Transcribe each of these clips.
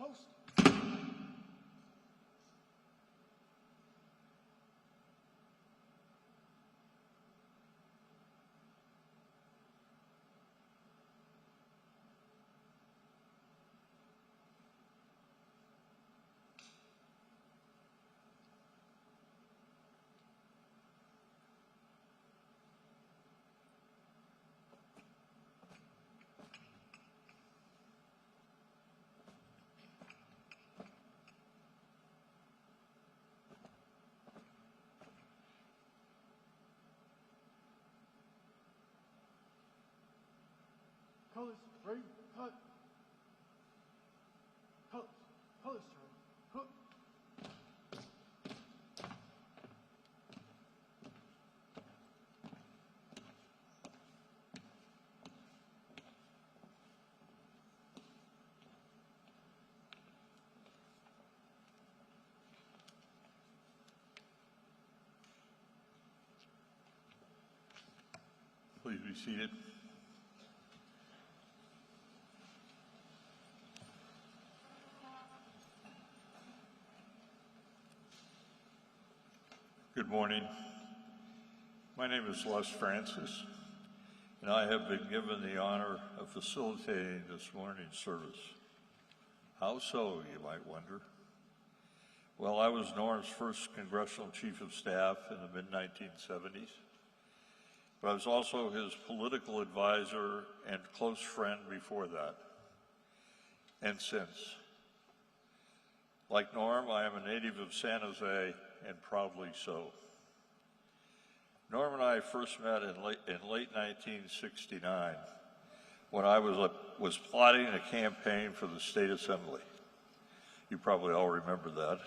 Toast. Colors, ready, cut. Colors turn, hook. Please be seated. Good morning. My name is Les Francis, and I have been given the honor of facilitating this morning's service. How so, you might wonder? Well, I was Norm's first congressional chief of staff in the mid-1970s, but I was also his political advisor and close friend before that, and since. Like Norm, I am a native of San Jose, and proudly so. Norm and I first met in late 1969 when I was plotting a campaign for the state assembly. You probably all remember that.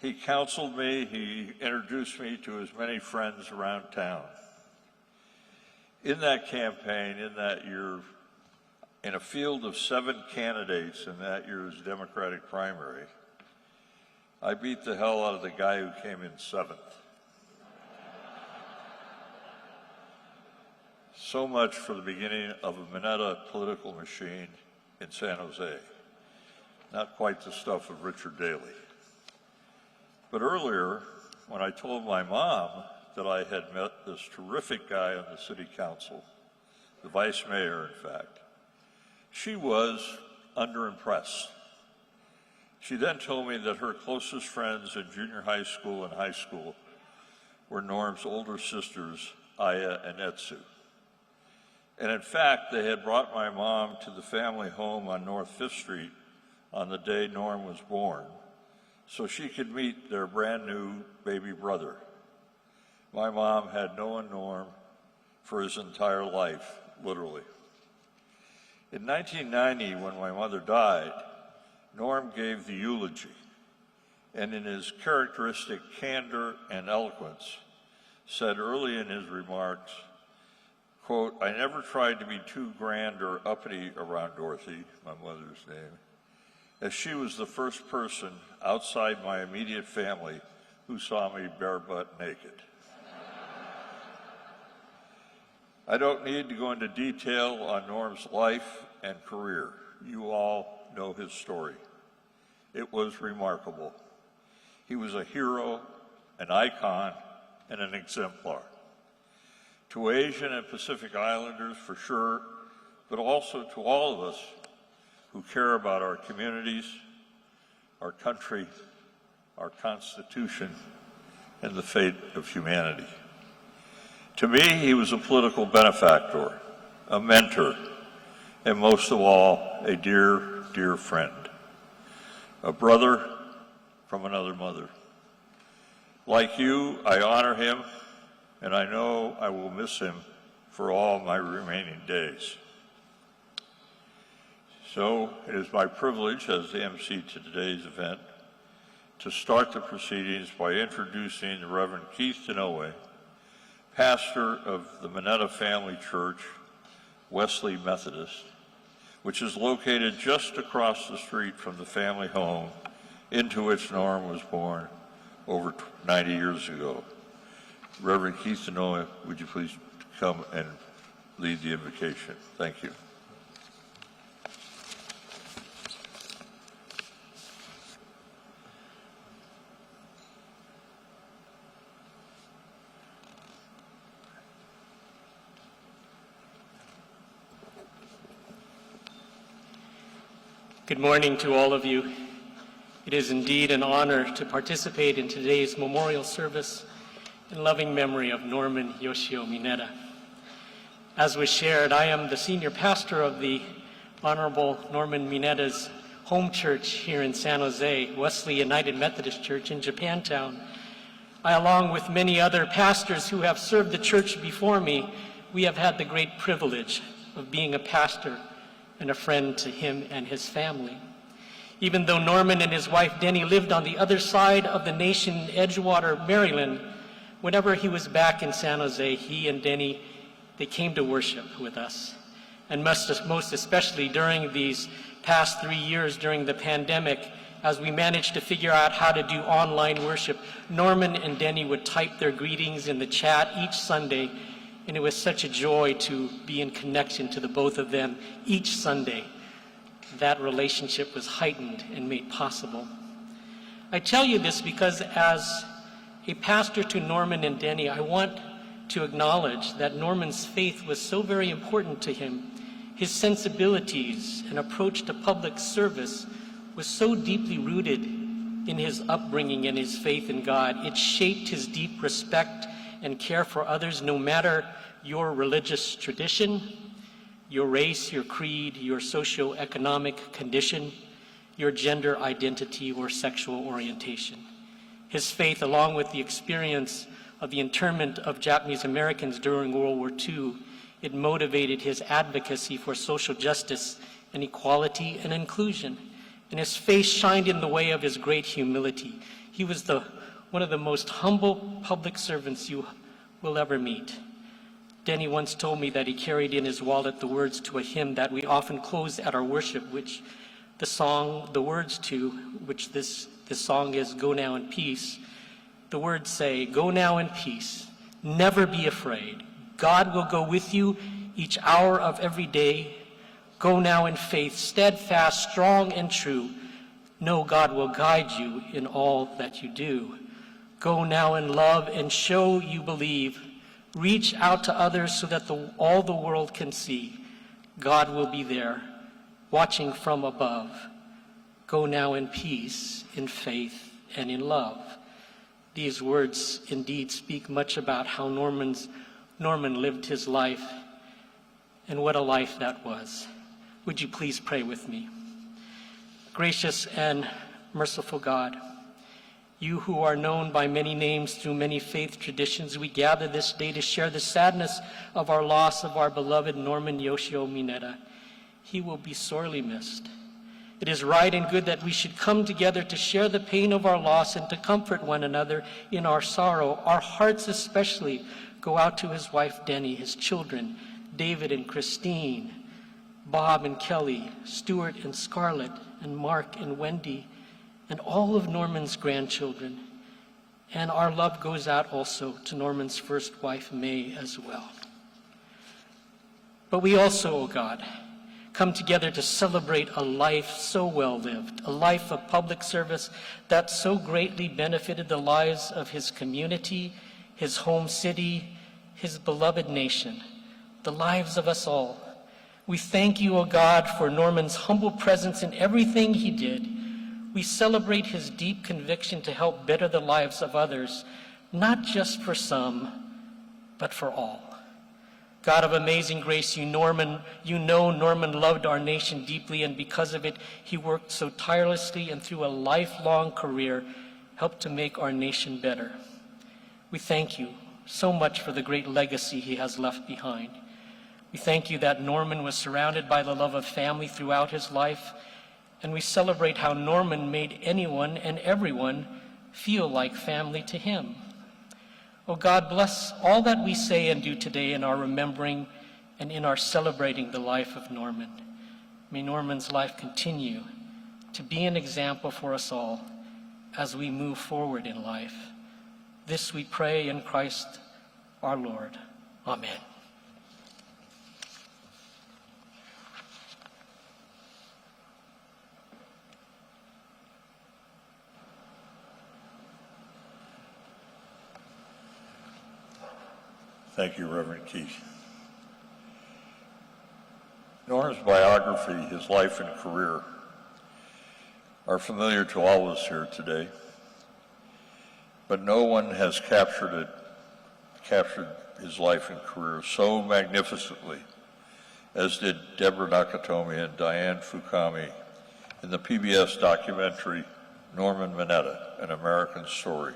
He counseled me, he introduced me to as many friends around town. In that campaign, in that year, in a field of 7 candidates in that year's Democratic primary, I beat the hell out of the guy who came in 7th. So much for the beginning of a Mineta political machine in San Jose. Not quite the stuff of Richard Daley. But earlier, when I told my mom that I had met this terrific guy on the city council, the vice mayor, in fact, she was underimpressed. She then told me that her closest friends in junior high school and high school were Norm's older sisters, Aya and Etsu. And in fact, they had brought my mom to the family home on North 5th Street on the day Norm was born, so she could meet their brand new baby brother. My mom had known Norm for his entire life, literally. In 1990, when my mother died, Norm gave the eulogy, and in his characteristic candor and eloquence, said early in his remarks, quote, "I never tried to be too grand or uppity around Dorothy," my mother's name, as she was the first person outside my immediate family who saw me bare butt naked. I don't need to go into detail on Norm's life and career. You all know his story. It was remarkable. He was a hero, an icon, and an exemplar. To Asian and Pacific Islanders, for sure, but also to all of us who care about our communities, our country, our Constitution, and the fate of humanity. To me, he was a political benefactor, a mentor, and most of all, a dear, dear friend. A brother from another mother. Like you, I honor him, and I know I will miss him for all my remaining days. So it is my privilege as the MC to today's event to start the proceedings by introducing the Reverend Keith Denoe, pastor of the Mineta Family Church, Wesley Methodist, which is located just across the street from the family home into which Norm was born over 90 years ago. Reverend Keith Denoe, would you please come and lead the invocation? Thank you. Good morning to all of you. It is indeed an honor to participate in today's memorial service in loving memory of Norman Yoshio Mineta. As was shared, I am the senior pastor of the Honorable Norman Mineta's home church here in San Jose, Wesley United Methodist Church in Japantown. I, along with many other pastors who have served the church before me, we have had the great privilege of being a pastor and a friend to him and his family. Even though Norman and his wife Denny lived on the other side of the nation in Edgewater, Maryland, whenever he was back in San Jose, he and Denny, they came to worship with us. And most especially during these past 3 years during the pandemic, as we managed to figure out how to do online worship, Norman and Denny would type their greetings in the chat each Sunday, and it was such a joy to be in connection to the both of them each Sunday. That relationship was heightened and made possible. I tell you this because as a pastor to Norman and Denny, I want to acknowledge that Norman's faith was so very important to him. His sensibilities and approach to public service was so deeply rooted in his upbringing and his faith in God. It shaped his deep respect and care for others, no matter your religious tradition, your race, your creed, your socioeconomic condition, your gender identity, or sexual orientation. His faith, along with the experience of the internment of Japanese Americans during World War II, it motivated his advocacy for social justice and equality and inclusion. And his face shined in the way of his great humility. He was one of the most humble public servants you will ever meet. Denny once told me that he carried in his wallet the words to a hymn that we often close at our worship, which this song is Go Now in Peace. The words say, "Go now in peace, never be afraid. God will go with you each hour of every day. Go now in faith, steadfast, strong, and true. Know God will guide you in all that you do. Go now in love and show you believe. Reach out to others so that all the world can see. God will be there, watching from above. Go now in peace, in faith, and in love." These words indeed speak much about how Norman lived his life, and what a life that was. Would you please pray with me? Gracious and merciful God, you who are known by many names through many faith traditions, we gather this day to share the sadness of our loss of our beloved Norman Yoshio Mineta. He will be sorely missed. It is right and good that we should come together to share the pain of our loss and to comfort one another in our sorrow. Our hearts especially go out to his wife Denny, his children, David and Christine, Bob and Kelly, Stuart and Scarlett, and Mark and Wendy, and all of Norman's grandchildren. And our love goes out also to Norman's first wife, May, as well. But we also, O God, come together to celebrate a life so well lived, a life of public service that so greatly benefited the lives of his community, his home city, his beloved nation, the lives of us all. We thank you, O God, for Norman's humble presence in everything he did. We celebrate his deep conviction to help better the lives of others, not just for some, but for all. God of amazing grace, you know Norman loved our nation deeply, and because of it, he worked so tirelessly and through a lifelong career helped to make our nation better. We thank you so much for the great legacy he has left behind. We thank you that Norman was surrounded by the love of family throughout his life, and we celebrate how Norman made anyone and everyone feel like family to him. Oh God, bless all that we say and do today in our remembering and in our celebrating the life of Norman. May Norman's life continue to be an example for us all as we move forward in life. This we pray in Christ our Lord. Amen. Thank you, Reverend Keith. Norman's biography, his life and career, are familiar to all of us here today, but no one has captured his life and career so magnificently as did Deborah Nakatomi and Diane Fukami in the PBS documentary Norman Mineta, An American Story.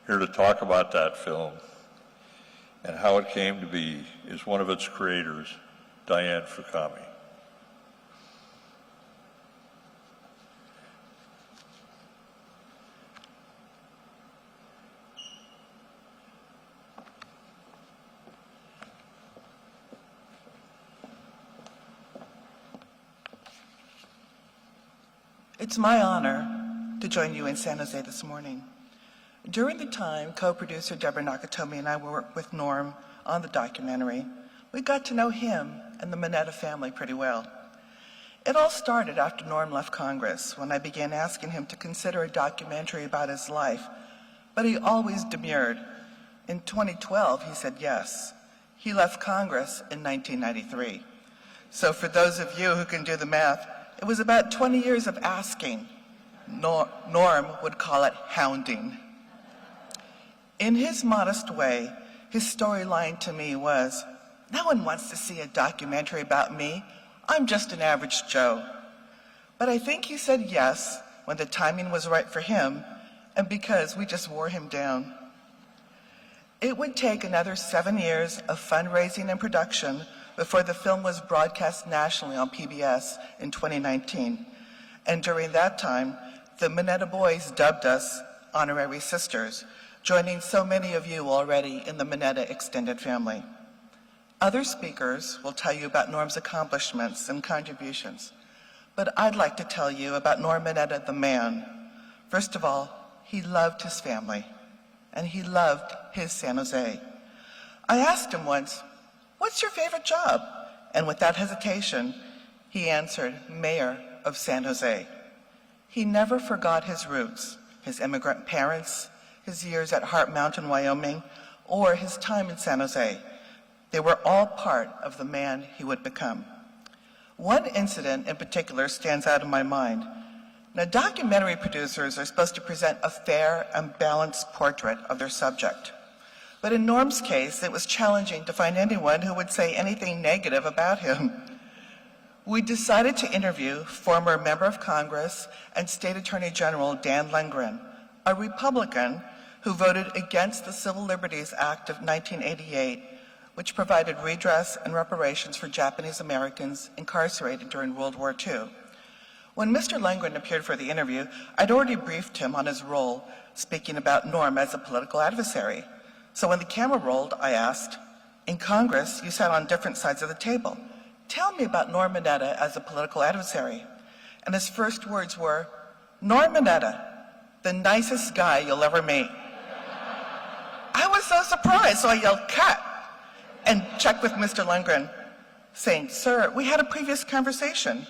Here to talk about that film and how it came to be is one of its creators, Diane Fukami. It's my honor to join you in San Jose this morning. During the time co-producer Deborah Nakatomi and I worked with Norm on the documentary, we got to know him and the Mineta family pretty well. It all started after Norm left Congress, when I began asking him to consider a documentary about his life, but he always demurred. In 2012, he said yes. He left Congress in 1993. So for those of you who can do the math, it was about 20 years of asking. Norm would call it hounding. In his modest way, his storyline to me was, no one wants to see a documentary about me. I'm just an average Joe. But I think he said yes when the timing was right for him and because we just wore him down. It would take another 7 years of fundraising and production before the film was broadcast nationally on PBS in 2019. And during that time, the Mineta boys dubbed us honorary sisters, joining so many of you already in the Mineta extended family. Other speakers will tell you about Norm's accomplishments and contributions, but I'd like to tell you about Norm Mineta, the man. First of all, he loved his family, and he loved his San Jose. I asked him once, "What's your favorite job?" And without hesitation, he answered, "Mayor of San Jose." He never forgot his roots, his immigrant parents, his years at Heart Mountain, Wyoming, or his time in San Jose. They were all part of the man he would become. One incident in particular stands out in my mind. Now, documentary producers are supposed to present a fair and balanced portrait of their subject. But in Norm's case, it was challenging to find anyone who would say anything negative about him. We decided to interview former Member of Congress and State Attorney General Dan Lengren, a Republican who voted against the Civil Liberties Act of 1988, which provided redress and reparations for Japanese Americans incarcerated during World War II. When Mr. Lengren appeared for the interview, I'd already briefed him on his role, speaking about Norm as a political adversary. So when the camera rolled, I asked, "In Congress, you sat on different sides of the table. Tell me about Norm Mineta as a political adversary." And his first words were, "Norm Mineta, the nicest guy you'll ever meet." I was so surprised, so I yelled, "Cut!" and checked with Mr. Lengren, saying, "Sir, we had a previous conversation,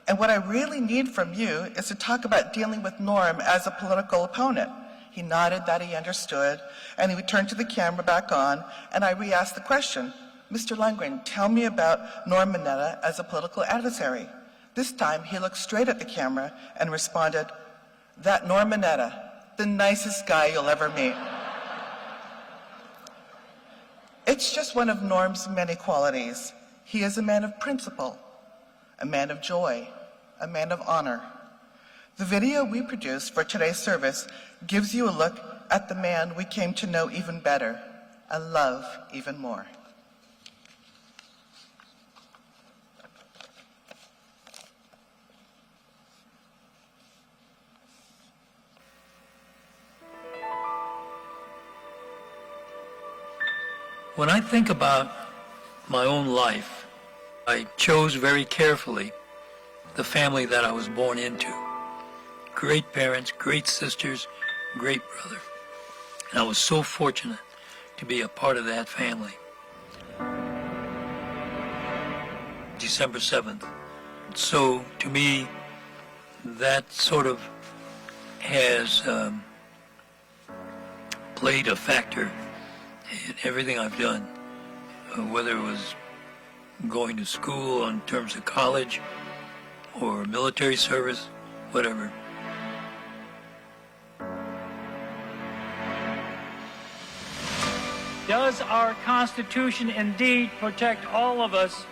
and what I really need from you is to talk about dealing with Norm as a political opponent." He nodded that he understood, and he returned to the camera back on, and I re-asked the question, "Mr. Lengren, tell me about Norm Mineta as a political adversary." This time, he looked straight at the camera and responded, "That Norm Mineta, the nicest guy you'll ever meet." It's just one of Norm's many qualities. He is a man of principle, a man of joy, a man of honor. The video we produced for today's service gives you a look at the man we came to know even better and love even more. When I think about my own life, I chose very carefully the family that I was born into. Great parents, great sisters, great brother. And I was so fortunate to be a part of that family. December 7th. So to me, that sort of has played a factor in everything I've done, whether it was going to school in terms of college or military service, whatever. Does our Constitution indeed protect all of us,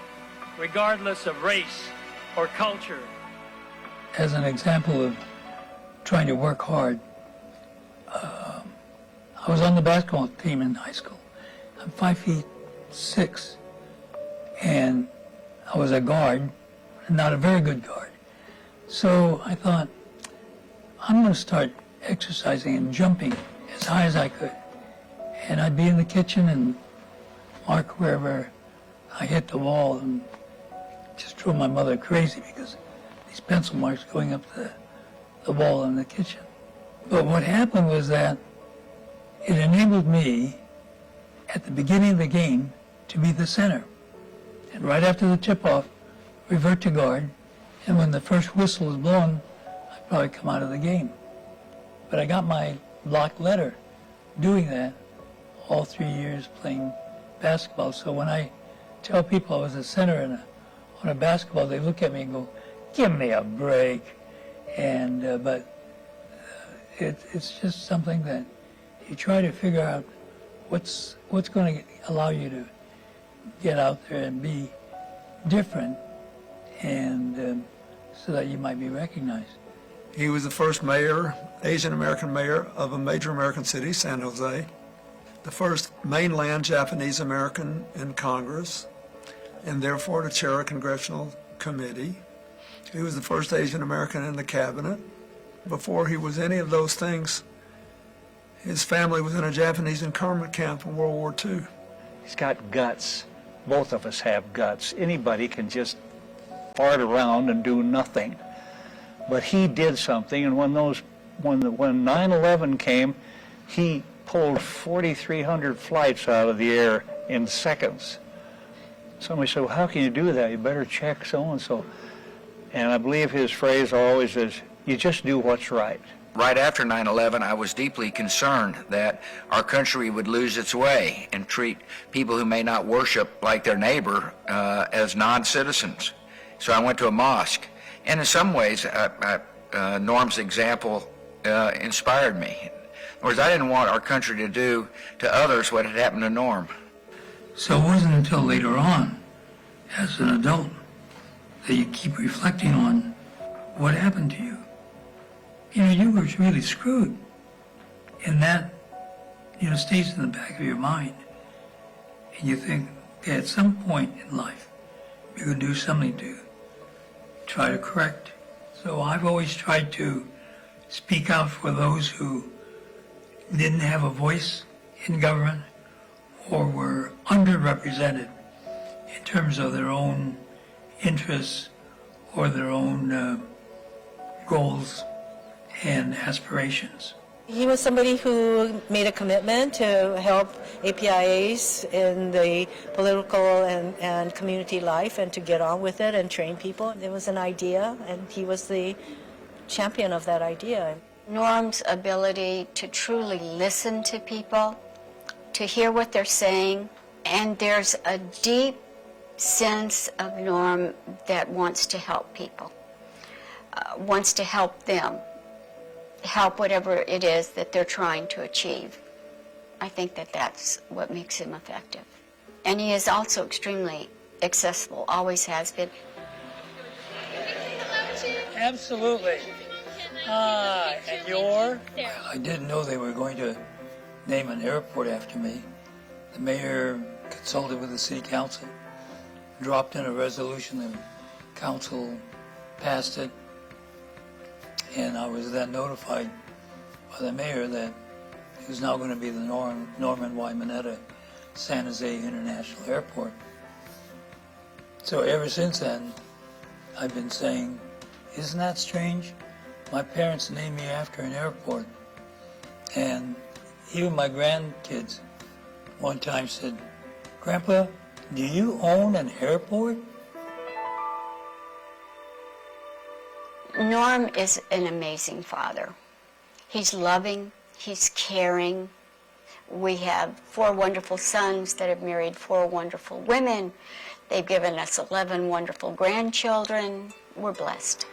regardless of race or culture? As an example of trying to work hard, I was on the basketball team in high school. I'm 5'6", and I was a guard, not a very good guard. So I thought, I'm going to start exercising and jumping as high as I could. And I'd be in the kitchen and mark wherever I hit the wall, and just drove my mother crazy because these pencil marks going up the wall in the kitchen. But what happened was that it enabled me, at the beginning of the game, to be the center. And right after the tip-off, revert to guard, and when the first whistle was blown, I'd probably come out of the game. But I got my block letter doing that all 3 years playing basketball. So when I tell people I was a center on a basketball, they look at me and go, give me a break. And it's just something that you try to figure out what's going to allow you to get out there and be different, and so that you might be recognized. He was the first mayor, Asian American mayor of a major American city, San Jose, the first mainland Japanese American in Congress, and therefore to chair a congressional committee. He was the first Asian American in the cabinet. Before he was any of those things, his family was in a Japanese internment camp in World War II. He's got guts. Both of us have guts. Anybody can just fart around and do nothing. But he did something, and when 9/11 came, he pulled 4,300 flights out of the air in seconds. Somebody said, well, how can you do that? You better check so-and-so. And I believe his phrase always is, you just do what's right. Right after 9/11, I was deeply concerned that our country would lose its way and treat people who may not worship like their neighbor as non-citizens. So I went to a mosque. And in some ways, Norm's example inspired me. In other words, I didn't want our country to do to others what had happened to Norm. So it wasn't until later on, as an adult, that you keep reflecting on what happened to you. You know, you were really screwed. And that, stays in the back of your mind. And you think, okay, at some point in life, you're going to do something to try to correct. So I've always tried to speak out for those who didn't have a voice in government or were underrepresented in terms of their own interests or their own goals and aspirations. He was somebody who made a commitment to help APIAs in the political and community life and to get on with it and train people. It was an idea, and he was the champion of that idea. Norm's ability to truly listen to people, to hear what they're saying, and there's a deep sense of Norm that wants to help people, wants to help them, help whatever it is that they're trying to achieve. I think that that's what makes him effective. And he is also extremely accessible, always has been. Absolutely. And you're? I didn't know they were going to name an airport after me. The mayor consulted with the city council, dropped in a resolution, the council passed it, and I was then notified by the mayor that it was now going to be the Norman Mineta San Jose International Airport. So ever since then, I've been saying, isn't that strange? My parents named me after an airport. And even my grandkids one time said, Grandpa, do you own an airport? Norm is an amazing father. He's loving, he's caring. We have 4 wonderful sons that have married 4 wonderful women. They've given us 11 wonderful grandchildren. We're blessed.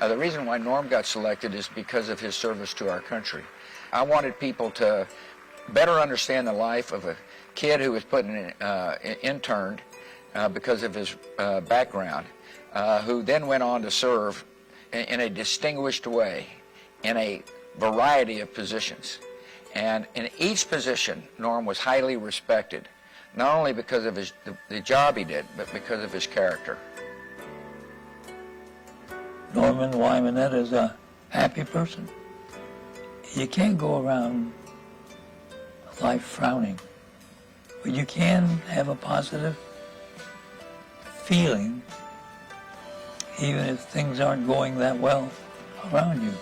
The reason why Norm got selected is because of his service to our country. I wanted people to better understand the life of a kid who was interned because of his background, who then went on to serve in a distinguished way in a variety of positions. And in each position, Norm was highly respected, not only because of the job he did, but because of his character. Norman Mineta is a happy person. You can't go around life frowning, but you can have a positive feeling even if things aren't going that well around you.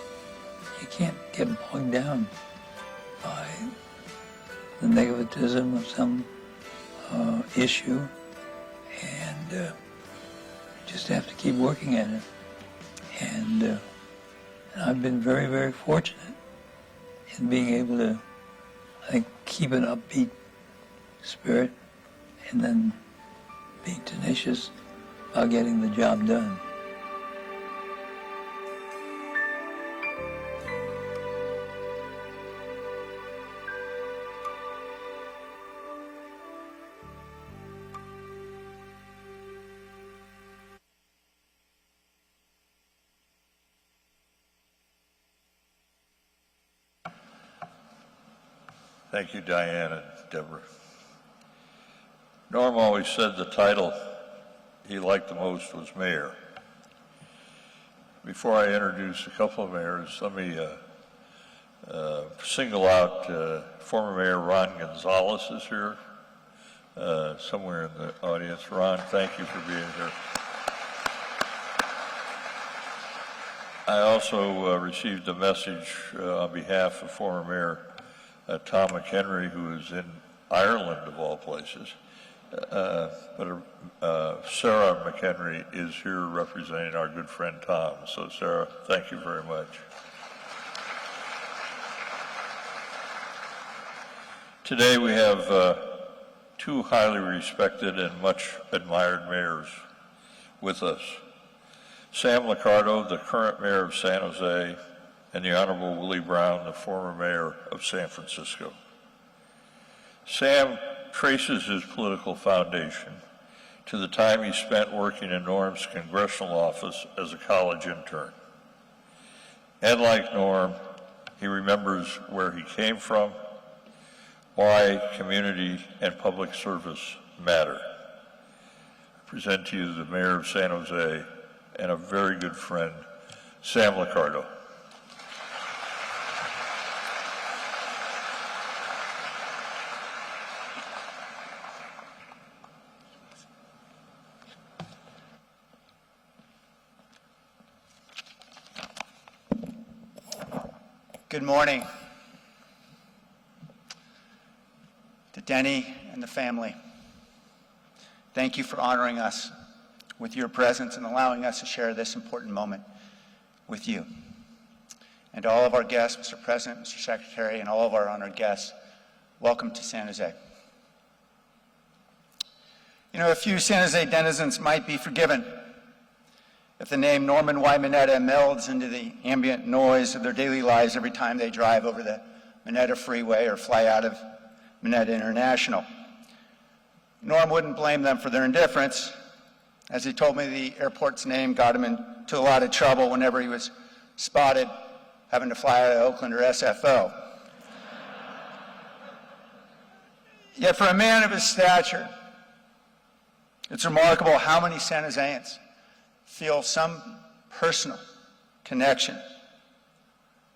You can't get bogged down by the negativism of some issue, and you just have to keep working at it. And I've been very, very fortunate in being able to, I think, keep an upbeat spirit and then being tenacious about getting the job done. Thank you, Diane and Deborah. Norm always said the title he liked the most was mayor. Before I introduce a couple of mayors, let me single out former Mayor Ron Gonzalez is here, somewhere in the audience. Ron, thank you for being here. I also received a message on behalf of former Mayor Tom McHenry, who is in Ireland, of all places. But Sarah McHenry is here representing our good friend Tom. So Sarah, thank you very much. Today we have two highly respected and much admired mayors with us. Sam Liccardo, the current mayor of San Jose, and the Honorable Willie Brown, the former mayor of San Francisco. Sam traces his political foundation to the time he spent working in Norm's congressional office as a college intern. And like Norm, he remembers where he came from, why community and public service matter. I present to you the mayor of San Jose and a very good friend, Sam Liccardo. Good morning to Denny and the family. Thank you for honoring us with your presence and allowing us to share this important moment with you. And to all of our guests, Mr. President, Mr. Secretary, and all of our honored guests, welcome to San Jose. You know, a few San Jose denizens might be forgiven if the name Norman Mineta melds into the ambient noise of their daily lives every time they drive over the Mineta Freeway or fly out of Mineta International. Norm wouldn't blame them for their indifference. As he told me, the airport's name got him into a lot of trouble whenever he was spotted having to fly out of Oakland or SFO. Yet for a man of his stature, it's remarkable how many San Joseans feel some personal connection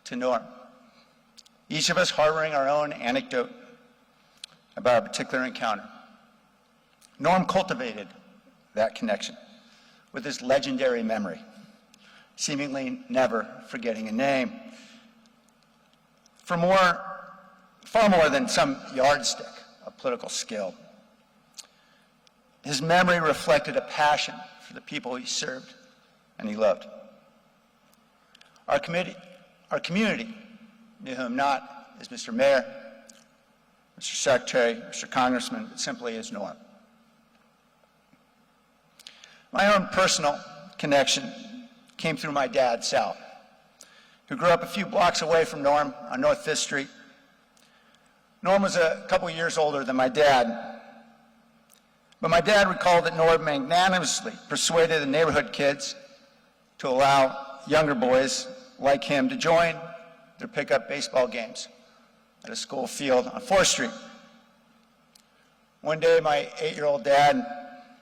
to Norm, each of us harboring our own anecdote about a particular encounter. Norm cultivated that connection with his legendary memory, seemingly never forgetting a name. Far more than some yardstick of political skill, his memory reflected a passion for the people he served and he loved. Our community knew him not as Mr. Mayor, Mr. Secretary, Mr. Congressman, but simply as Norm. My own personal connection came through my dad, Sal, who grew up a few blocks away from Norm on North 5th Street. Norm was a couple years older than my dad, but my dad recalled that Norm magnanimously persuaded the neighborhood kids to allow younger boys like him to join their pickup baseball games at a school field on 4th Street. One day, my 8-year-old dad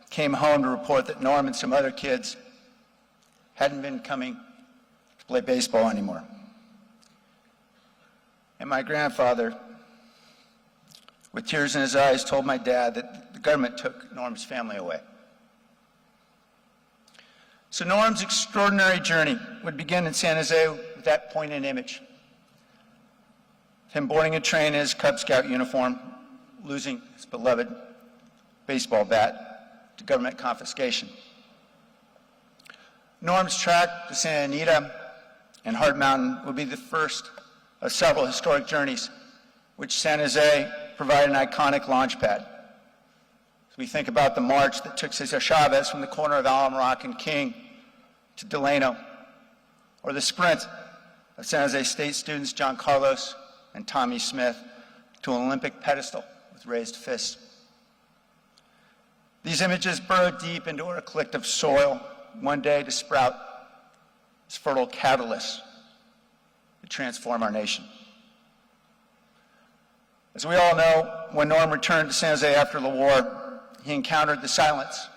came home to report that Norm and some other kids hadn't been coming to play baseball anymore. And my grandfather, with tears in his eyes, told my dad that the government took Norm's family away. So Norm's extraordinary journey would begin in San Jose with that poignant image. Him boarding a train in his Cub Scout uniform, losing his beloved baseball bat to government confiscation. Norm's trek to Santa Anita and Hart Mountain would be the first of several historic journeys, which San Jose provided an iconic launch pad. As we think about the march that took Cesar Chavez from the corner of Alum Rock and King to Delano, or the sprint of San Jose State students John Carlos and Tommy Smith to an Olympic pedestal with raised fists. These images burrowed deep into our collective soil, one day to sprout as fertile catalysts to transform our nation. As we all know, when Norm returned to San Jose after the war, he encountered the silence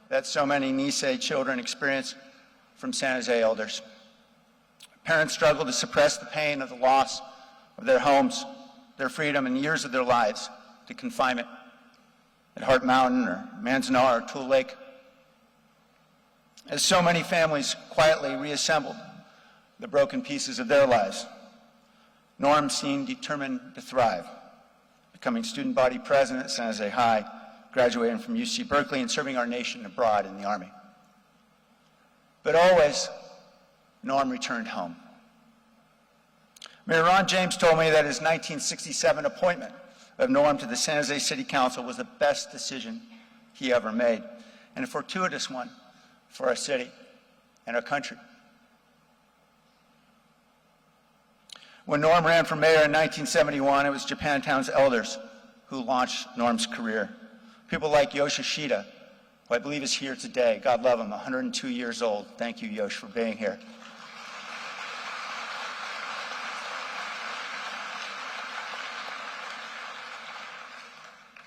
that so many Nisei children experience from San Jose elders. Parents struggle to suppress the pain of the loss of their homes, their freedom, and years of their lives to confinement at Hart Mountain or Manzanar or Tule Lake. As so many families quietly reassembled the broken pieces of their lives, Norm seemed determined to thrive, becoming student body president at San Jose High, graduating from UC Berkeley, and serving our nation abroad in the Army. But always, Norm returned home. Mayor Ron James told me that his 1967 appointment of Norm to the San Jose City Council was the best decision he ever made, and a fortuitous one for our city and our country. When Norm ran for mayor in 1971, it was Japantown's elders who launched Norm's career. People like Yosh Ishida, who I believe is here today. God love him, 102 years old. Thank you, Yosh, for being here.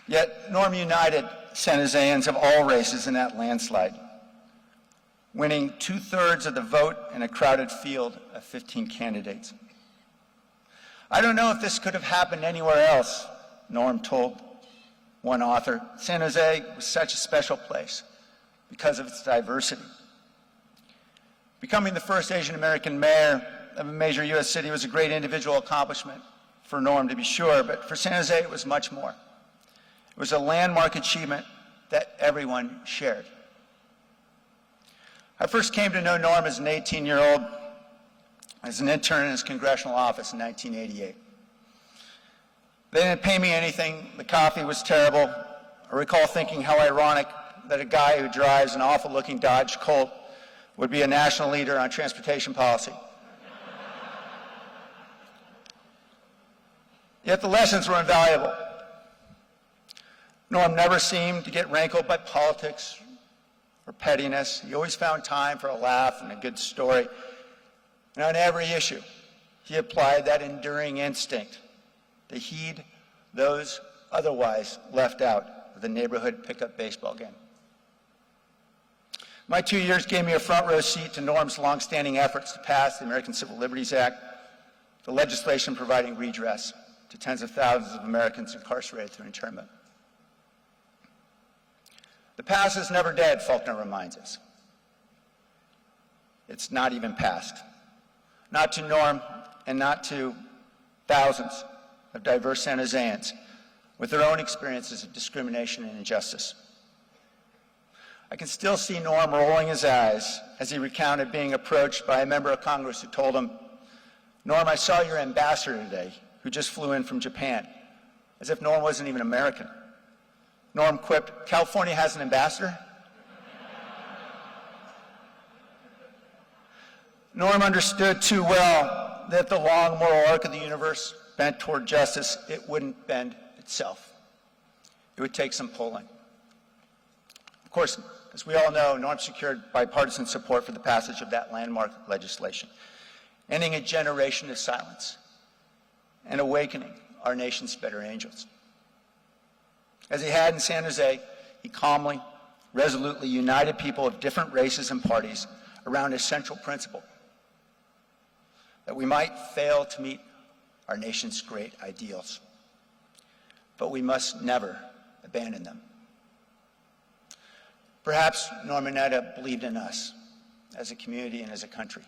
Yet Norm united San Joseans of all races in that landslide, winning 2/3 of the vote in a crowded field of 15 candidates. I don't know if this could have happened anywhere else, Norm told one author. San Jose was such a special place because of its diversity. Becoming the first Asian American mayor of a major U.S. city was a great individual accomplishment for Norm, to be sure, but for San Jose it was much more. It was a landmark achievement that everyone shared. I first came to know Norm as an 18-year-old, as an intern in his congressional office in 1988. They didn't pay me anything. The coffee was terrible. I recall thinking how ironic that a guy who drives an awful-looking Dodge Colt would be a national leader on transportation policy. Yet the lessons were invaluable. Norm never seemed to get rankled by politics or pettiness. He always found time for a laugh and a good story. And on every issue, he applied that enduring instinct to heed those otherwise left out of the neighborhood pickup baseball game. My 2 years gave me a front row seat to Norm's longstanding efforts to pass the American Civil Liberties Act, the legislation providing redress to tens of thousands of Americans incarcerated through internment. The past is never dead, Faulkner reminds us. It's not even past. Not to Norm and not to thousands of diverse San Joseans with their own experiences of discrimination and injustice. I can still see Norm rolling his eyes as he recounted being approached by a member of Congress who told him, "Norm, I saw your ambassador today who just flew in from Japan," as if Norm wasn't even American. Norm quipped, "California has an ambassador?" Norm understood too well that the long moral arc of the universe bent toward justice, it wouldn't bend itself. It would take some pulling. Of course, as we all know, Norm secured bipartisan support for the passage of that landmark legislation, ending a generation of silence and awakening our nation's better angels. As he had in San Jose, he calmly, resolutely united people of different races and parties around a central principle: that we might fail to meet our nation's great ideals, but we must never abandon them. Perhaps Norman Mineta believed in us as a community and as a country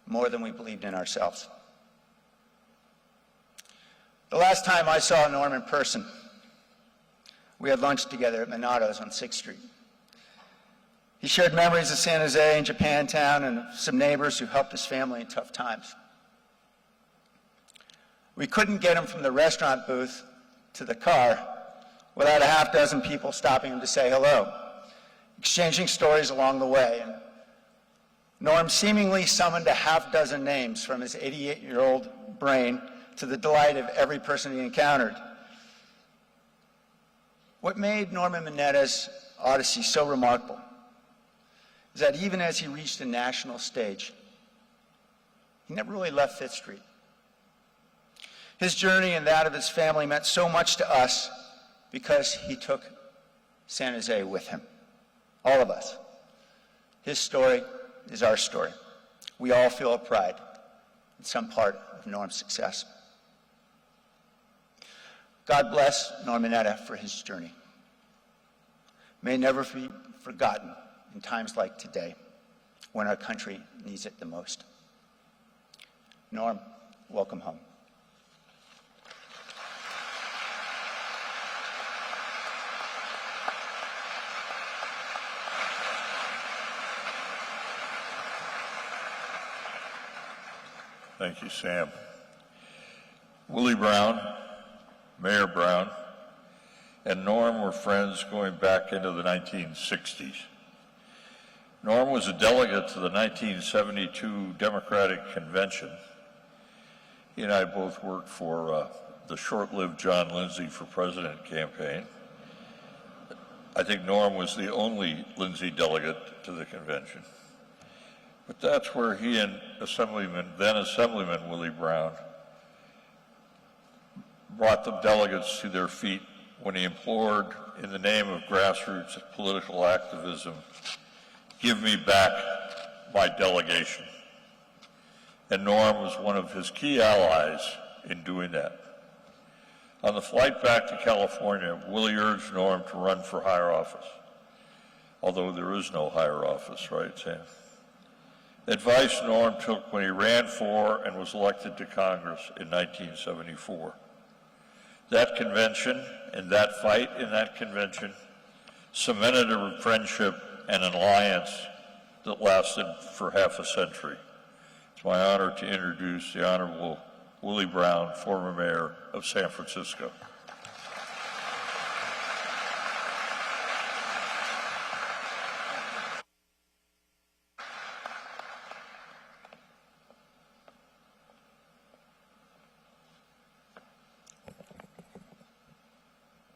more than we believed in ourselves. The last time I saw Norm in person, we had lunch together at Mineta's on 6th Street. He shared memories of San Jose and Japantown and of some neighbors who helped his family in tough times. We couldn't get him from the restaurant booth to the car without a half dozen people stopping him to say hello, exchanging stories along the way. And Norm seemingly summoned a half dozen names from his 88-year-old brain to the delight of every person he encountered. What made Norman Mineta's Odyssey so remarkable is that even as he reached the national stage, he never really left 5th Street. His journey and that of his family meant so much to us because he took San Jose with him, all of us. His story is our story. We all feel a pride in some part of Norm's success. God bless Norman Mineta for his journey. May it never be forgotten in times like today, when our country needs it the most. Norm, welcome home. Thank you, Sam. Willie Brown, Mayor Brown, and Norm were friends going back into the 1960s. Norm was a delegate to the 1972 Democratic Convention. He and I both worked for the short-lived John Lindsay for President campaign. I think Norm was the only Lindsay delegate to the convention. But that's where he and then Assemblyman Willie Brown brought the delegates to their feet when he implored, in the name of grassroots political activism, "Give me back my delegation." And Norm was one of his key allies in doing that. On the flight back to California, Willie urged Norm to run for higher office, although there is no higher office, right, Sam? Advice Norm took when he ran for and was elected to Congress in 1974. That convention and that fight in that convention cemented a friendship and an alliance that lasted for half a century. It's my honor to introduce the Honorable Willie Brown, former mayor of San Francisco.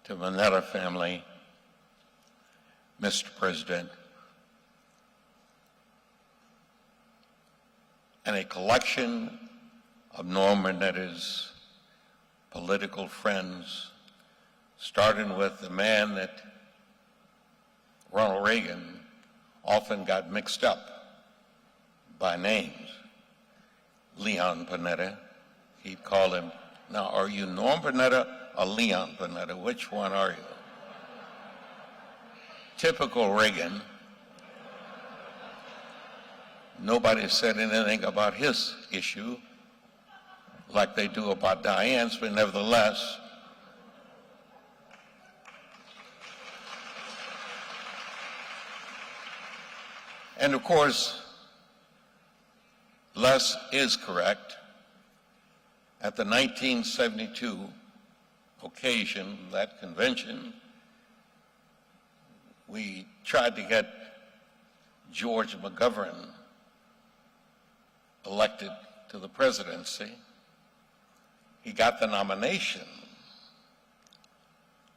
To the Mineta family, Mr. President, and a collection of Norman Mineta's political friends, starting with the man that Ronald Reagan often got mixed up by names, Leon Panetta. He'd call him, "Now, are you Norm Panetta or Leon Panetta? Which one are you?" Typical Reagan. Nobody said anything about his issue like they do about Diane's, but nevertheless, and of course, Les is correct. At the 1972 occasion, that convention, we tried to get George McGovern elected to the presidency. He got the nomination,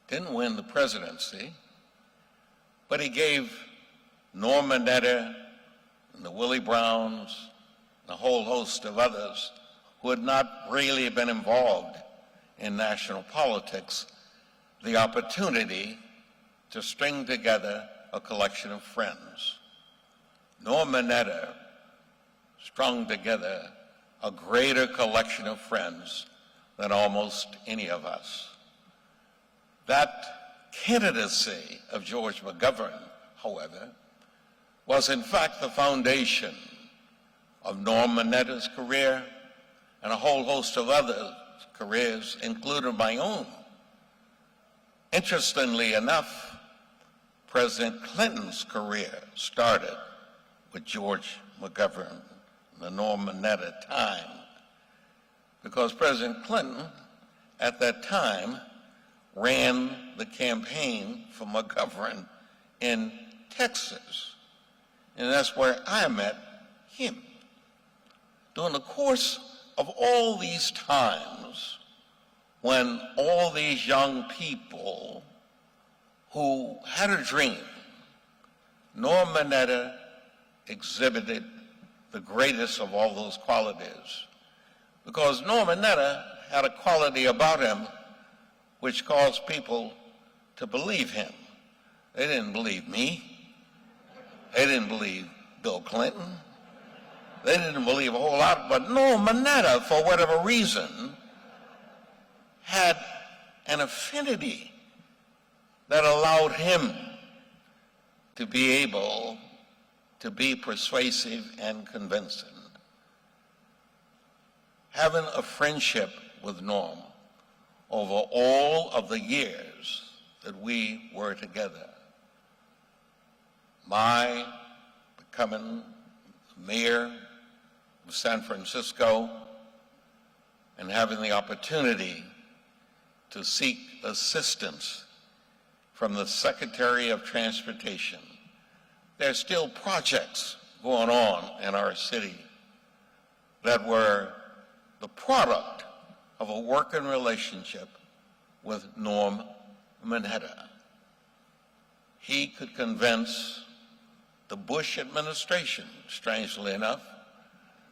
didn't win the presidency, but he gave Norman Mineta and the Willie Browns and a whole host of others who had not really been involved in national politics the opportunity to string together a collection of friends. Norman Mineta strung together a greater collection of friends than almost any of us. That candidacy of George McGovern, however, was in fact the foundation of Norman Mineta's career and a whole host of other careers, including my own. Interestingly enough, President Clinton's career started with George McGovern, the Norman Mineta time, because President Clinton at that time ran the campaign for McGovern in Texas, and that's where I met him. During the course of all these times, when all these young people who had a dream, Norman Mineta exhibited the greatest of all those qualities. Because Norman Mineta had a quality about him which caused people to believe him. They didn't believe me. They didn't believe Bill Clinton. They didn't believe a whole lot, but Norman Mineta, for whatever reason, had an affinity that allowed him to be able to be persuasive and convincing. Having a friendship with Norm over all of the years that we were together, my becoming mayor of San Francisco and having the opportunity to seek assistance from the Secretary of Transportation. There's still projects going on in our city that were the product of a working relationship with Norm Mineta. He could convince the Bush administration, strangely enough,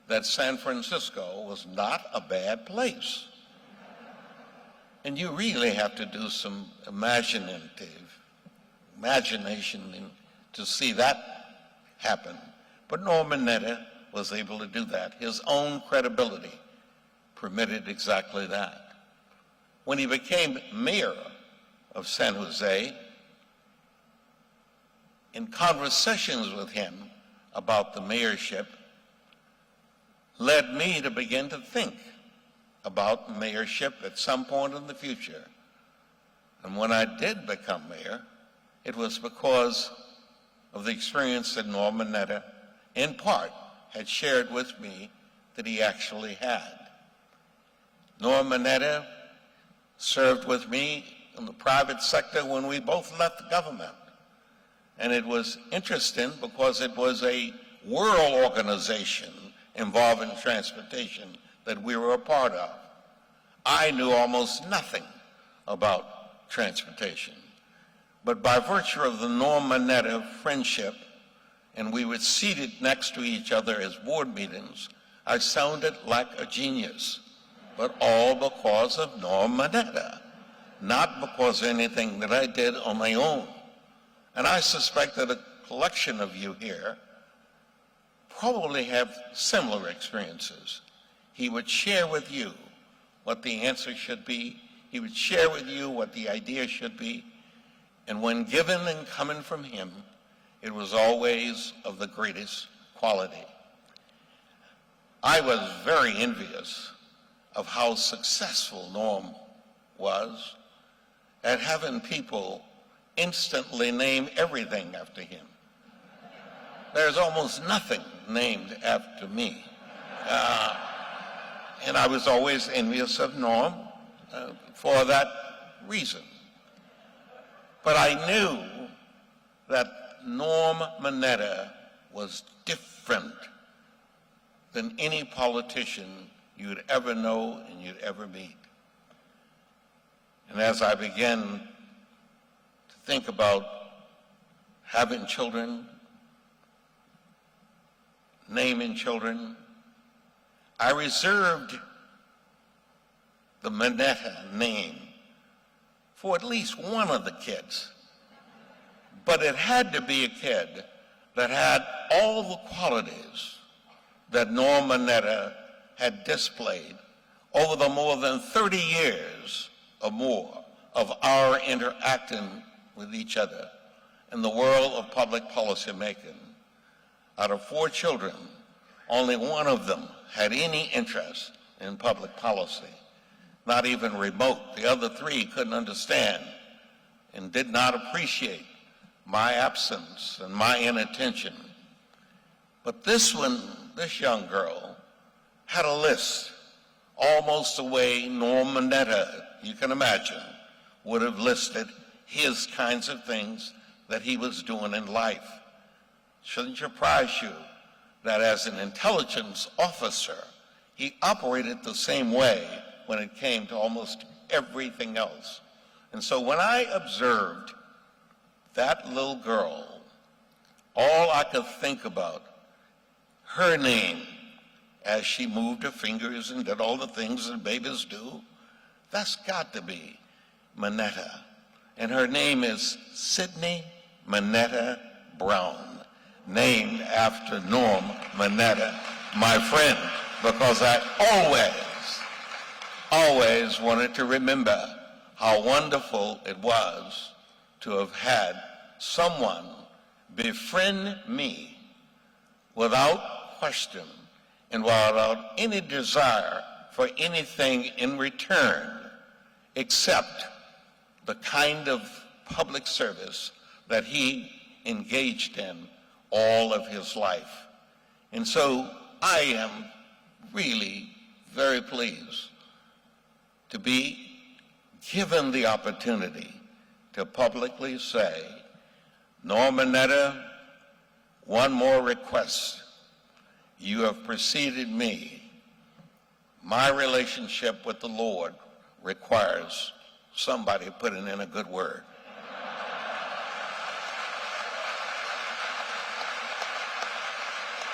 that San Francisco was not a bad place. And you really have to do some imagination to see that happen. But Norman Mineta was able to do that. His own credibility permitted exactly that. When he became mayor of San Jose, in conversations with him about the mayorship, led me to begin to think about mayorship at some point in the future. And when I did become mayor, it was because of the experience that Norman Mineta, in part, had shared with me that he actually had. Norman Mineta served with me in the private sector when we both left the government. And it was interesting because it was a world organization involving transportation that we were a part of. I knew almost nothing about transportation. But by virtue of the Norman Mineta friendship, and we were seated next to each other as board meetings, I sounded like a genius, but all because of Norman Mineta, not because of anything that I did on my own. And I suspect that a collection of you here probably have similar experiences. He would share with you what the answer should be. He would share with you what the idea should be. And when given and coming from him, it was always of the greatest quality. I was very envious of how successful Norm was at having people instantly name everything after him. There's almost nothing named after me. And I was always envious of Norm for that reason. But I knew that Norm Mineta was different than any politician you'd ever know and you'd ever meet. And as I began to think about having children, naming children, I reserved the Mineta name for at least one of the kids. But it had to be a kid that had all the qualities that Norman Mineta had displayed over the more than 30 years or more of our interacting with each other in the world of public policy making. Out of 4 children, only one of them had any interest in public policy, not even remote. The other 3 couldn't understand and did not appreciate my absence and my inattention. But this one, this young girl, had a list almost the way Norman Mineta, you can imagine, would have listed his kinds of things that he was doing in life. Shouldn't surprise you that as an intelligence officer, he operated the same way when it came to almost everything else. And so when I observed that little girl, all I could think about, her name, as she moved her fingers and did all the things that babies do, that's got to be Mineta. And her name is Sydney Mineta Brown, named after Norm Mineta, my friend, because I always wanted to remember how wonderful it was to have had someone befriend me without question and without any desire for anything in return except the kind of public service that he engaged in all of his life. And so I am really very pleased to be given the opportunity to publicly say, Norman Mineta, one more request. You have preceded me. My relationship with the Lord requires somebody putting in a good word.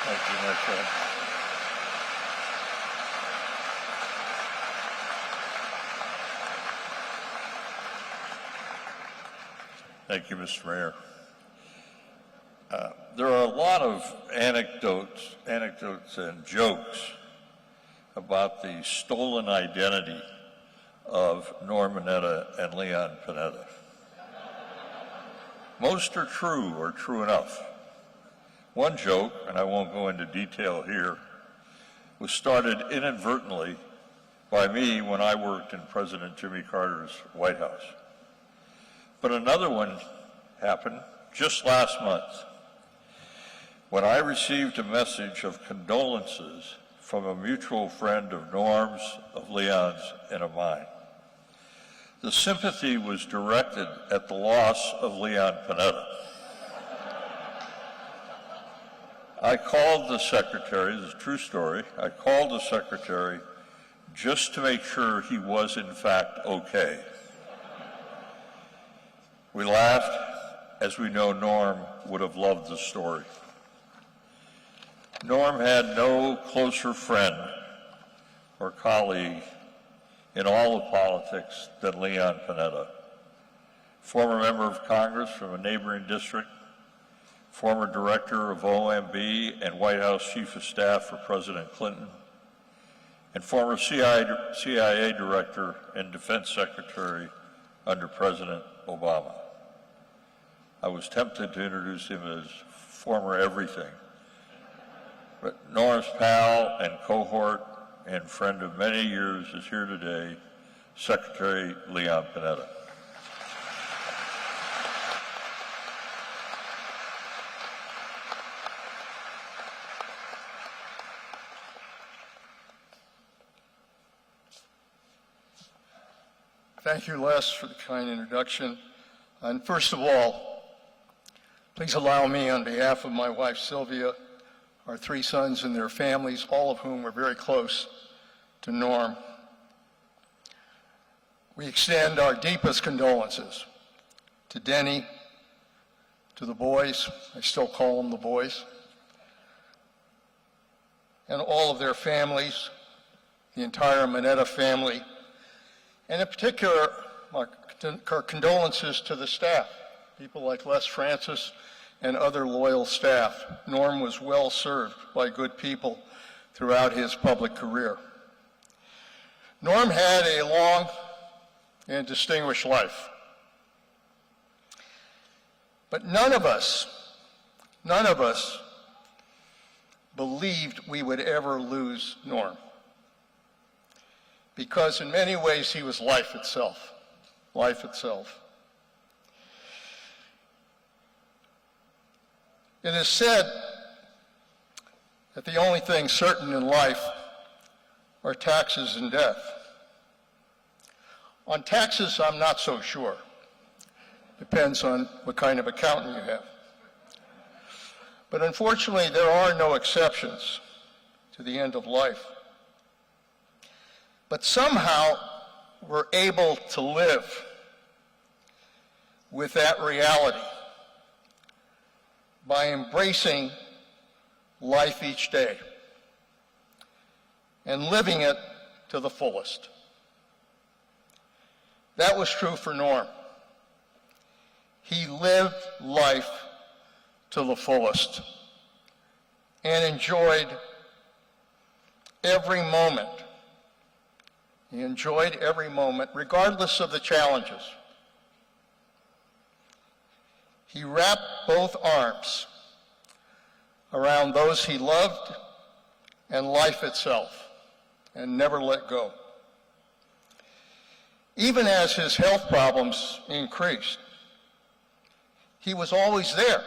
Thank you, Mineta. Thank you, Mr. Mayor. There are a lot of anecdotes and jokes about the stolen identity of Norman Mineta and Leon Panetta. Most are true or true enough. One joke, and I won't go into detail here, was started inadvertently by me when I worked in President Jimmy Carter's White House. But another one happened just last month when I received a message of condolences from a mutual friend of Norm's, of Leon's, and of mine. The sympathy was directed at the loss of Leon Panetta. I called the secretary, this is a true story, I called the secretary just to make sure he was in fact okay. We laughed, as we know Norm would have loved the story. Norm had no closer friend or colleague in all of politics than Leon Panetta. Former member of Congress from a neighboring district, former director of OMB and White House Chief of Staff for President Clinton, and former CIA director and defense secretary under President Obama. I was tempted to introduce him as former everything, but Norm's pal and cohort and friend of many years is here today, Secretary Leon Panetta. Thank you, Les, for the kind introduction. And first of all, please allow me, on behalf of my wife, Sylvia, our three sons and their families, all of whom were very close to Norm. We extend our deepest condolences to Denny, to the boys, I still call them the boys, and all of their families, the entire Mineta family, and in particular, our condolences to the staff, people like Les Francis and other loyal staff. Norm was well served by good people throughout his public career. Norm had a long and distinguished life. But none of us believed we would ever lose Norm. Because in many ways he was life itself. Life itself. It is said that the only things certain in life are taxes and death. On taxes, I'm not so sure. Depends on what kind of accountant you have. But unfortunately, there are no exceptions to the end of life. But somehow, we're able to live with that reality by embracing life each day and living it to the fullest. That was true for Norm. He lived life to the fullest and enjoyed every moment. He enjoyed every moment, regardless of the challenges. He wrapped both arms around those he loved and life itself, and never let go. Even as his health problems increased, he was always there.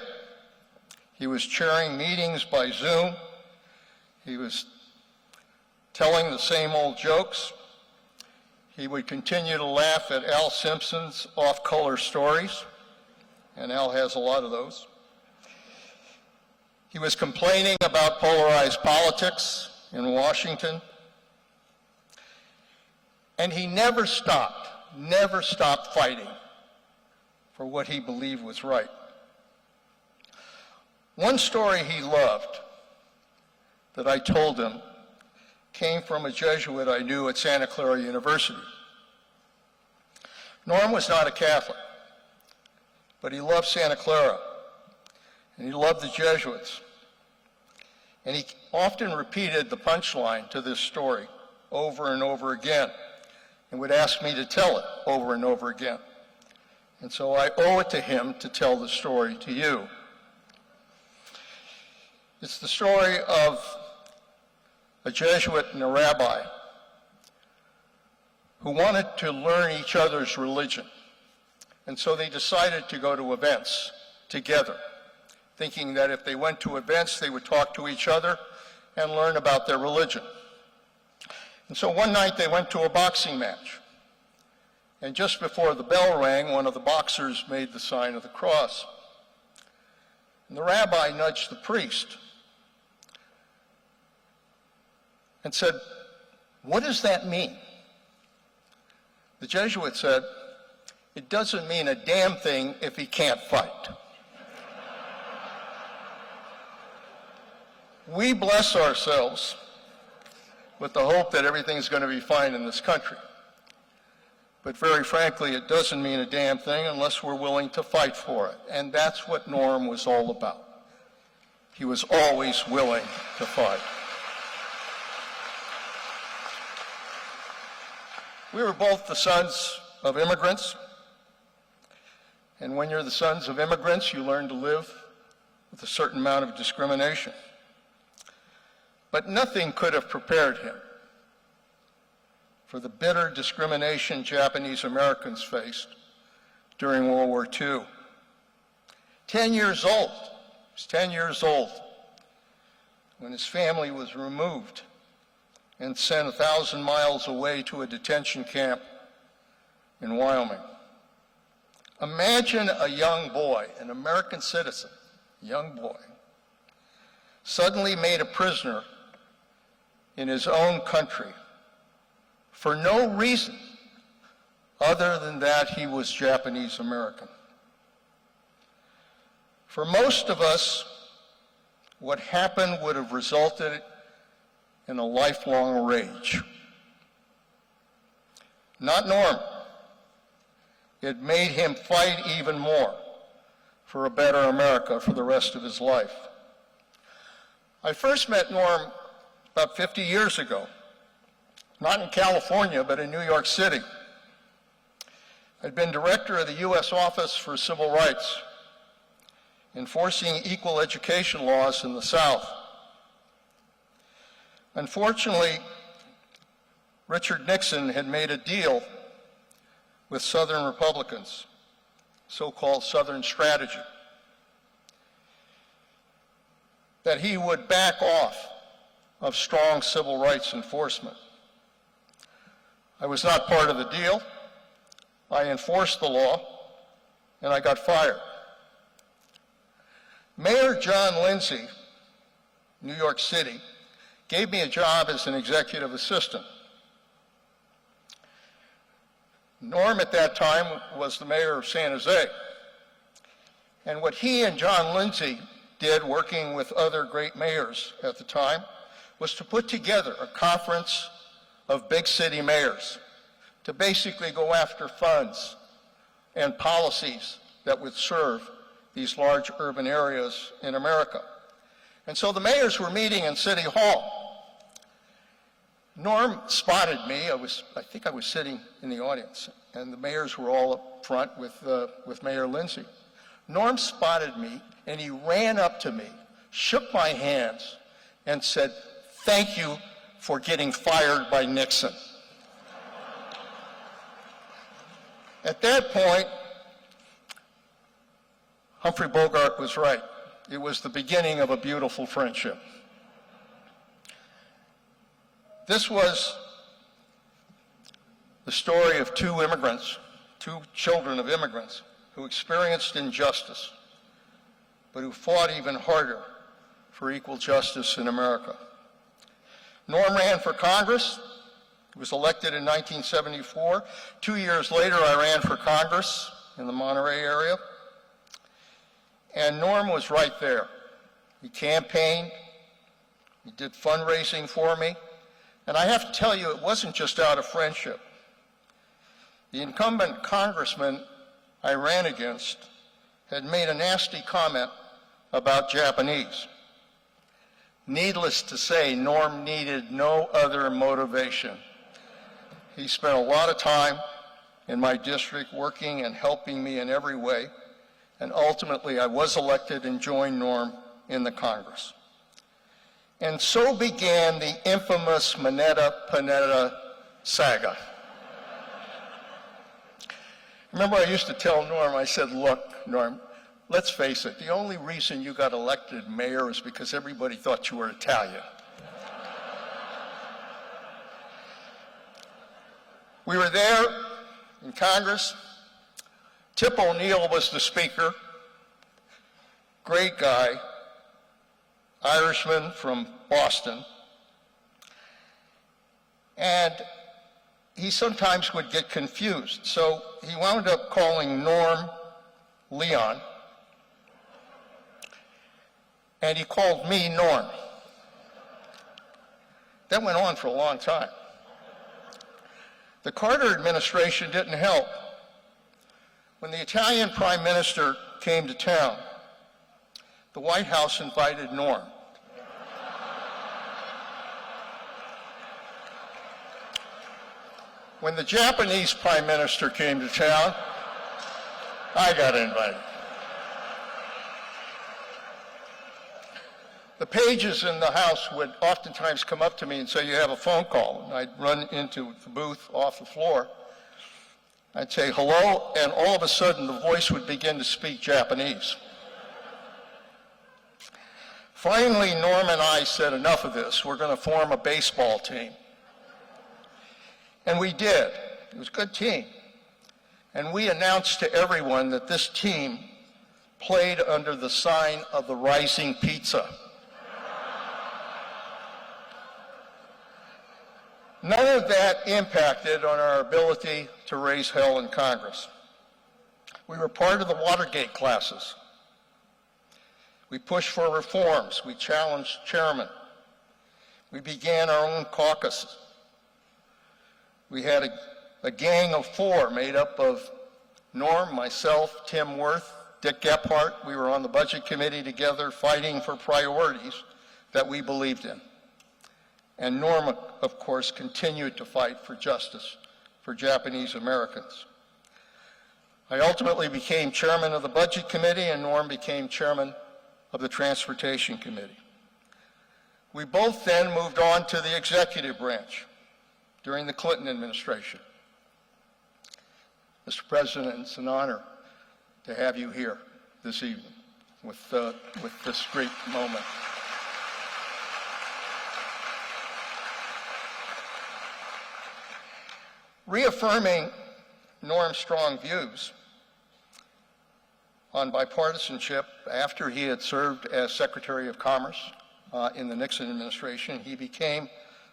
He was chairing meetings by Zoom. He was telling the same old jokes. He would continue to laugh at Al Simpson's off-color stories, and Al has a lot of those. He was complaining about polarized politics in Washington, and he never stopped fighting for what he believed was right. One story he loved that I told him came from a Jesuit I knew at Santa Clara University. Norm was not a Catholic, but he loved Santa Clara, and he loved the Jesuits. And he often repeated the punchline to this story over and over again, and would ask me to tell it over and over again. And so I owe it to him to tell the story to you. It's the story of a Jesuit and a rabbi who wanted to learn each other's religion. And so they decided to go to events together, thinking that if they went to events, they would talk to each other and learn about their religion. And so one night they went to a boxing match. And just before the bell rang, one of the boxers made the sign of the cross. And the rabbi nudged the priest and said, "What does that mean?" The Jesuit said, "It doesn't mean a damn thing if he can't fight." We bless ourselves with the hope that everything's going to be fine in this country. But very frankly, it doesn't mean a damn thing unless we're willing to fight for it. And that's what Norm was all about. He was always willing to fight. We were both the sons of immigrants. And when you're the sons of immigrants, you learn to live with a certain amount of discrimination. But nothing could have prepared him for the bitter discrimination Japanese Americans faced during World War II. 10 years old, he was 10 years old when his family was removed and sent 1,000 miles away to a detention camp in Wyoming. Imagine a young boy, an American citizen, young boy, suddenly made a prisoner in his own country for no reason other than that he was Japanese American. For most of us, what happened would have resulted in a lifelong rage. Not Norm. It made him fight even more for a better America for the rest of his life. I first met Norm about 50 years ago, not in California, but in New York City. I'd been director of the U.S. Office for Civil Rights, enforcing equal education laws in the South. Unfortunately, Richard Nixon had made a deal with Southern Republicans, so-called Southern strategy, that he would back off of strong civil rights enforcement. I was not part of the deal. I enforced the law, and I got fired. Mayor John Lindsay, New York City, gave me a job as an executive assistant. Norm at that time was the mayor of San Jose. And what he and John Lindsay did, working with other great mayors at the time, was to put together a conference of big city mayors to basically go after funds and policies that would serve these large urban areas in America. And so the mayors were meeting in City Hall. Norm spotted me. I think I was sitting in the audience, and the mayors were all up front with Mayor Lindsay. Norm spotted me, and he ran up to me, shook my hands, and said, "Thank you for getting fired by Nixon." At that point, Humphrey Bogart was right. It was the beginning of a beautiful friendship. This was the story of two immigrants, two children of immigrants, who experienced injustice, but who fought even harder for equal justice in America. Norm ran for Congress. He was elected in 1974. 2 years later, I ran for Congress in the Monterey area. And Norm was right there. He campaigned. He did fundraising for me. And I have to tell you, it wasn't just out of friendship. The incumbent congressman I ran against had made a nasty comment about Japanese. Needless to say, Norm needed no other motivation. He spent a lot of time in my district working and helping me in every way, and ultimately I was elected and joined Norm in the Congress. And so began the infamous Mineta saga. Remember, I used to tell Norm, I said, "Look, Norm, let's face it, the only reason you got elected mayor is because everybody thought you were Italian." We were there in Congress. Tip O'Neill was the speaker. Great guy, Irishman from Boston. And he sometimes would get confused. So he wound up calling Norm Leon, and he called me Norm. That went on for a long time. The Carter administration didn't help. When the Italian prime minister came to town, the White House invited Norm. When the Japanese prime minister came to town, I got invited. The pages in the House would oftentimes come up to me and say, "You have a phone call." And I'd run into the booth off the floor. I'd say, "Hello," and all of a sudden the voice would begin to speak Japanese. Finally, Norm and I said, "Enough of this. We're going to form a baseball team." And we did. It was a good team. And we announced to everyone that this team played under the sign of the Rising Pizza. None of that impacted on our ability to raise hell in Congress. We were part of the Watergate classes. We pushed for reforms. We challenged chairmen. We began our own caucus. We had a gang of 4 made up of Norm, myself, Tim Worth, Dick Gephardt. We were on the budget committee together fighting for priorities that we believed in. And Norm, of course, continued to fight for justice for Japanese Americans. I ultimately became chairman of the budget committee, and Norm became chairman of the transportation committee. We both then moved on to the executive branch during the Clinton administration. Mr. President, it's an honor to have you here this evening with this great moment. Reaffirming Norm's strong views on bipartisanship after he had served as Secretary of Commerce in the Nixon administration, he became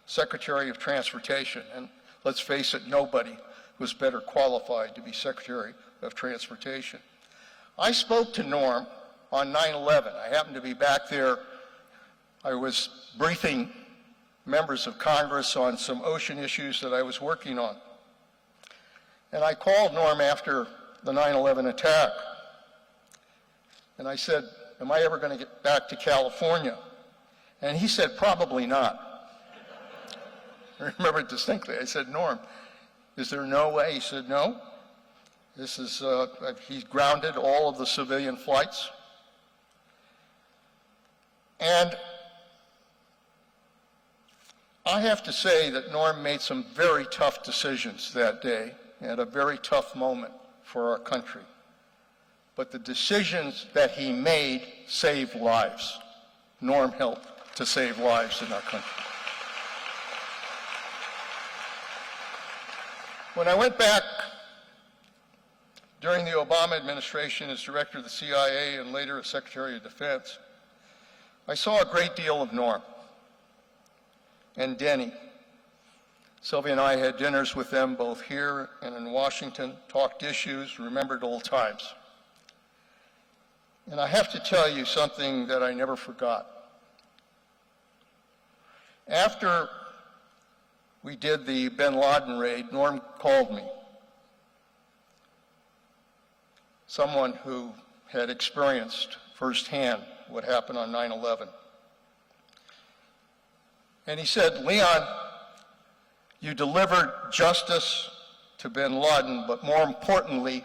Secretary of Transportation. And let's face it, nobody was better qualified to be Secretary of Transportation. I spoke to Norm on 9/11. I happened to be back there. I was briefing members of Congress on some ocean issues that I was working on. And I called Norm after the 9/11 attack. And I said, am I ever going to get back to California? And he said, probably not. I remember it distinctly. I said, Norm, is there no way? He said, no. This is, he grounded all of the civilian flights. And I have to say that Norm made some very tough decisions that day at a very tough moment for our country. But the decisions that he made saved lives. Norm helped to save lives in our country. When I went back during the Obama administration as director of the CIA and later as Secretary of Defense, I saw a great deal of Norm and Denny. Sylvia and I had dinners with them both here and in Washington, talked issues, remembered old times. And I have to tell you something that I never forgot. After we did the bin Laden raid, Norm called me. Someone who had experienced firsthand what happened on 9/11. And he said, Leon, you delivered justice to bin Laden, but more importantly,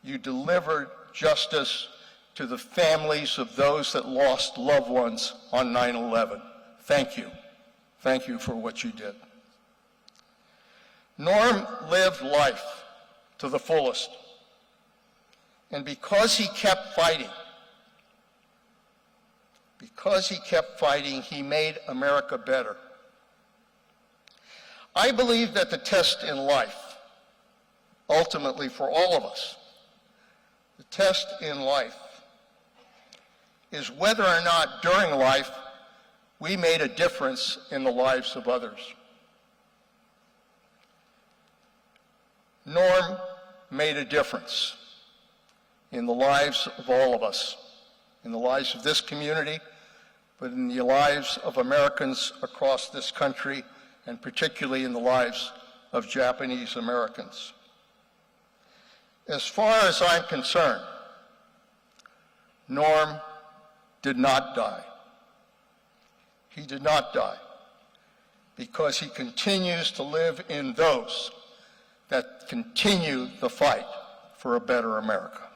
you delivered justice to the families of those that lost loved ones on 9/11. Thank you. Thank you for what you did. Norm lived life to the fullest. And because he kept fighting, he made America better. I believe that the test in life, ultimately for all of us, the test in life is whether or not during life we made a difference in the lives of others. Norm made a difference in the lives of all of us, in the lives of this community, but in the lives of Americans across this country, and particularly in the lives of Japanese Americans. As far as I'm concerned, Norm did not die. He did not die because he continues to live in those that continue the fight for a better America.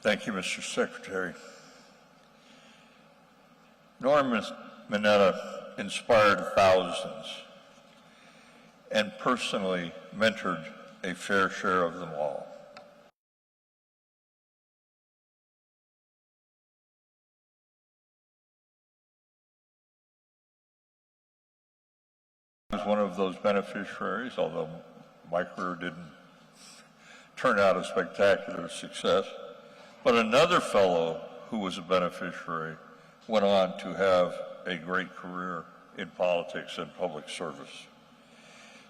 Thank you, Mr. Secretary. Norman Mineta inspired thousands and personally mentored a fair share of them all. one of those beneficiaries, although my career didn't turn out a spectacular success. But another fellow who was a beneficiary went on to have a great career in politics and public service.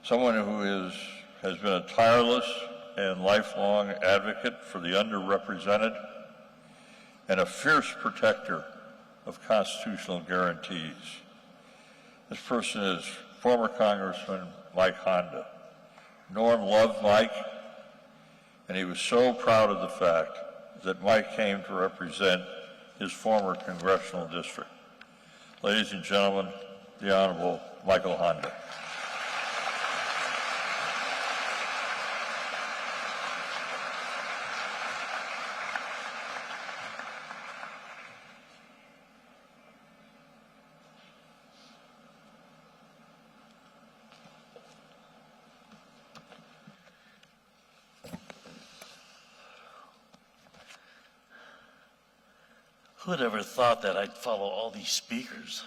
Someone who has been a tireless and lifelong advocate for the underrepresented and a fierce protector of constitutional guarantees. This person is former Congressman Mike Honda. Norm loved Mike, and he was so proud of the fact that Mike came to represent his former congressional district. Ladies and gentlemen, the Honorable Michael Honda. Who would ever thought that I'd follow all these speakers?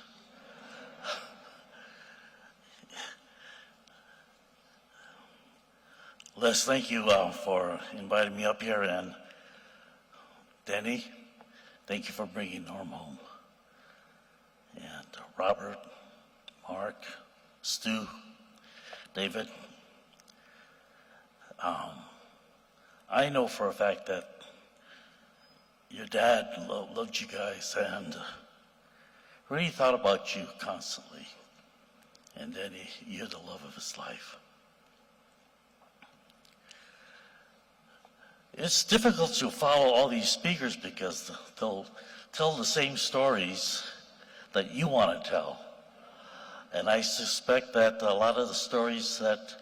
Les, thank you for inviting me up here, and Denny, thank you for bringing Norm home. And Robert, Mark, Stu, David. I know for a fact that your dad loved you guys and really thought about you constantly. And then you're the love of his life. It's difficult to follow all these speakers because they'll tell the same stories that you want to tell. And I suspect that a lot of the stories that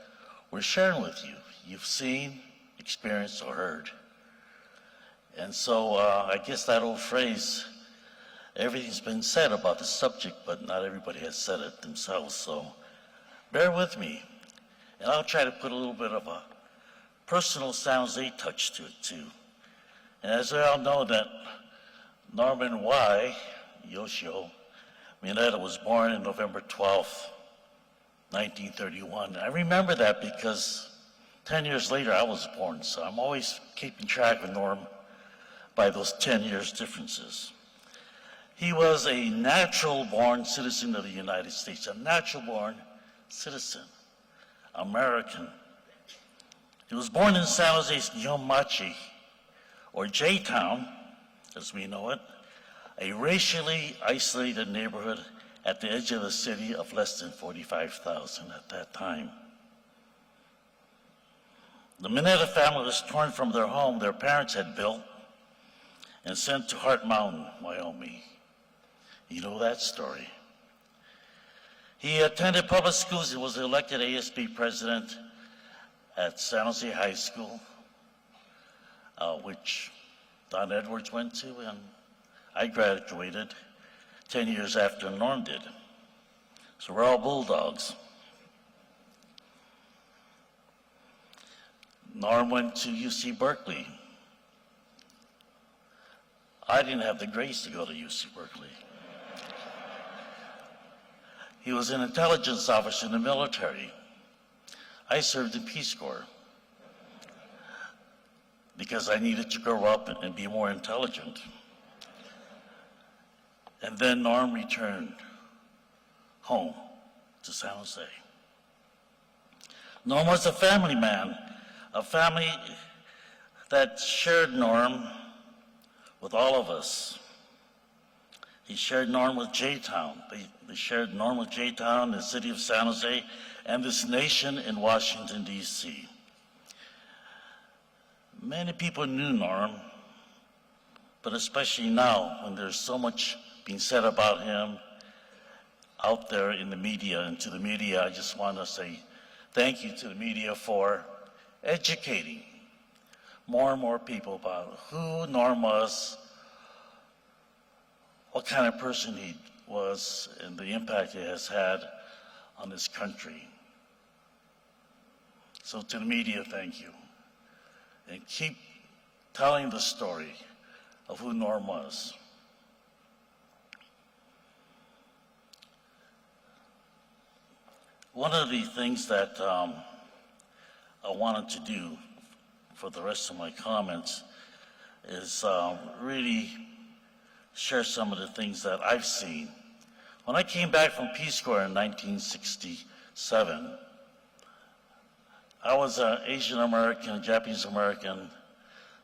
we're sharing with you, you've seen, experienced, or heard. And so I guess that old phrase, everything's been said about the subject, but not everybody has said it themselves. So bear with me, and I'll try to put a little bit of a personal San Jose touch to it too. And as we all know that Norman Y. Yoshio Mineta was born on November 12th, 1931. I remember that because 10 years later I was born, so I'm always keeping track of Norm by those 10 years differences. He was a natural-born citizen of the United States, a natural-born citizen, American. He was born in San Jose's Yomachi, or J-Town, as we know it, a racially isolated neighborhood at the edge of the city of less than 45,000 at that time. The Mineta family was torn from their home their parents had built and sent to Heart Mountain, Wyoming. You know that story. He attended public schools and was elected ASB president at San Jose High School, which Don Edwards went to, and I graduated 10 years after Norm did. So we're all Bulldogs. Norm went to UC Berkeley. I didn't have the grace to go to UC Berkeley. He was an intelligence officer in the military. I served in Peace Corps because I needed to grow up and be more intelligent. And then Norm returned home to San Jose. Norm was a family man, a family that shared Norm with all of us. He shared Norm with J-Town. They shared Norm with J-Town, the city of San Jose, and this nation in Washington, D.C. Many people knew Norm, but especially now when there's so much being said about him out there in the media and to the media, I just want to say thank you to the media for educating more and more people about who Norm was, what kind of person he was, and the impact he has had on this country. So to the media, thank you. And keep telling the story of who Norm was. One of the things that I wanted to do for the rest of my comments is really share some of the things that I've seen. When I came back from Peace Corps in 1967, I was an Asian American, Japanese American.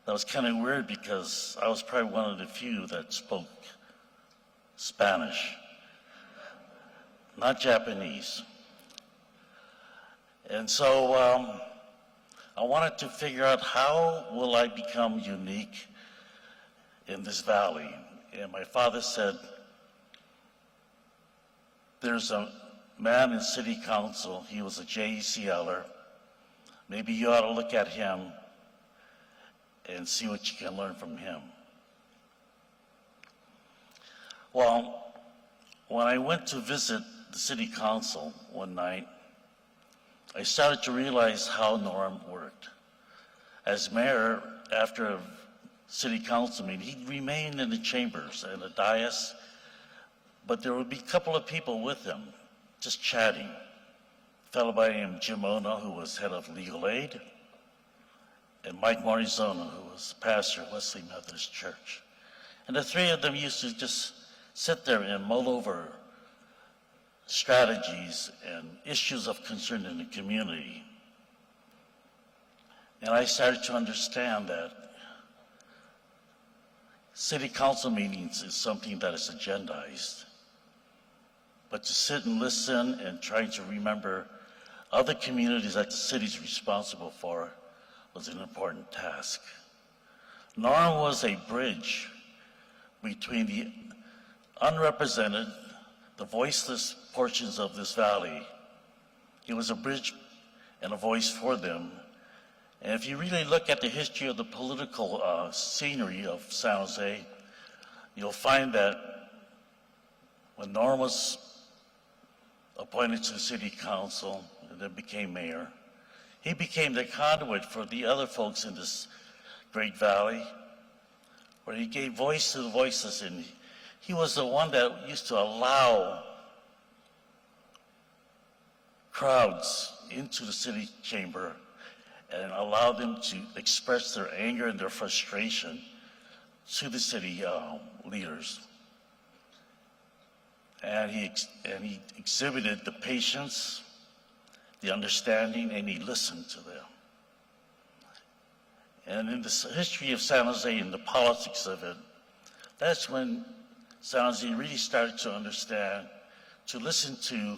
That was kind of weird because I was probably one of the few that spoke Spanish, not Japanese. And so I wanted to figure out how will I become unique in this valley. And my father said, there's a man in city council, he was a JECLer. Maybe you ought to look at him and see what you can learn from him. Well, when I went to visit the city council one night, I started to realize how Norm worked. As mayor, after a city council meeting, he'd remain in the chambers and the dais, but there would be a couple of people with him, just chatting. A fellow by the name of Jim Ono, who was head of legal aid, and Mike Morizona, who was pastor at Wesley Methodist Church. And the three of them used to just sit there and mull over strategies and issues of concern in the community. And I started to understand that city council meetings is something that is agendized. But to sit and listen and try to remember other communities that the city's responsible for was an important task. Norm was a bridge between the unrepresented, the voiceless portions of this valley. He was a bridge and a voice for them. And if you really look at the history of the political scenery of San Jose, you'll find that when Norm was appointed to the city council and then became mayor, he became the conduit for the other folks in this great valley, where he gave voice to the voiceless, and he was the one that used to allow crowds into the city chamber and allow them to express their anger and their frustration to the city leaders. And he exhibited the patience, the understanding, and he listened to them. And in the history of San Jose and the politics of it, that's when San Jose really started to understand, to listen to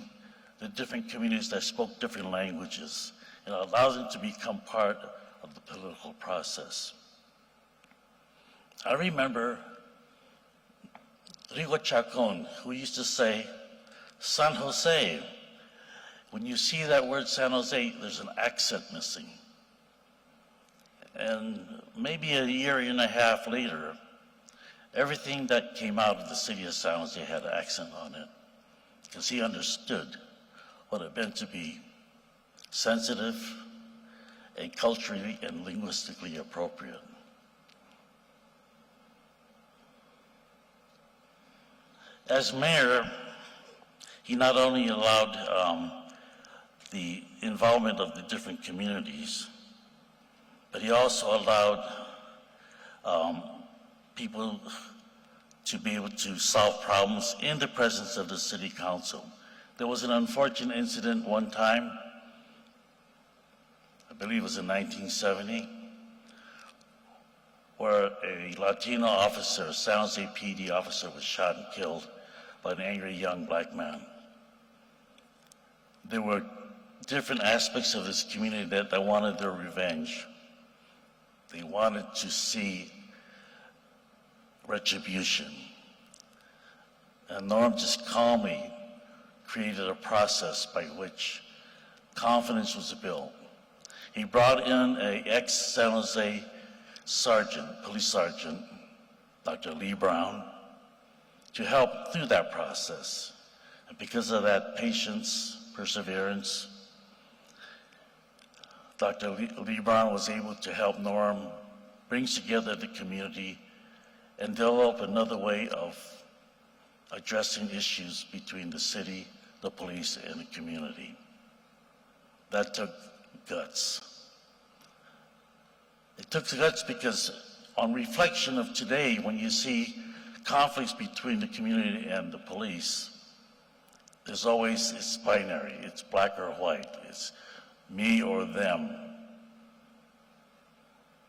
the different communities that spoke different languages and allow them to become part of the political process. I remember Rigo Chacon, who used to say, San Jose. When you see that word San Jose, there's an accent missing. And maybe a year and a half later, everything that came out of the city of San Jose had an accent on it, because he understood what it meant to be sensitive and culturally and linguistically appropriate. As mayor, he not only allowed the involvement of the different communities, but he also allowed people to be able to solve problems in the presence of the city council. There was an unfortunate incident one time, I believe it was in 1970, where a Latino officer, a San Jose PD officer, was shot and killed by an angry young black man. There were different aspects of this community that wanted their revenge. They wanted to see retribution. And Norm just calmly created a process by which confidence was built. He brought in an ex-San Jose sergeant, police sergeant, Dr. Lee Brown, to help through that process. And because of that patience, perseverance, Dr. Lee Brown was able to help Norm bring together the community and develop another way of addressing issues between the city, the police, and the community. That took guts. It took guts because on reflection of today, when you see conflicts between the community and the police, there's always, it's binary, it's black or white, it's me or them.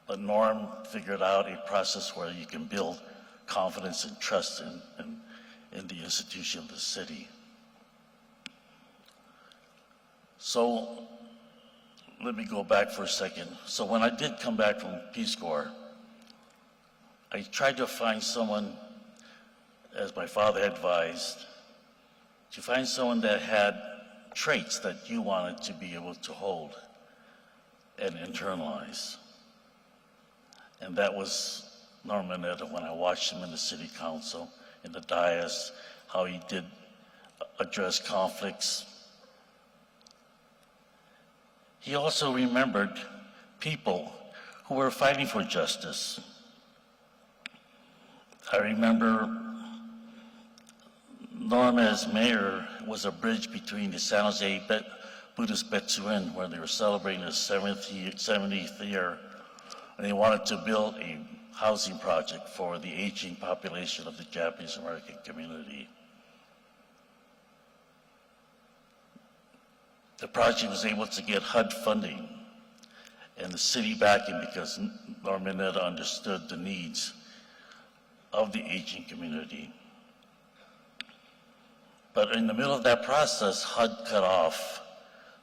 But Norm figured out a process where you can build confidence and trust in the institution of the city. So let me go back for a second. So when I did come back from Peace Corps, I tried to find someone, as my father advised, to find someone that had traits that you wanted to be able to hold and internalize. And that was Norman Mineta. When I watched him in the city council, in the dais, how he did address conflicts. He also remembered people who were fighting for justice. I remember Norm as mayor was a bridge between the San Jose Buddhist JUN, where they were celebrating the 70th year, and they wanted to build a housing project for the aging population of the Japanese American community. The project was able to get HUD funding and the city backing because Norman Mineta understood the needs of the aging community. But in the middle of that process, HUD cut off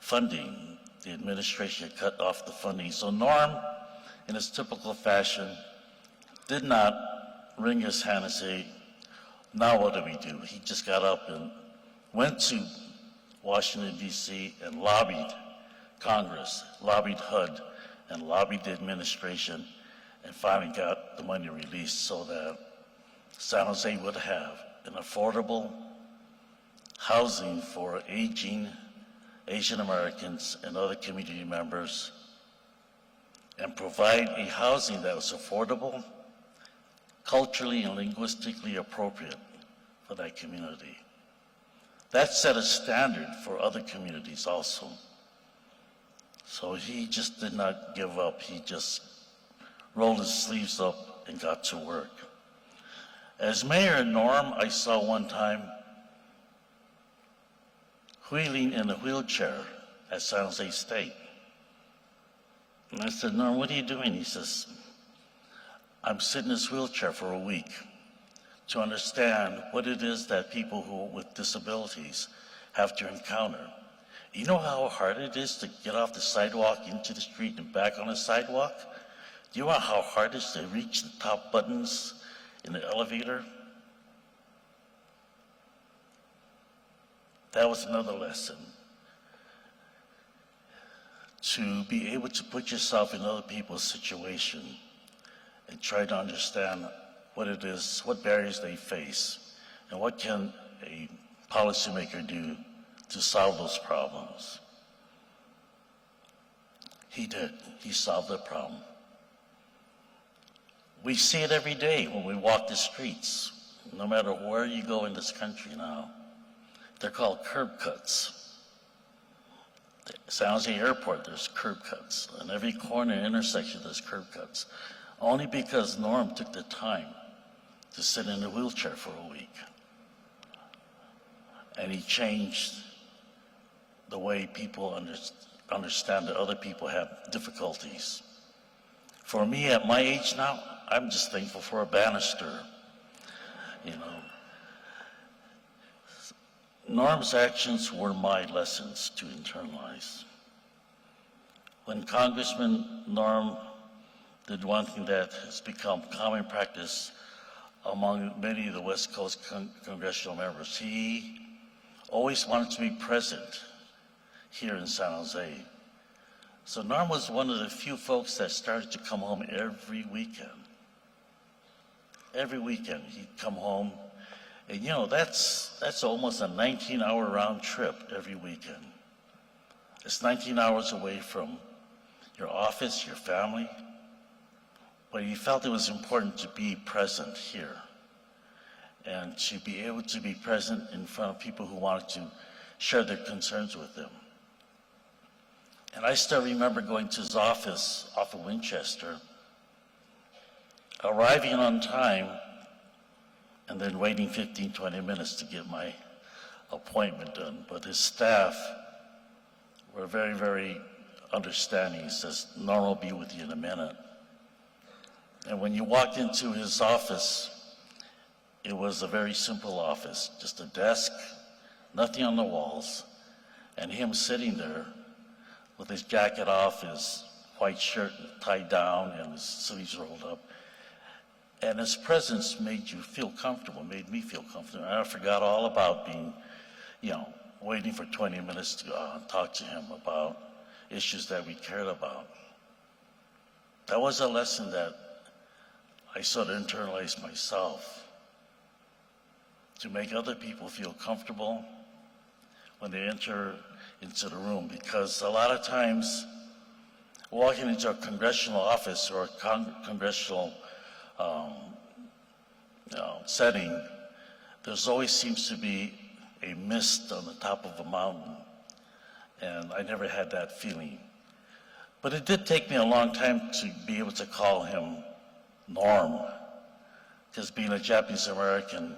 funding. The administration cut off the funding. So Norm, in his typical fashion, did not wring his hand and say, now what do we do? He just got up and went to Washington, D.C. and lobbied Congress, lobbied HUD, and lobbied the administration, and finally got the money released so that San Jose would have an affordable housing for aging Asian Americans and other community members, and provide a housing that was affordable, culturally and linguistically appropriate for that community. That set a standard for other communities also. So he just did not give up. He just rolled his sleeves up and got to work. As mayor, Norm, I saw one time wheeling in a wheelchair at San Jose State. And I said, Norm, what are you doing? He says, I'm sitting in this wheelchair for a week to understand what it is that people who with disabilities have to encounter. You know how hard it is to get off the sidewalk into the street and back on the sidewalk? Do you know how hard it is to reach the top buttons in the elevator? That was another lesson. To be able to put yourself in other people's situation and try to understand what it is, what barriers they face, and what can a policymaker do to solve those problems. He did. He solved the problem. We see it every day when we walk the streets, no matter where you go in this country now. They're called curb cuts. San Jose Airport, there's curb cuts. In every corner intersection, there's curb cuts. Only because Norm took the time to sit in a wheelchair for a week. And he changed the way people understand that other people have difficulties. For me, at my age now, I'm just thankful for a banister, you know. Norm's actions were my lessons to internalize. When Congressman Norm did one thing that has become common practice among many of the West Coast congressional members, he always wanted to be present here in San Jose. So Norm was one of the few folks that started to come home every weekend. Every weekend he'd come home, and you know, that's almost a 19-hour round trip every weekend. It's 19 hours away from your office, your family, but he felt it was important to be present here and to be able to be present in front of people who wanted to share their concerns with him. And I still remember going to his office off of Winchester, arriving on time, and then waiting 15, 20 minutes to get my appointment done. But his staff were very, very understanding. He says, Norm will be with you in a minute. And when you walked into his office, it was a very simple office, just a desk, nothing on the walls, and him sitting there with his jacket off, his white shirt tied down, and his sleeves rolled up. And his presence made you feel comfortable, made me feel comfortable. And I forgot all about being, waiting for 20 minutes to talk to him about issues that we cared about. That was a lesson that I sort of internalized myself, to make other people feel comfortable when they enter into the room, because a lot of times walking into a congressional office or a congressional setting, there's always seems to be a mist on the top of a mountain, and I never had that feeling. But it did take me a long time to be able to call him Norm, because being a Japanese American,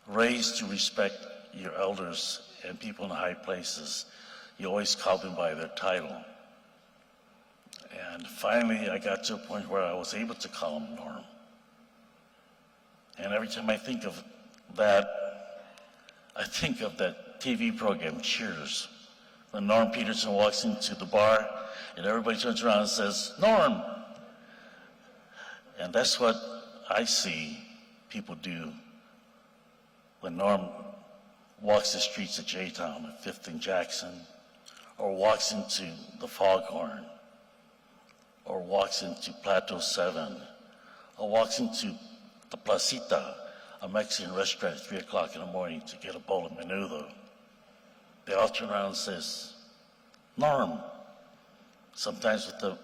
raised to respect your elders and people in high places, you always call them by their title. And finally, I got to a point where I was able to call him Norm. And every time I think of that, I think of that TV program, Cheers, when Norm Peterson walks into the bar and everybody turns around and says, Norm! And that's what I see people do when Norm walks the streets of J-Town at 5th and Jackson, or walks into the Foghorn, or walks into Plateau 7, or walks into the Placita, a Mexican restaurant at 3 o'clock in the morning to get a bowl of menudo. They all turn around and says, Norm, sometimes with the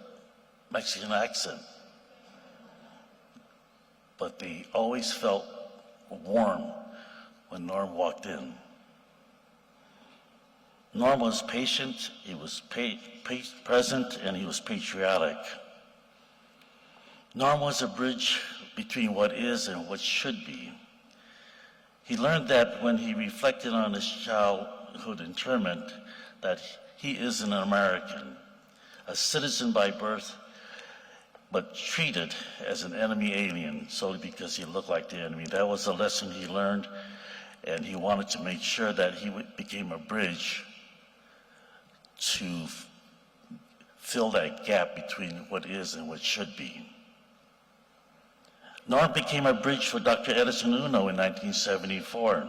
Mexican accent. But they always felt warm when Norm walked in. Norm was patient, he was present, and he was patriotic. Norm was a bridge between what is and what should be. He learned that when he reflected on his childhood internment, that he is an American, a citizen by birth, but treated as an enemy alien solely because he looked like the enemy. That was a lesson he learned, and he wanted to make sure that he became a bridge to fill that gap between what is and what should be. Norm became a bridge for Dr. Edison Uno in 1974,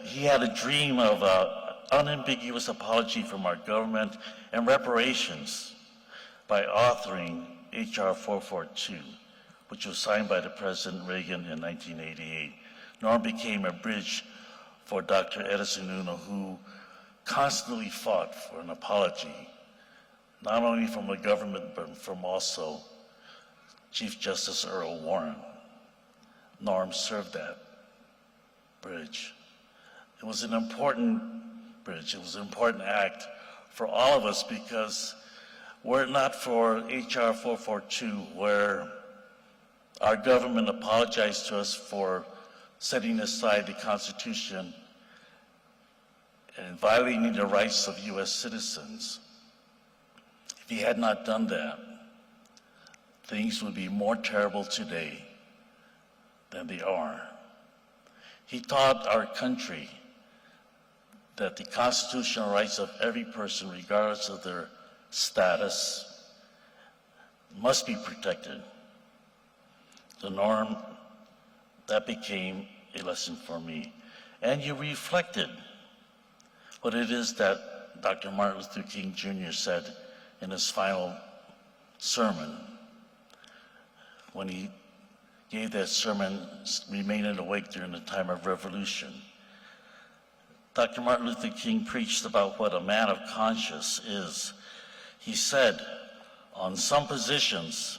he had a dream of an unambiguous apology from our government and reparations by authoring H.R. 442, which was signed by the President Reagan in 1988. Norm became a bridge for Dr. Edison Uno, who constantly fought for an apology, not only from the government, but from also Chief Justice Earl Warren. Norm served that bridge. It was an important bridge. It was an important act for all of us, because were it not for H.R. 442, where our government apologized to us for setting aside the Constitution and violating the rights of U.S. citizens, if he had not done that, things would be more terrible today than they are. He taught our country that the constitutional rights of every person, regardless of their status, must be protected. The Norm, that became a lesson for me. And you reflected what it is that Dr. Martin Luther King Jr. said in his final sermon, when he gave that sermon, Remaining Awake During the Time of Revolution. Dr. Martin Luther King preached about what a man of conscience is. He said, on some positions,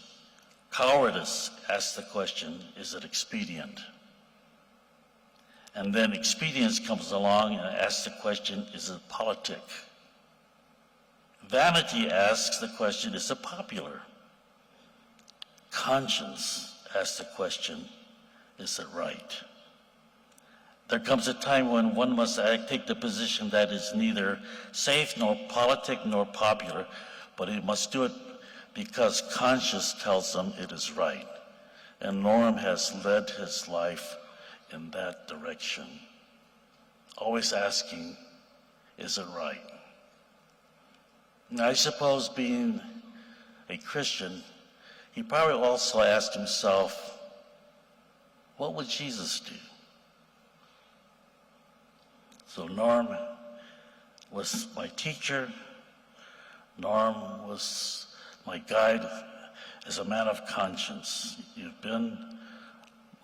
cowardice asks the question, is it expedient? And then expedience comes along and asks the question, is it politic? Vanity asks the question, is it popular? Conscience asks the question, is it right? There comes a time when one must take the position that is neither safe nor politic nor popular, but he must do it because conscience tells him it is right. And Norm has led his life in that direction, always asking, is it right? And I suppose being a Christian, he probably also asked himself, what would Jesus do? So Norm was my teacher. Norm was my guide as a man of conscience. You've been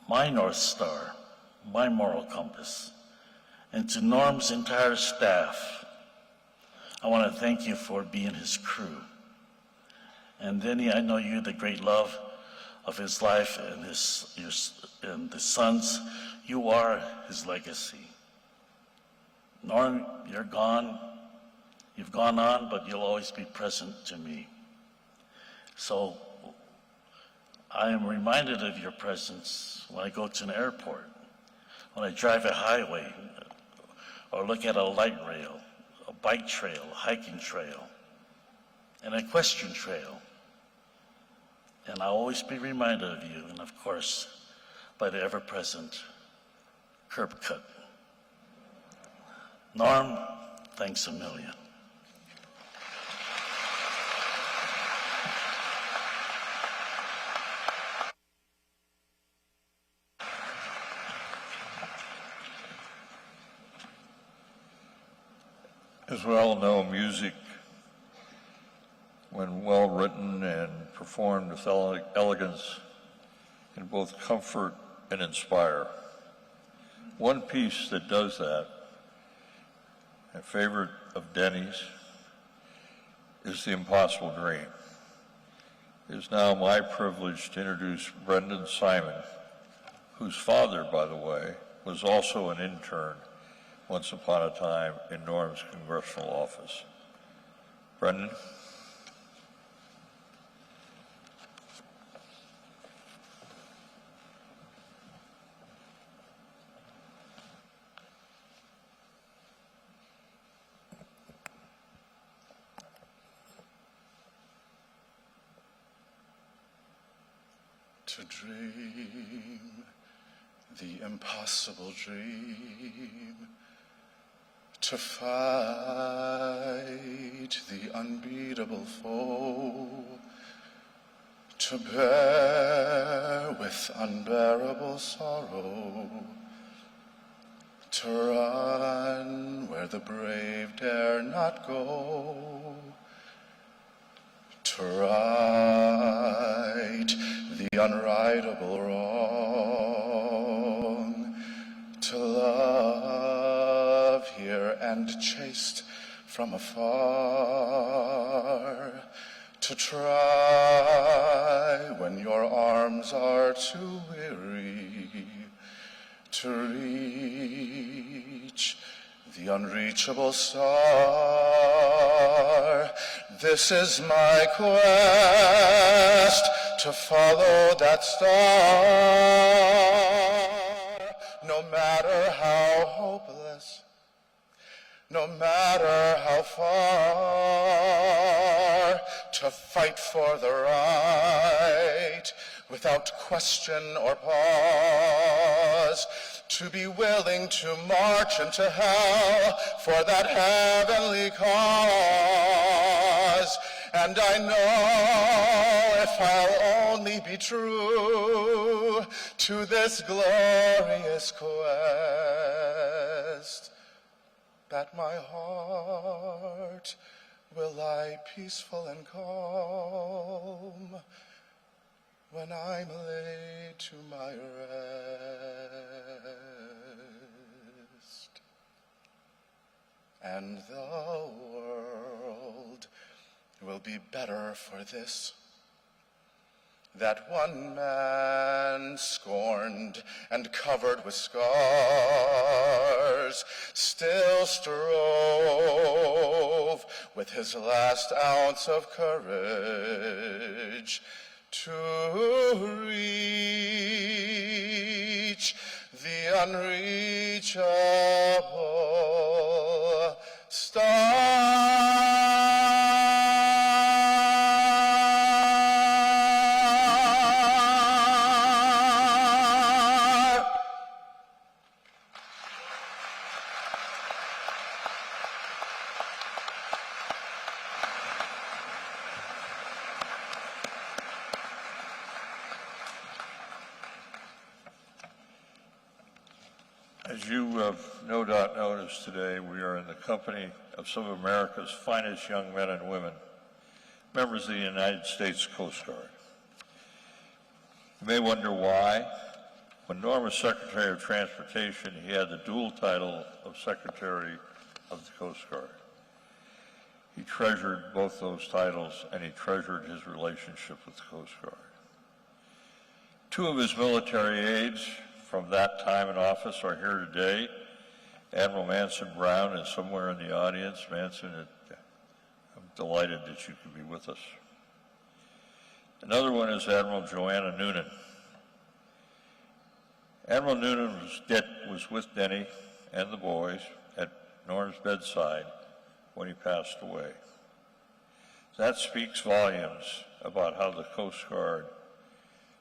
my North Star, my moral compass. And to Norm's entire staff, I want to thank you for being his crew. And Denny, I know you the great love of his life and and the sons. You are his legacy. Norm, you're gone. You've gone on, but you'll always be present to me. So I am reminded of your presence when I go to an airport, when I drive a highway, or look at a light rail, a bike trail, a hiking trail, an equestrian trail. And I'll always be reminded of you, and of course, by the ever-present curb cut. Norm, thanks a million. As we all know, music, when well written and performed with elegance, can both comfort and inspire. One piece that does that, a favorite of Denny's, is The Impossible Dream. It is now my privilege to introduce Brendan Simon, whose father, by the way, was also an intern once upon a time in Norm's congressional office. Brendan? To dream the impossible dream, to fight the unbeatable foe, to bear with unbearable sorrow, to run where the brave dare not go, to right the unrightable wrong, to love here and chaste from afar, to try when your arms are too weary, to reach the unreachable star. This is my quest, to follow that star. No matter how hopeless, no matter how far, to fight for the right without question or pause, to be willing to march into hell for that heavenly cause. And I know if I'll only be true to this glorious quest, that my heart will lie peaceful and calm when I'm laid to my rest. And the world will be better for this, that one man scorned and covered with scars still strove with his last ounce of courage to reach the unreachable star. As you have no doubt noticed today, we are in the company of some of America's finest young men and women, members of the United States Coast Guard. You may wonder why. When Norm was Secretary of Transportation, he had the dual title of Secretary of the Coast Guard. He treasured both those titles, and he treasured his relationship with the Coast Guard. Two of his military aides from that time in office are here today. Admiral Manson Brown is somewhere in the audience. Manson, I'm delighted that you could be with us. Another one is Admiral Joanna Noonan. Admiral Noonan was with Denny and the boys at Norm's bedside when he passed away. That speaks volumes about how the Coast Guard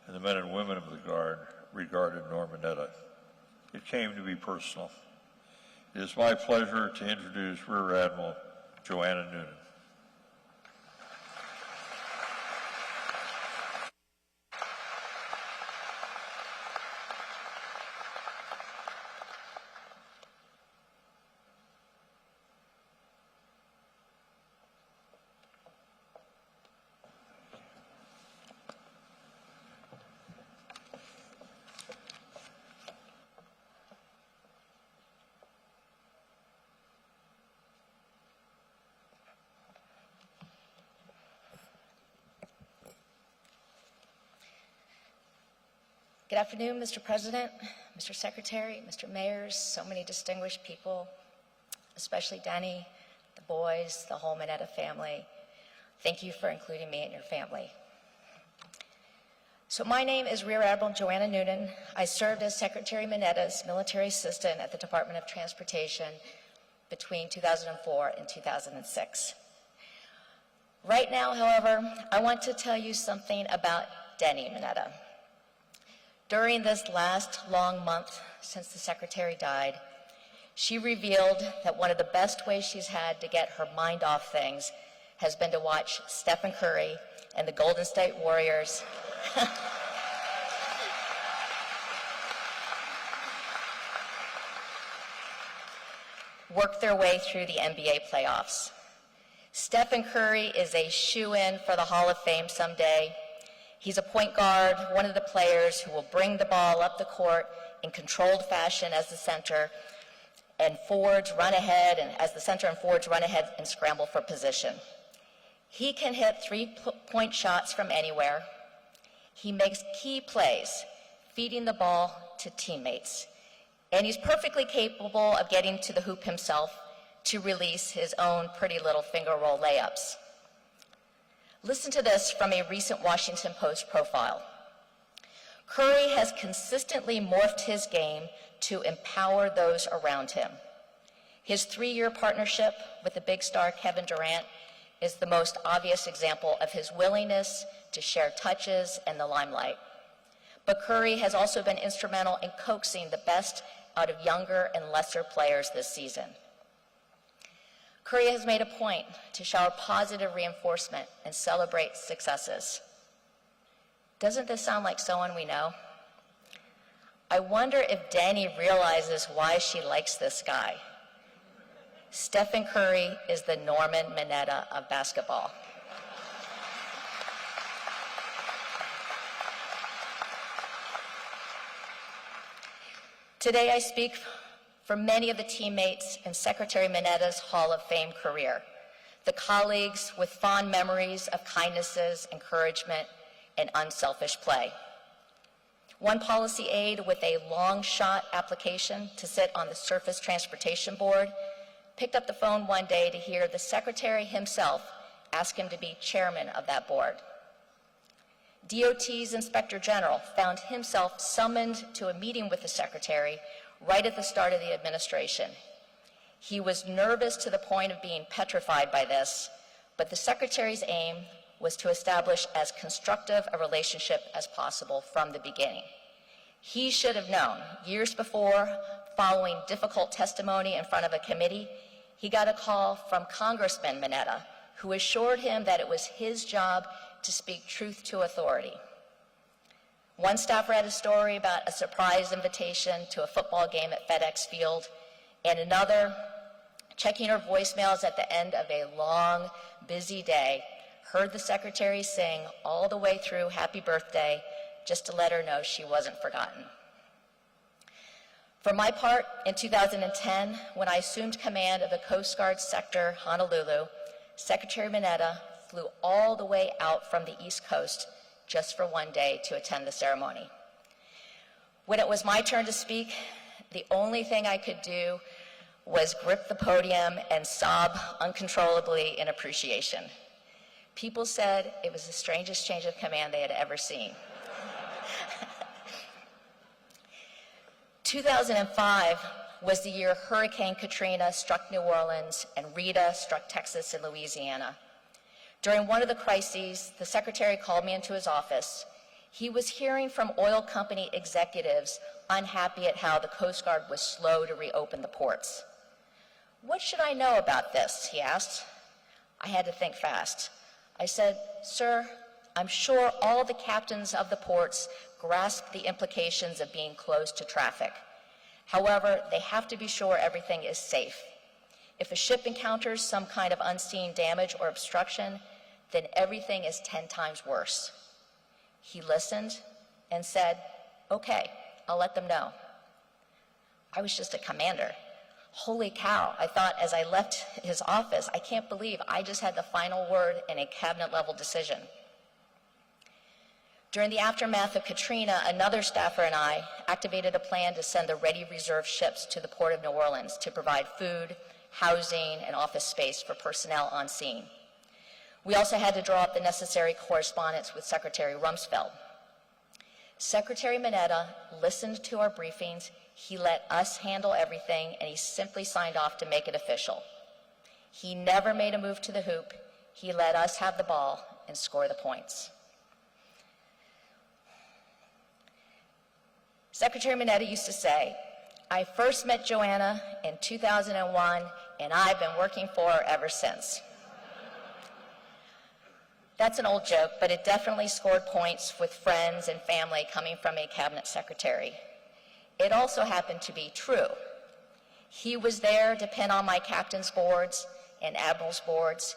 and the men and women of the Guard regarded Norman Mineta. It came to be personal. It is my pleasure to introduce Rear Admiral Joanna Noonan. Good afternoon, Mr. President, Mr. Secretary, Mr. Mayors, so many distinguished people, especially Denny, the boys, the whole Mineta family. Thank you for including me in your family. So my name is Rear Admiral Joanna Noonan. I served as Secretary Mineta's military assistant at the Department of Transportation between 2004 and 2006. Right now, however, I want to tell you something about Denny Mineta. During this last long month since the Secretary died, she revealed that one of the best ways she's had to get her mind off things has been to watch Stephen Curry and the Golden State Warriors work their way through the NBA playoffs. Stephen Curry is a shoo-in for the Hall of Fame someday. He's a point guard, one of the players who will bring the ball up the court in controlled fashion as the center, and forwards run ahead, and as the center and forwards run ahead and scramble for position. He can hit three-point shots from anywhere. He makes key plays, feeding the ball to teammates. And he's perfectly capable of getting to the hoop himself to release his own pretty little finger roll layups. Listen to this from a recent Washington Post profile. Curry has consistently morphed his game to empower those around him. His 3-year partnership with the big star Kevin Durant is the most obvious example of his willingness to share touches and the limelight. But Curry has also been instrumental in coaxing the best out of younger and lesser players this season. Curry has made a point to shower positive reinforcement and celebrate successes. Doesn't this sound like someone we know? I wonder if Danny realizes why she likes this guy. Stephen Curry is the Norman Mineta of basketball. Today I speak for many of the teammates in Secretary Mineta's Hall of Fame career, the colleagues with fond memories of kindnesses, encouragement, and unselfish play. One policy aide with a long-shot application to sit on the Surface Transportation Board picked up the phone one day to hear the secretary himself ask him to be chairman of that board. DOT's Inspector General found himself summoned to a meeting with the secretary right at the start of the administration. He was nervous to the point of being petrified by this, but the secretary's aim was to establish as constructive a relationship as possible from the beginning. He should have known, years before, following difficult testimony in front of a committee, he got a call from Congressman Mineta, who assured him that it was his job to speak truth to authority. One staffer had a story about a surprise invitation to a football game at FedEx Field, and another, checking her voicemails at the end of a long, busy day, heard the secretary sing all the way through Happy Birthday just to let her know she wasn't forgotten. For my part, in 2010, when I assumed command of the Coast Guard sector, Honolulu, Secretary Mineta flew all the way out from the East Coast just for one day to attend the ceremony. When it was my turn to speak, the only thing I could do was grip the podium and sob uncontrollably in appreciation. People said it was the strangest change of command they had ever seen. 2005 was the year Hurricane Katrina struck New Orleans and Rita struck Texas and Louisiana. During one of the crises, the secretary called me into his office. He was hearing from oil company executives unhappy at how the Coast Guard was slow to reopen the ports. "What should I know about this?" he asked. I had to think fast. I said, "Sir, I'm sure all the captains of the ports grasp the implications of being closed to traffic. However, they have to be sure everything is safe. If a ship encounters some kind of unseen damage or obstruction, then everything is 10 times worse." He listened and said, "Okay, I'll let them know." I was just a commander. Holy cow, I thought as I left his office, I can't believe I just had the final word in a cabinet-level decision. During the aftermath of Katrina, another staffer and I activated a plan to send the ready reserve ships to the Port of New Orleans to provide food, housing, and office space for personnel on scene. We also had to draw up the necessary correspondence with Secretary Rumsfeld. Secretary Mineta listened to our briefings, he let us handle everything, and he simply signed off to make it official. He never made a move to the hoop, he let us have the ball and score the points. Secretary Mineta used to say, "I first met Joanna in 2001, and I've been working for her ever since." That's an old joke, but it definitely scored points with friends and family coming from a cabinet secretary. It also happened to be true. He was there to pin on my captain's boards and admiral's boards.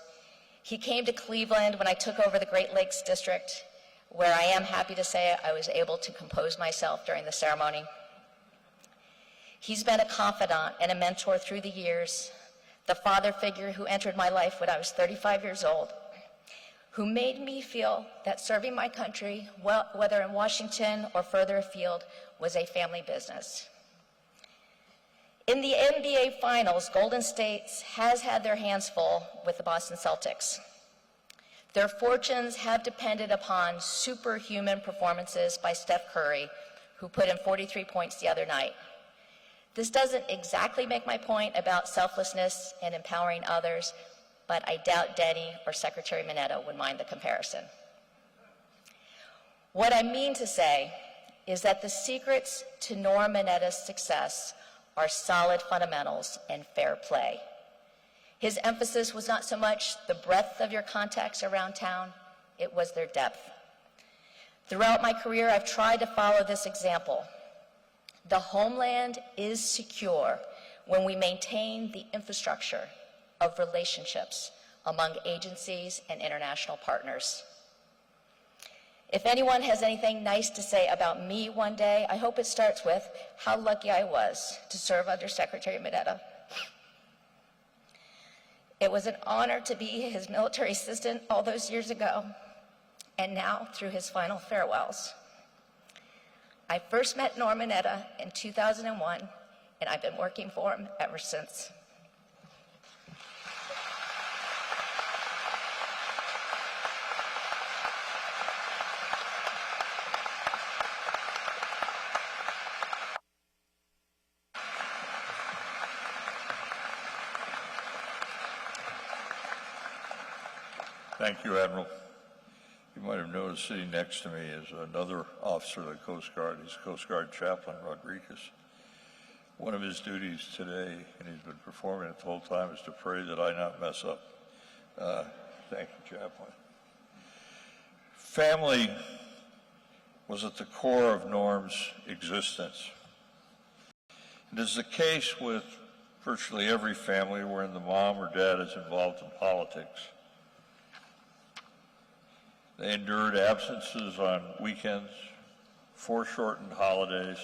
He came to Cleveland when I took over the Great Lakes District, where I am happy to say I was able to compose myself during the ceremony. He's been a confidant and a mentor through the years, the father figure who entered my life when I was 35 years old, who made me feel that serving my country, whether in Washington or further afield, was a family business. In the NBA Finals, Golden State has had their hands full with the Boston Celtics. Their fortunes have depended upon superhuman performances by Steph Curry, who put in 43 points the other night. This doesn't exactly make my point about selflessness and empowering others, but I doubt Denny or Secretary Mineta would mind the comparison. What I mean to say is that the secrets to Norm Mineta's success are solid fundamentals and fair play. His emphasis was not so much the breadth of your contacts around town, it was their depth. Throughout my career, I've tried to follow this example. The homeland is secure when we maintain the infrastructure of relationships among agencies and international partners. If anyone has anything nice to say about me one day, I hope it starts with how lucky I was to serve under Secretary Mineta. It was an honor to be his military assistant all those years ago, and now through his final farewells. I first met Norm Mineta in 2001, and I've been working for him ever since. Thank you, Admiral. You might have noticed sitting next to me is another officer of the Coast Guard. He's Coast Guard Chaplain Rodriguez. One of his duties today, and he's been performing it the whole time, is to pray that I not mess up. Thank you, Chaplain. Family was at the core of Norm's existence. It is the case with virtually every family wherein the mom or dad is involved in politics. They endured absences on weekends, foreshortened holidays,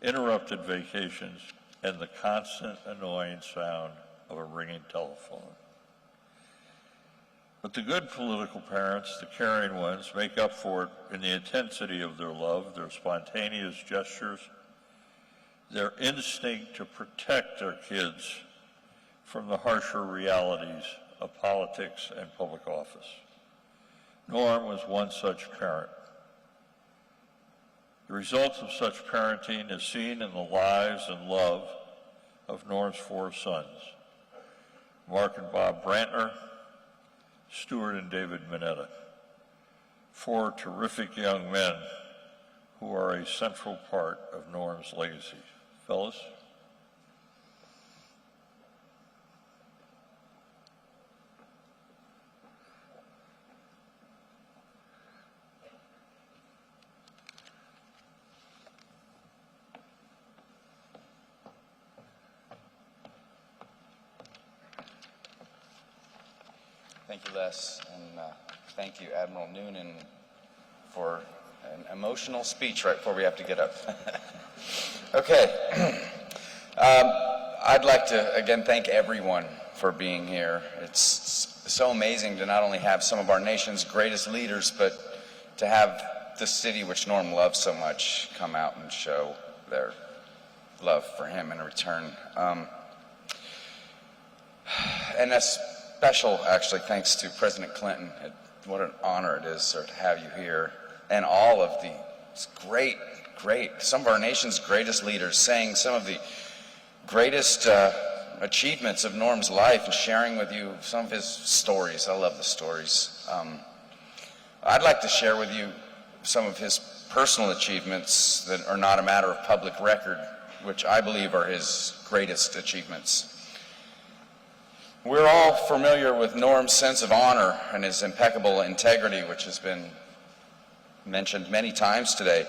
interrupted vacations, and the constant annoying sound of a ringing telephone. But the good political parents, the caring ones, make up for it in the intensity of their love, their spontaneous gestures, their instinct to protect their kids from the harsher realities of politics and public office. Norm was one such parent. The results of such parenting is seen in the lives and love of Norm's 4 sons, Mark and Bob Brantner, Stuart and David Mineta, 4 terrific young men who are a central part of Norm's legacy. Fellas? Thank you, Les, and thank you, Admiral Noonan, for an emotional speech right before we have to get up. Okay. I'd like to, again, thank everyone for being here. It's so amazing to not only have some of our nation's greatest leaders, but to have the city which Norm loves so much come out and show their love for him in return. And that's special, actually, thanks to President Clinton. What an honor it is, sir, to have you here. And all of the great, some of our nation's greatest leaders saying some of the greatest achievements of Norm's life and sharing with you some of his stories. I love the stories. I'd like to share with you some of his personal achievements that are not a matter of public record, which I believe are his greatest achievements. We're all familiar with Norm's sense of honor and his impeccable integrity, which has been mentioned many times today.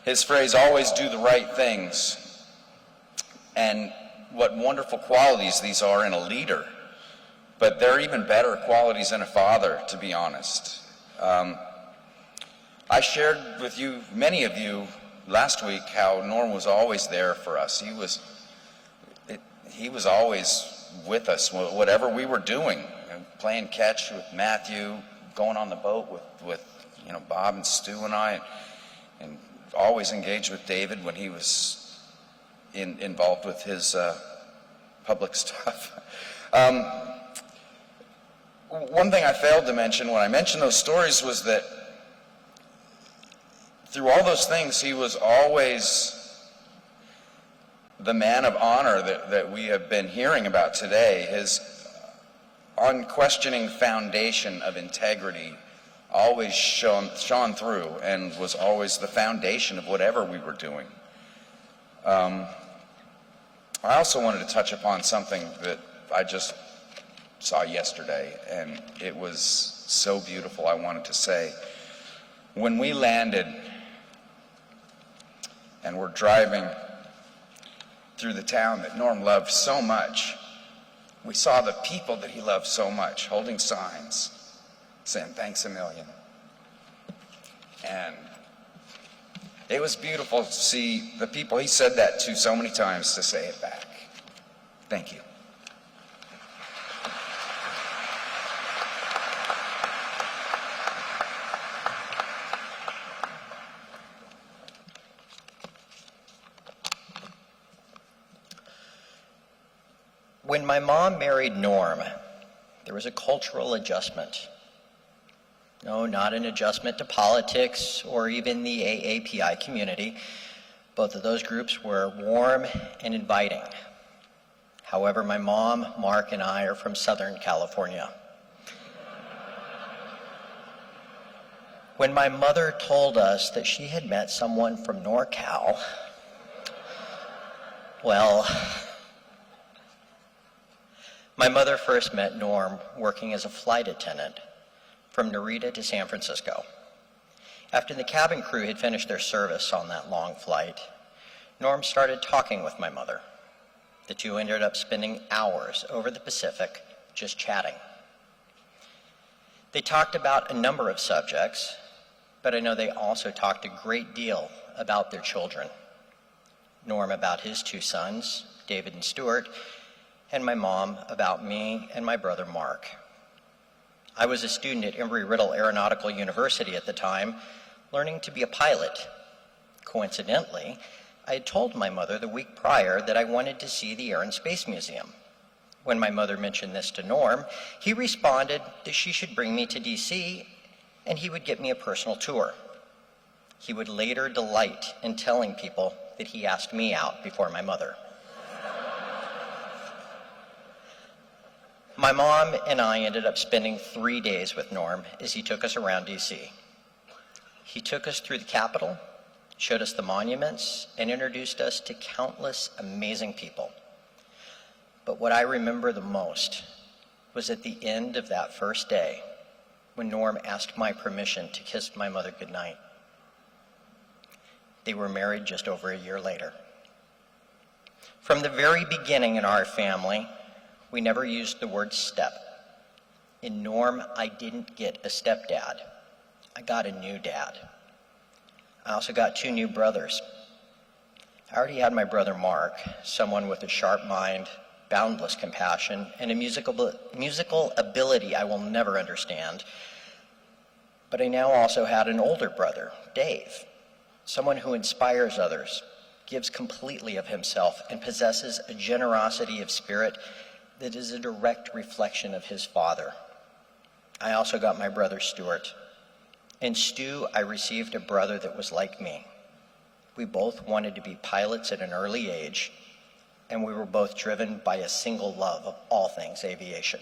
His phrase, always do the right things. And what wonderful qualities these are in a leader. But they're even better qualities in a father, to be honest. I shared with you, many of you, last week, how Norm was always there for us. He was always with us, whatever we were doing, playing catch with Matthew, going on the boat with Bob and Stu and I, and always engaged with David when he was involved with his public stuff. One thing I failed to mention when I mentioned those stories was that through all those things, he was always the man of honor that we have been hearing about today. His unquestioning foundation of integrity always shone through and was always the foundation of whatever we were doing. I also wanted to touch upon something that I just saw yesterday, and it was so beautiful. I wanted to say, when we landed and we're driving through the town that Norm loved so much, we saw the people that he loved so much holding signs saying, "Thanks a million." And it was beautiful to see the people he said that to so many times to say it back. Thank you. When my mom married Norm, there was a cultural adjustment. No, not an adjustment to politics or even the AAPI community. Both of those groups were warm and inviting. However, my mom, Mark, and I are from Southern California. When my mother told us that she had met someone from NorCal, well, my mother first met Norm working as a flight attendant from Narita to San Francisco. After the cabin crew had finished their service on that long flight, Norm started talking with my mother. The two ended up spending hours over the Pacific just chatting. They talked about a number of subjects, but I know they also talked a great deal about their children. Norm about his two sons, David and Stuart, and my mom about me and my brother Mark. I was a student at Embry-Riddle Aeronautical University at the time, learning to be a pilot. Coincidentally, I had told my mother the week prior that I wanted to see the Air and Space Museum. When my mother mentioned this to Norm, he responded that she should bring me to DC and he would get me a personal tour. He would later delight in telling people that he asked me out before my mother. My mom and I ended up spending 3 days with Norm as he took us around DC. He took us through the Capitol, showed us the monuments, and introduced us to countless amazing people. But what I remember the most was at the end of that first day when Norm asked my permission to kiss my mother goodnight. They were married just over a year later. From the very beginning in our family, we never used the word step. In Norm, I didn't get a stepdad. I got a new dad. I also got 2 new brothers. I already had my brother Mark, someone with a sharp mind, boundless compassion, and a musical ability I will never understand. But I now also had an older brother, Dave, someone who inspires others, gives completely of himself, and possesses a generosity of spirit that is a direct reflection of his father. I also got my brother Stuart. In Stu, I received a brother that was like me. We both wanted to be pilots at an early age, and we were both driven by a single love of all things aviation.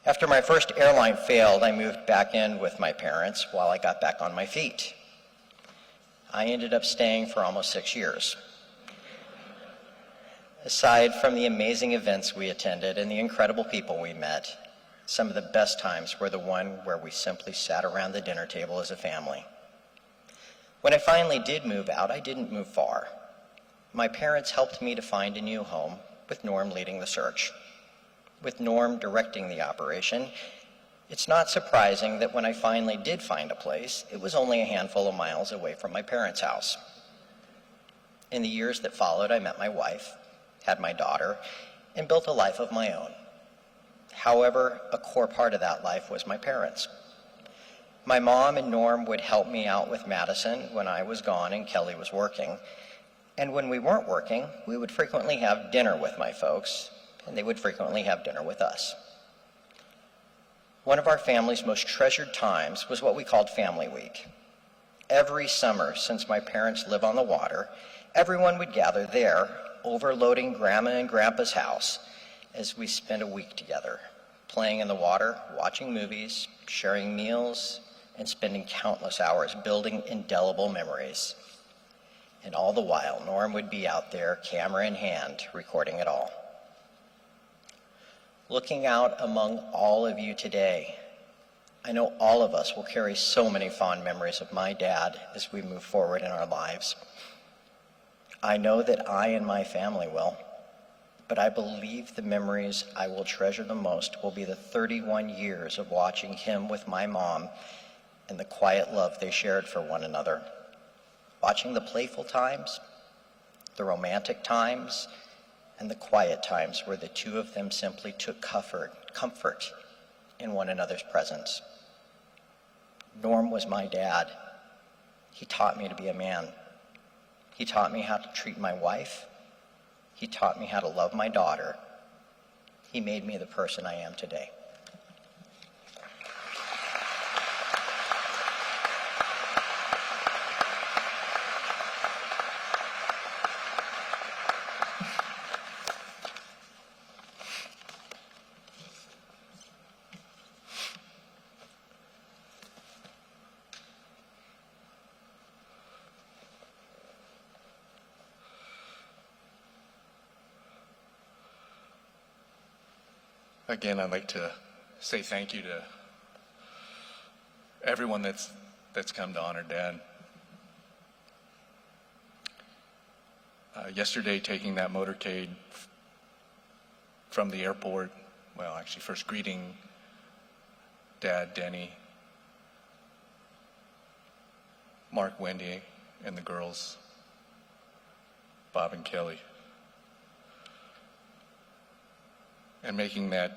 After my first airline failed, I moved back in with my parents while I got back on my feet. I ended up staying for almost 6 years. Aside from the amazing events we attended and the incredible people we met, some of the best times were the one where we simply sat around the dinner table as a family. When I finally did move out, I didn't move far. My parents helped me to find a new home, with Norm leading the search. With Norm directing the operation, it's not surprising that when I finally did find a place, it was only a handful of miles away from my parents' house. In the years that followed, I met my wife, had my daughter, and built a life of my own. However, a core part of that life was my parents. My mom and Norm would help me out with Madison when I was gone and Kelly was working. And when we weren't working, we would frequently have dinner with my folks, and they would frequently have dinner with us. One of our family's most treasured times was what we called Family Week. Every summer, since my parents live on the water, everyone would gather there, overloading Grandma and Grandpa's house, as we spent a week together, playing in the water, watching movies, sharing meals, and spending countless hours building indelible memories. And all the while, Norm would be out there, camera in hand, recording it all. Looking out among all of you today, I know all of us will carry so many fond memories of my dad as we move forward in our lives. I know that I and my family will, but I believe the memories I will treasure the most will be the 31 years of watching him with my mom and the quiet love they shared for one another. Watching the playful times, the romantic times, and the quiet times where the two of them simply took comfort in one another's presence. Norm was my dad. He taught me to be a man. He taught me how to treat my wife. He He taught me how to love my daughter. He made me the person I am today. Again, I'd like to say thank you to everyone that's come to honor Dad. Yesterday, taking that motorcade from the airport, well, actually first greeting Dad, Denny, Mark, Wendy, and the girls, Bob and Kelly. And making that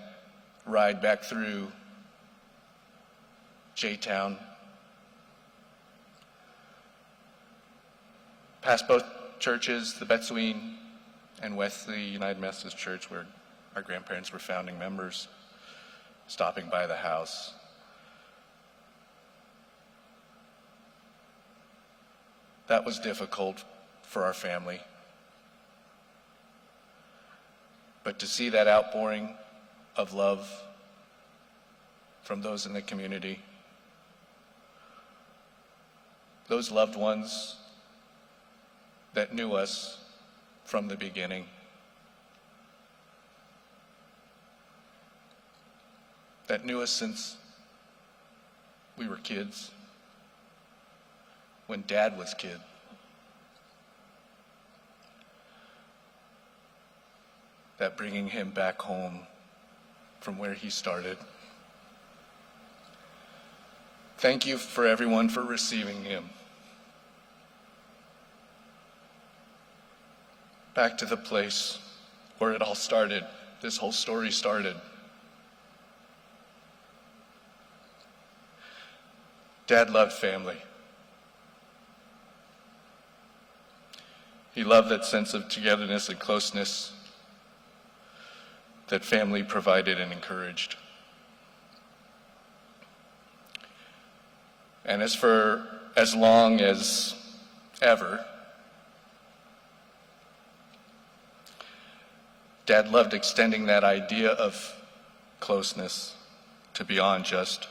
ride back through J-Town, past both churches, the Betsuine and Wesley United Methodist Church, where our grandparents were founding members, stopping by the house. That was difficult for our family. But to see that outpouring of love from those in the community, those loved ones that knew us from the beginning, that knew us since we were kids, when Dad was kid. That bringing him back home from where he started. Thank you for everyone for receiving him. Back to the place where it all started, this whole story started. Dad loved family. He loved that sense of togetherness and closeness that family provided and encouraged. And as for as long as ever, Dad loved extending that idea of closeness to beyond just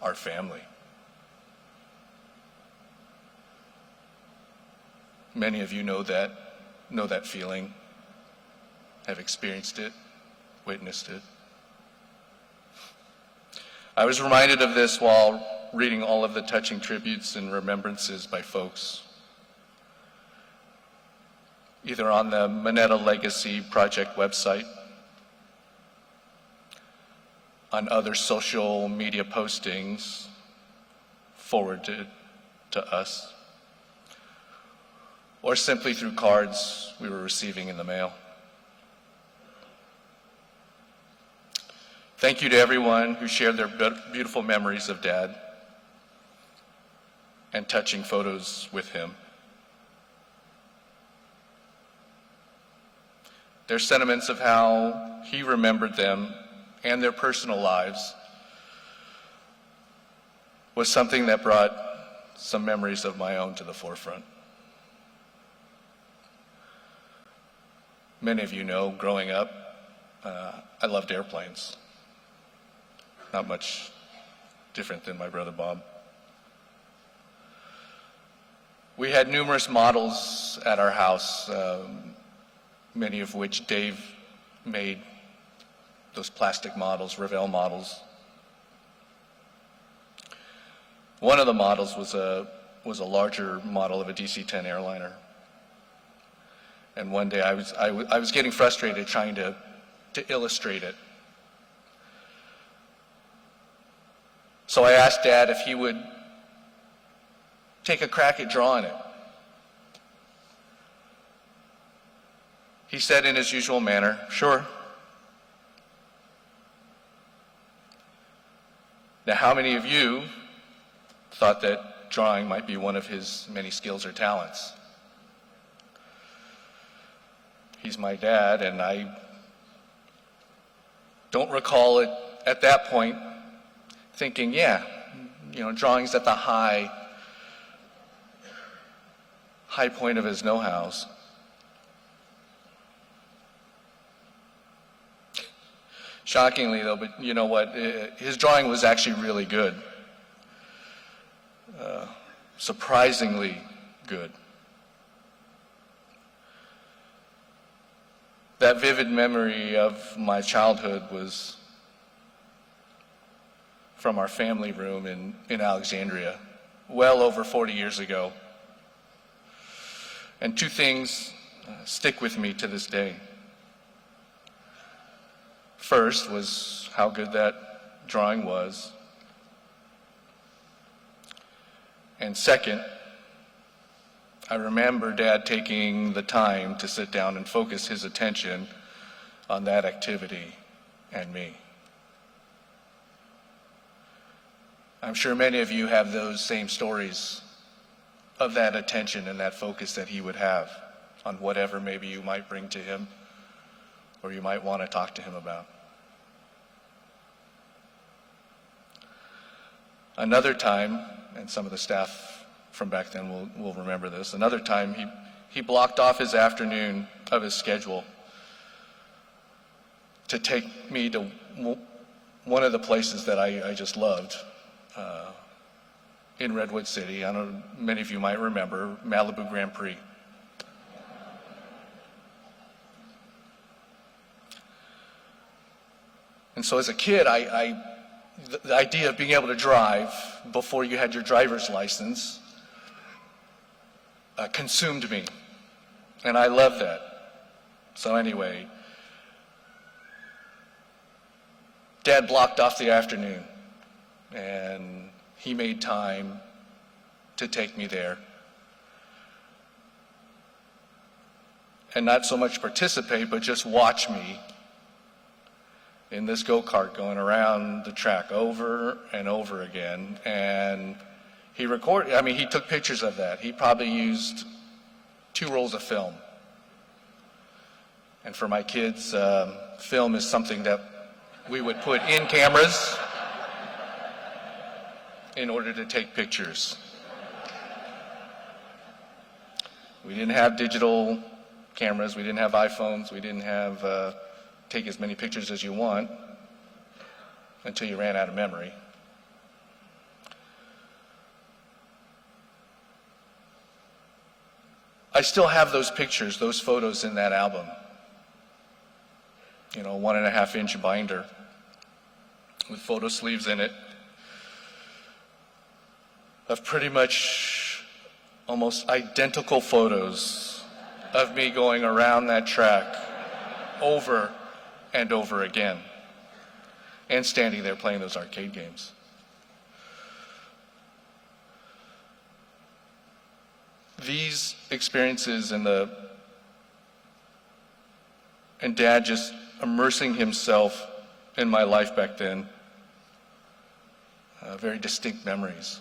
our family. Many of you know that feeling, have experienced it, witnessed it. I was reminded of this while reading all of the touching tributes and remembrances by folks, either on the Mineta Legacy Project website, on other social media postings forwarded to us, or simply through cards we were receiving in the mail. Thank you to everyone who shared their beautiful memories of Dad and touching photos with him. Their sentiments of how he remembered them and their personal lives was something that brought some memories of my own to the forefront. Many of you know, growing up, I loved airplanes. Not much different than my brother Bob. We had numerous models at our house, many of which Dave made, those plastic models, Revell models. One of the models was a larger model of a DC-10 airliner. And one day I was getting frustrated trying to illustrate it. So I asked Dad if he would take a crack at drawing it. He said in his usual manner, "Sure." Now, how many of you thought that drawing might be one of his many skills or talents? he's my dad, and I don't recall it at that point thinking, yeah, drawing's at the high point of his know-hows. Shockingly, though, but you know what? His drawing was actually really good. Surprisingly good. That vivid memory of my childhood was from our family room in Alexandria, well over 40 years ago. And two things stick with me to this day. First was how good that drawing was. And second, I remember Dad taking the time to sit down and focus his attention on that activity and me. I'm sure many of you have those same stories of that attention and that focus that he would have on whatever maybe you might bring to him or you might want to talk to him about. Another time, and some of the staff from back then will remember this, another time he blocked off his afternoon of his schedule to take me to one of the places that I just loved in Redwood City. I know many of you might remember Malibu Grand Prix. And so as a kid, the idea of being able to drive before you had your driver's license consumed me, and I loved that. So anyway, Dad blocked off the afternoon, and he made time to take me there. And not so much participate, but just watch me in this go-kart going around the track over and over again. And he took pictures of that. He probably used 2 rolls of film. And for my kids, film is something that we would put in cameras in order to take pictures. We didn't have digital cameras, we didn't have iPhones, we didn't have take as many pictures as you want until you ran out of memory. I still have those pictures, those photos in that album. 1.5-inch binder with photo sleeves in it of pretty much almost identical photos of me going around that track over and over again and standing there playing those arcade games. These experiences and Dad just immersing himself in my life back then, very distinct memories.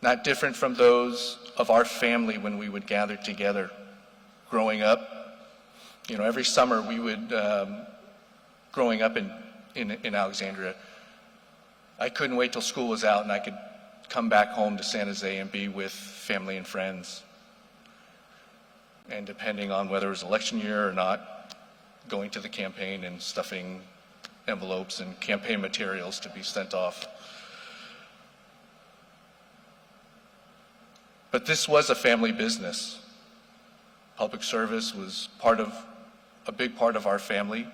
Not different from those of our family when we would gather together growing up. Every summer we would, growing up in Alexandria, I couldn't wait till school was out and I could come back home to San Jose and be with family and friends. And depending on whether it was election year or not, going to the campaign and stuffing envelopes and campaign materials to be sent off. But this was a family business. Public service was a big part of our family.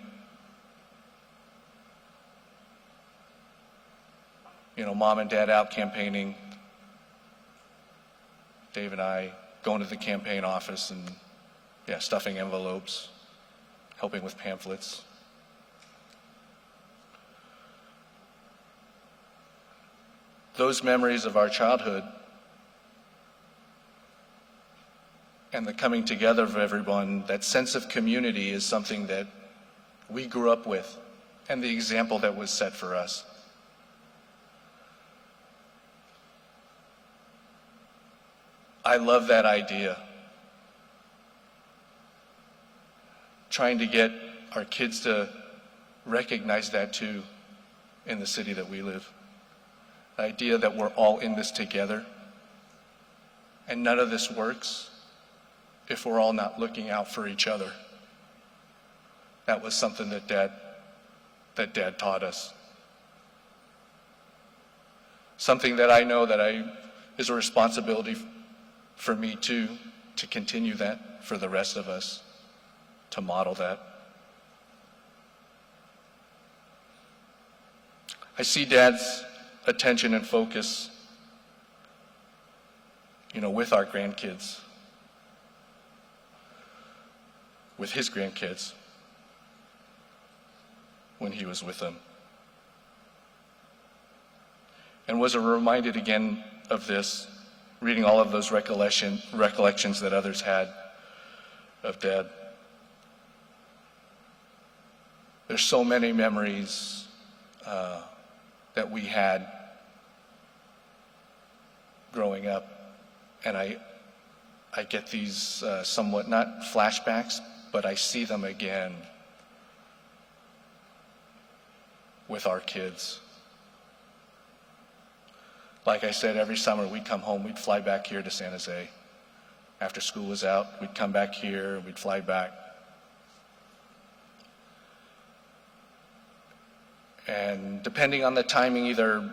Mom and Dad out campaigning, Dave and I going to the campaign office and stuffing envelopes, helping with pamphlets. Those memories of our childhood and the coming together of everyone, that sense of community is something that we grew up with and the example that was set for us. I love that idea. trying to get our kids to recognize that too in the city that we live. The idea that we're all in this together, and none of this works if we're all not looking out for each other. That was something that Dad taught us. Something that I know that is a responsibility for me too, to continue that for the rest of us, to model that. I see Dad's attention and focus, with our grandkids, with his grandkids, when he was with them. And was reminded again of this, reading all of those recollections that others had of Dad. There's so many memories that we had growing up, and I get these somewhat, not flashbacks, but I see them again with our kids. Like I said, every summer we'd come home, we'd fly back here to San Jose. After school was out, we'd come back here, we'd fly back. And depending on the timing, either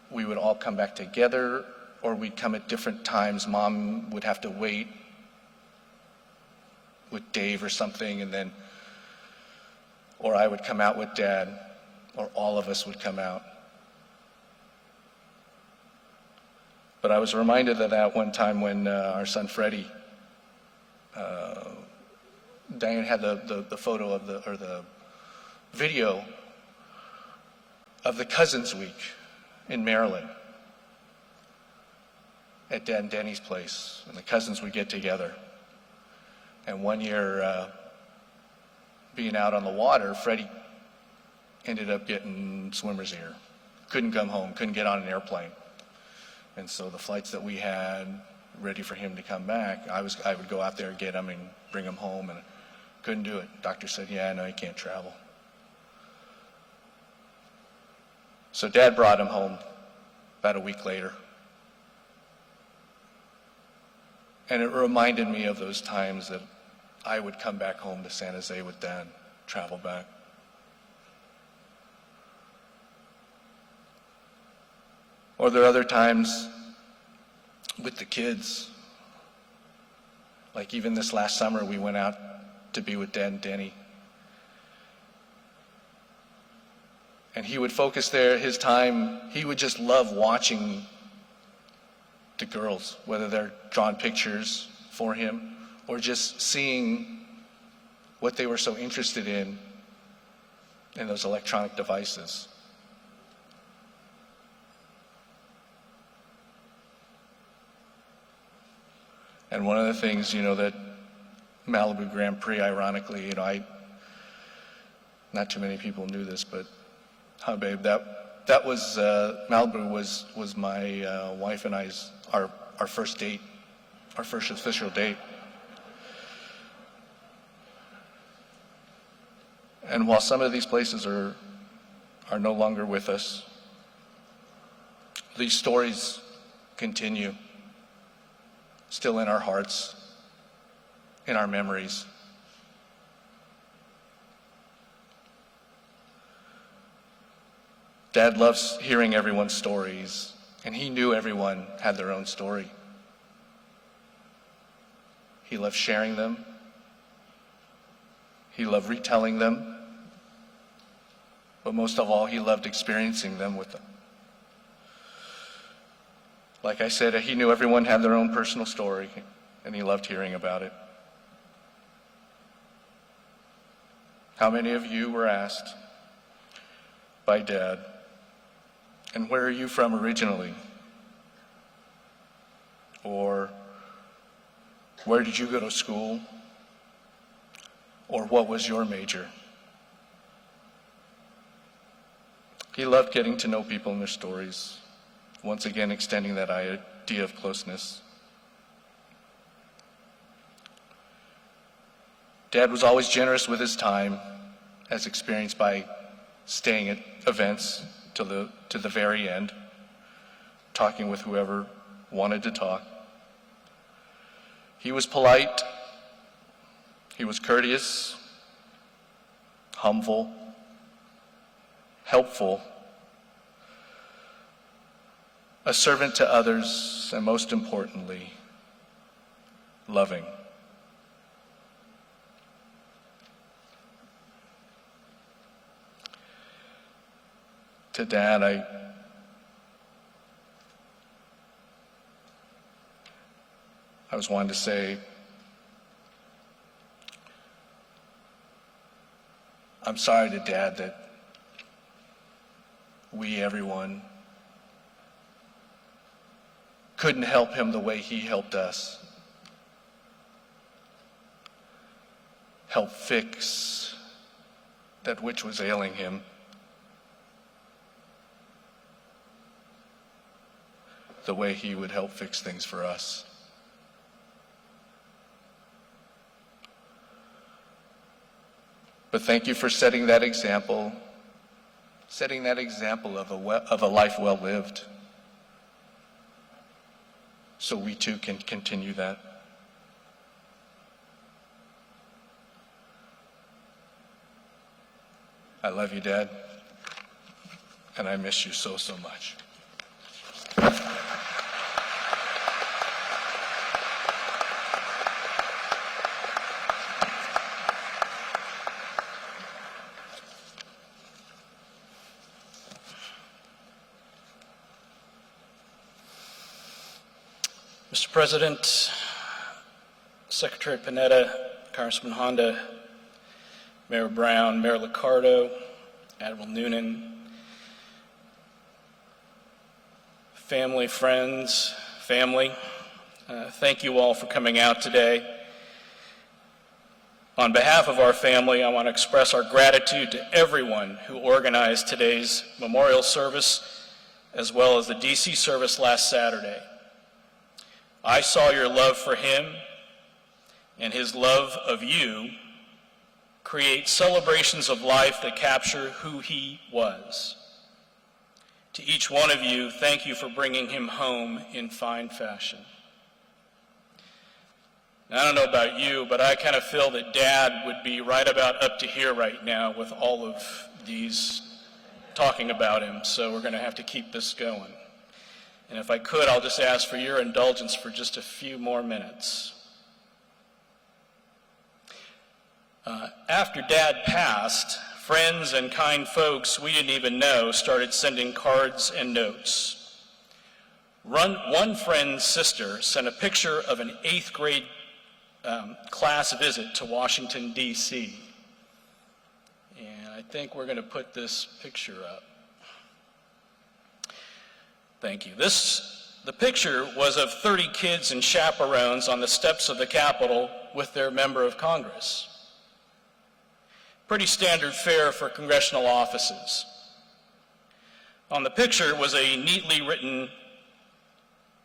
we would all come back together or we'd come at different times. Mom would have to wait with Dave or something, and then, or I would come out with Dad, or all of us would come out. But I was reminded of that one time when our son Freddie, Diane had the photo of the video of the Cousins Week in Maryland at Dad and Denny's place, and the cousins would get together. And one year, being out on the water, Freddie ended up getting swimmer's ear. Couldn't come home, couldn't get on an airplane. And so the flights that we had ready for him to come back, I would go out there, get him, and bring him home, and couldn't do it. Doctor said, yeah, no, you can't travel. So Dad brought him home about a week later. And it reminded me of those times that I would come back home to San Jose with Dad, travel back. Or there are other times with the kids, like even this last summer we went out to be with Dad and Denny. And he would focus there, his time, he would just love watching the girls, whether they're drawing pictures for him or just seeing what they were so interested in those electronic devices. And one of the things, that Malibu Grand Prix, ironically, not too many people knew this, but, babe, that was, Malibu was my wife and I's, our first date, our first official date. And while some of these places are no longer with us, these stories continue, still in our hearts, in our memories. Dad loves hearing everyone's stories, and he knew everyone had their own story. He loved sharing them. He loved retelling them. But most of all, he loved experiencing them with them. Like I said, he knew everyone had their own personal story, and he loved hearing about it. How many of you were asked by Dad, and where are you from originally? Or where did you go to school? Or what was your major? He loved getting to know people and their stories, once again extending that idea of closeness. Dad was always generous with his time, as experienced by staying at events to the very end, talking with whoever wanted to talk. He was polite, he was courteous, humble, helpful, a servant to others, and most importantly, loving. To Dad, I was wanting to say, I'm sorry to Dad that we, everyone, couldn't help him the way he helped us. Help fix that which was ailing him. The way he would help fix things for us. But thank you for setting that example of a life well lived, so we too can continue that. I love you, Dad, and I miss you so, so much. Mr. President, Secretary Panetta, Congressman Honda, Mayor Brown, Mayor Liccardo, Admiral Noonan, family, friends, family, thank you all for coming out today. On behalf of our family, I want to express our gratitude to everyone who organized today's memorial service, as well as the DC service last Saturday. I saw your love for him and his love of you create celebrations of life that capture who he was. To each one of you, thank you for bringing him home in fine fashion. Now, I don't know about you, but I kind of feel that Dad would be right about up to here right now with all of these talking about him, so we're going to have to keep this going. And if I could, I'll just ask for your indulgence for just a few more minutes. After Dad passed, friends and kind folks we didn't even know started sending cards and notes. One friend's sister sent a picture of an 8th grade class visit to Washington, D.C. And I think we're going to put this picture up. Thank you. The picture was of 30 kids and chaperones on the steps of the Capitol with their member of Congress. Pretty standard fare for congressional offices. On the picture was a neatly written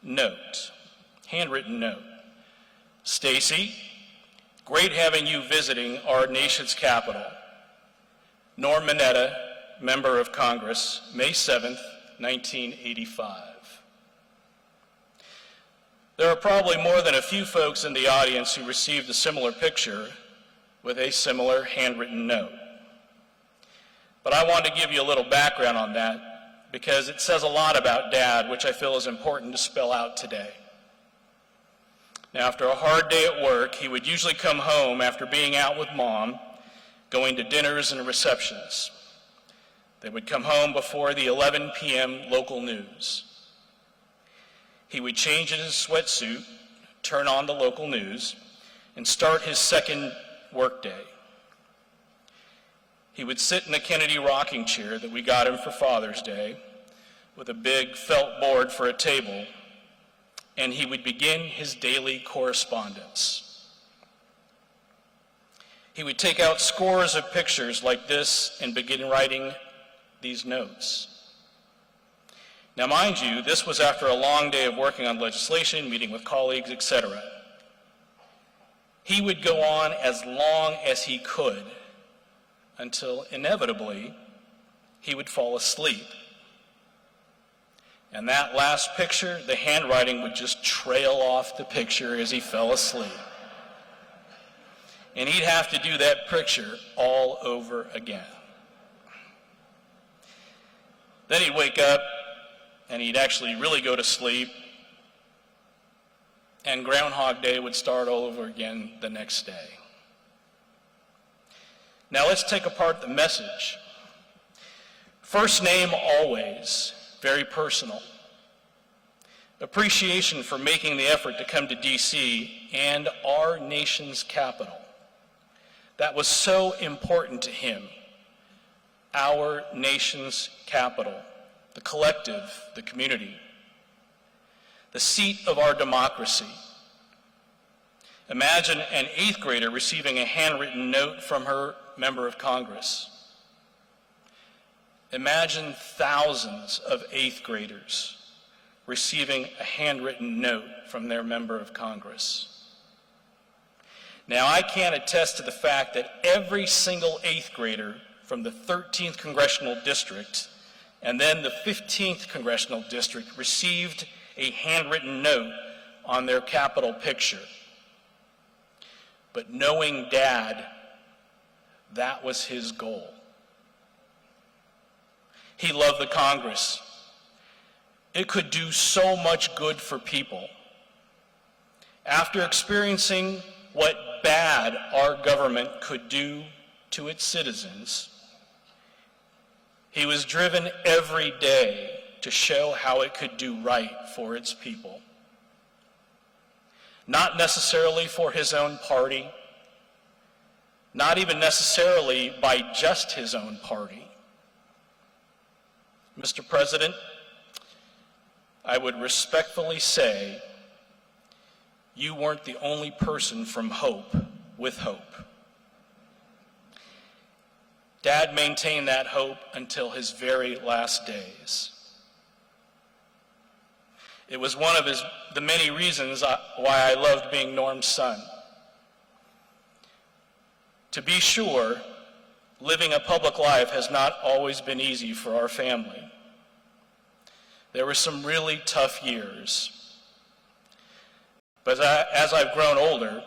note, handwritten note. Stacy, great having you visiting our nation's capital. Norman Mineta, member of Congress, May 7th, 1985. There are probably more than a few folks in the audience who received a similar picture with a similar handwritten note. But I want to give you a little background on that because it says a lot about Dad, which I feel is important to spell out today. Now, after a hard day at work, he would usually come home after being out with Mom, going to dinners and receptions. They would come home before the 11 p.m. local news. He would change in his sweatsuit, turn on the local news, and start his second workday. He would sit in a Kennedy rocking chair that we got him for Father's Day with a big felt board for a table, and he would begin his daily correspondence. He would take out scores of pictures like this and begin writing these notes. Now, mind you, this was after a long day of working on legislation, meeting with colleagues, etc. He would go on as long as he could until inevitably he would fall asleep. And that last picture, the handwriting would just trail off the picture as he fell asleep. And he'd have to do that picture all over again. Then he'd wake up and he'd actually really go to sleep, and Groundhog Day would start all over again the next day. Now let's take apart the message. First name always, very personal. Appreciation for making the effort to come to D.C. and our nation's capital. That was so important to him. Our nation's capital, the collective, the community, the seat of our democracy. Imagine an 8th grader receiving a handwritten note from her member of Congress. Imagine thousands of 8th graders receiving a handwritten note from their member of Congress. Now, I can attest to the fact that every single 8th grader from the 13th Congressional District and then the 15th Congressional District received a handwritten note on their Capitol picture. But knowing Dad, that was his goal. He loved the Congress. It could do so much good for people. After experiencing what bad our government could do to its citizens, he was driven every day to show how it could do right for its people. Not necessarily for his own party, not even necessarily by just his own party. Mr. President, I would respectfully say you weren't the only person from Hope with hope. Dad maintained that hope until his very last days. It was one of the many reasons why I loved being Norm's son. To be sure, living a public life has not always been easy for our family. There were some really tough years. But as I've grown older,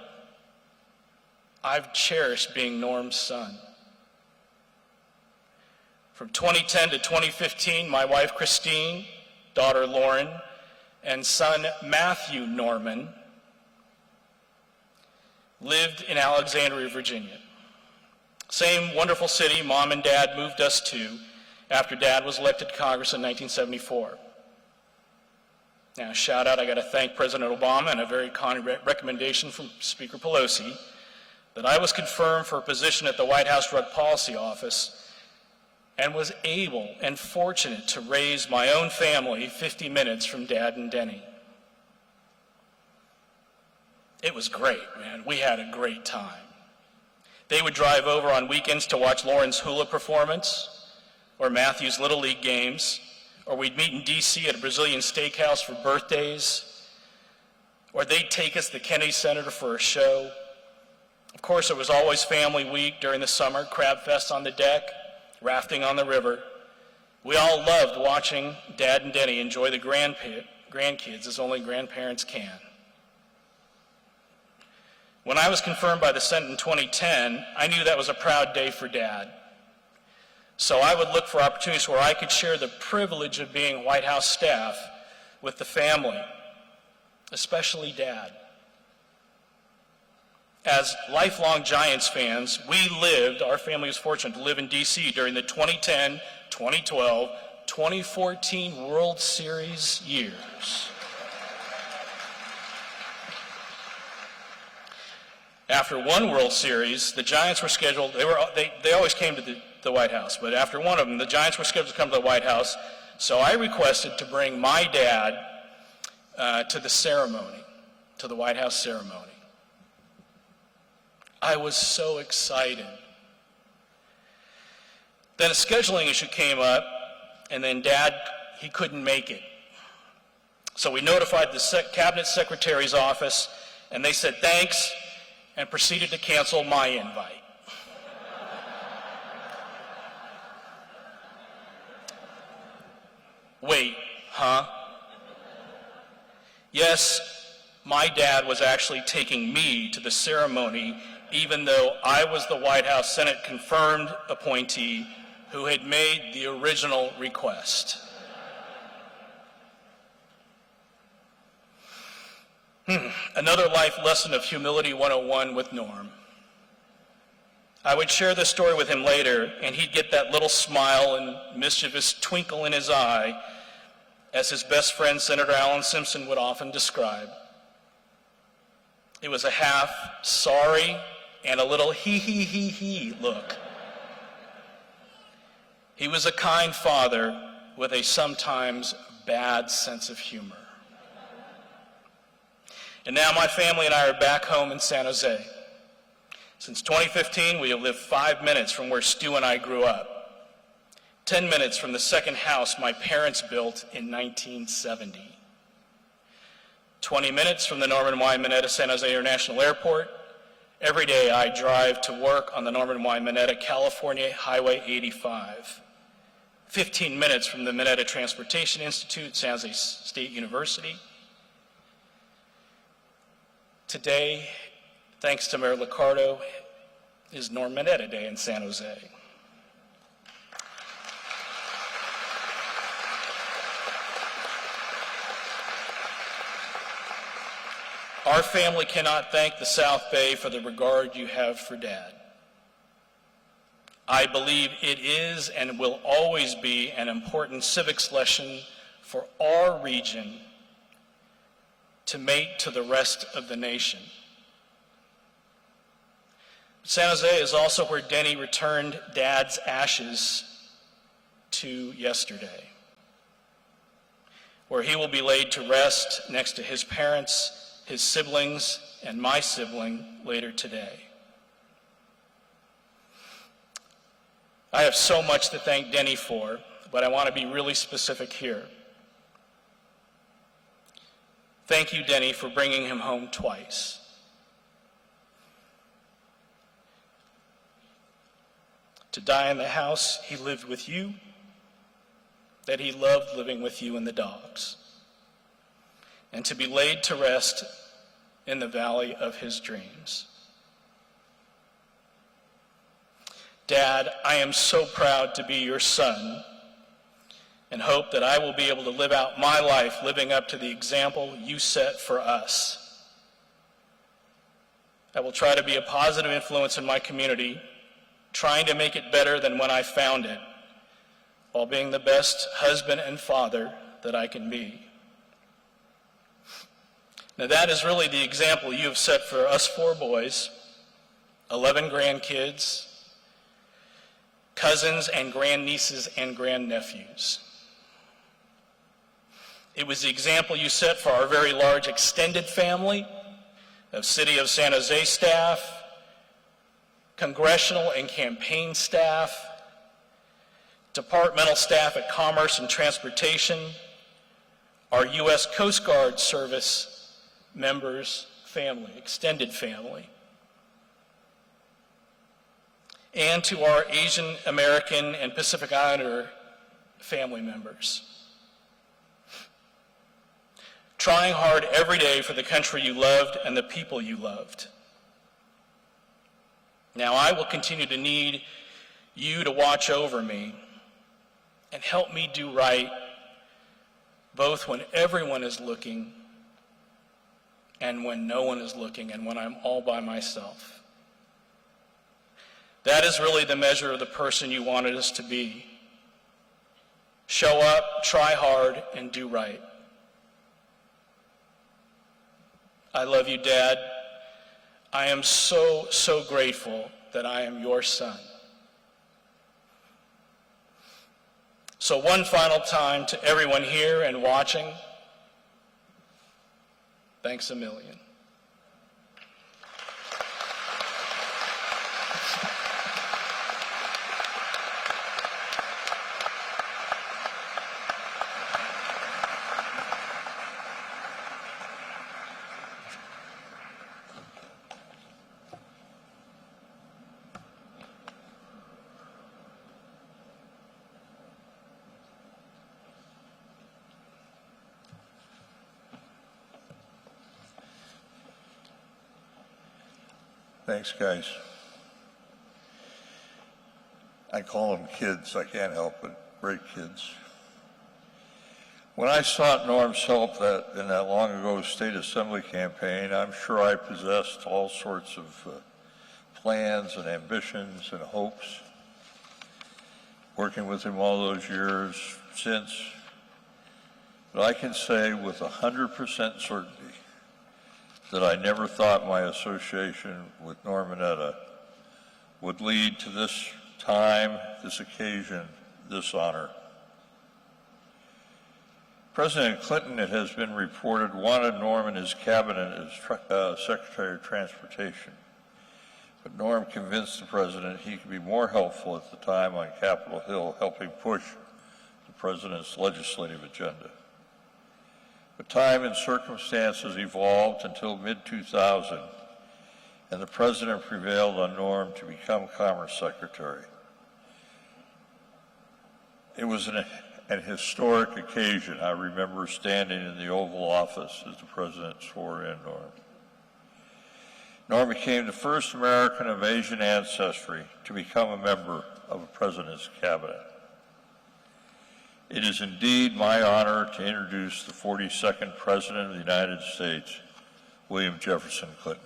I've cherished being Norm's son. From 2010 to 2015, my wife Christine, daughter Lauren, and son Matthew Norman lived in Alexandria, Virginia. Same wonderful city Mom and Dad moved us to after Dad was elected to Congress in 1974. Now, shout out, I got to thank President Obama and a very kind recommendation from Speaker Pelosi that I was confirmed for a position at the White House Drug Policy Office and was able and fortunate to raise my own family 50 minutes from Dad and Denny. It was great, man. We had a great time. They would drive over on weekends to watch Lauren's hula performance or Matthew's Little League games, or we'd meet in D.C. at a Brazilian steakhouse for birthdays, or they'd take us to the Kennedy Center for a show. Of course, it was always family week during the summer, crab fest on the deck, rafting on the river. We all loved watching Dad and Denny enjoy the grandkids as only grandparents can. When I was confirmed by the Senate in 2010, I knew that was a proud day for Dad. So I would look for opportunities where I could share the privilege of being White House staff with the family, especially Dad. As lifelong Giants fans, our family was fortunate to live in D.C. during the 2010, 2012, 2014 World Series years. After one World Series, the Giants were scheduled, they always came to the White House, but after one of them, the Giants were scheduled to come to the White House, so I requested to bring my dad to the ceremony, to the White House ceremony. I was so excited. Then a scheduling issue came up, and then Dad, he couldn't make it. So we notified the Cabinet Secretary's office, and they said thanks, and proceeded to cancel my invite. Wait, huh? Yes, my dad was actually taking me to the ceremony, even though I was the White House Senate confirmed appointee who had made the original request. Another life lesson of Humility 101 with Norm. I would share this story with him later, and he'd get that little smile and mischievous twinkle in his eye, as his best friend Senator Alan Simpson would often describe. It was a half sorry and a little he look. He was a kind father with a sometimes bad sense of humor. And now my family and I are back home in San Jose. Since 2015, we have lived 5 minutes from where Stu and I grew up, 10 minutes from the second house my parents built in 1970, 20 minutes from the Norman Mineta San Jose International Airport. Every day I drive to work on the Norman Mineta California Highway 85, 15 minutes from the Mineta Transportation Institute at San Jose State University. Today, thanks to Mayor Liccardo, is Norman Mineta Day in San Jose. Our family cannot thank the South Bay for the regard you have for Dad. I believe it is and will always be an important civics lesson for our region to mate to the rest of the nation. San Jose is also where Denny returned Dad's ashes to yesterday, where he will be laid to rest next to his parents, his siblings, and my sibling later today. I have so much to thank Denny for, but I want to be really specific here. Thank you, Denny, for bringing him home twice. To die in the house he lived with you, that he loved living with you and the dogs, and to be laid to rest in the valley of his dreams. Dad, I am so proud to be your son and hope that I will be able to live out my life living up to the example you set for us. I will try to be a positive influence in my community, trying to make it better than when I found it, while being the best husband and father that I can be. Now that is really the example you have set for us 4 boys, 11 grandkids, cousins and grandnieces and grandnephews. It was the example you set for our very large extended family of City of San Jose staff, congressional and campaign staff, departmental staff at Commerce and Transportation, our U.S. Coast Guard service members, family, extended family, and to our Asian American and Pacific Islander family members. Trying hard every day for the country you loved and the people you loved. Now I will continue to need you to watch over me and help me do right, both when everyone is looking and when no one is looking and when I'm all by myself. That is really the measure of the person you wanted us to be. Show up, try hard, and do right. I love you, Dad. I am so, so grateful that I am your son. So one final time to everyone here and watching, thanks a million. Thanks, guys. I call them kids. I can't help it. Great kids. When I sought Norm's help in that long ago state assembly campaign, I'm sure I possessed all sorts of plans and ambitions and hopes. Working with him all those years since, but I can say with 100% certainty that I never thought my association with Norman Mineta would lead to this time, this occasion, this honor. President Clinton, it has been reported, wanted Norm in his cabinet as Secretary of Transportation. But Norm convinced the president he could be more helpful at the time on Capitol Hill, helping push the president's legislative agenda. But time and circumstances evolved until mid-2000, and the president prevailed on Norm to become Commerce Secretary. It was an historic occasion. I remember standing in the Oval Office as the president swore in Norm. Norm became the first American of Asian ancestry to become a member of a president's cabinet. It is indeed my honor to introduce the 42nd President of the United States, William Jefferson Clinton.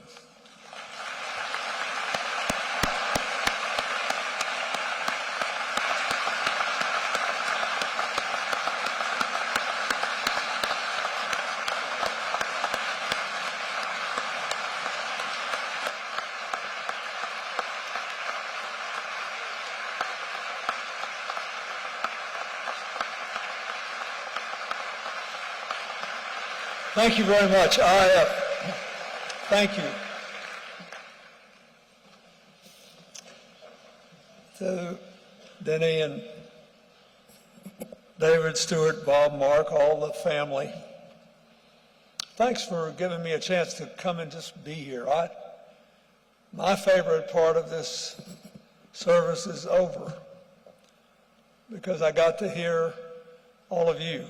Thank you very much. Thank you. To Denny and David, Stewart, Bob, Mark, all the family. Thanks for giving me a chance to come and just be here. My favorite part of this service is over because I got to hear all of you.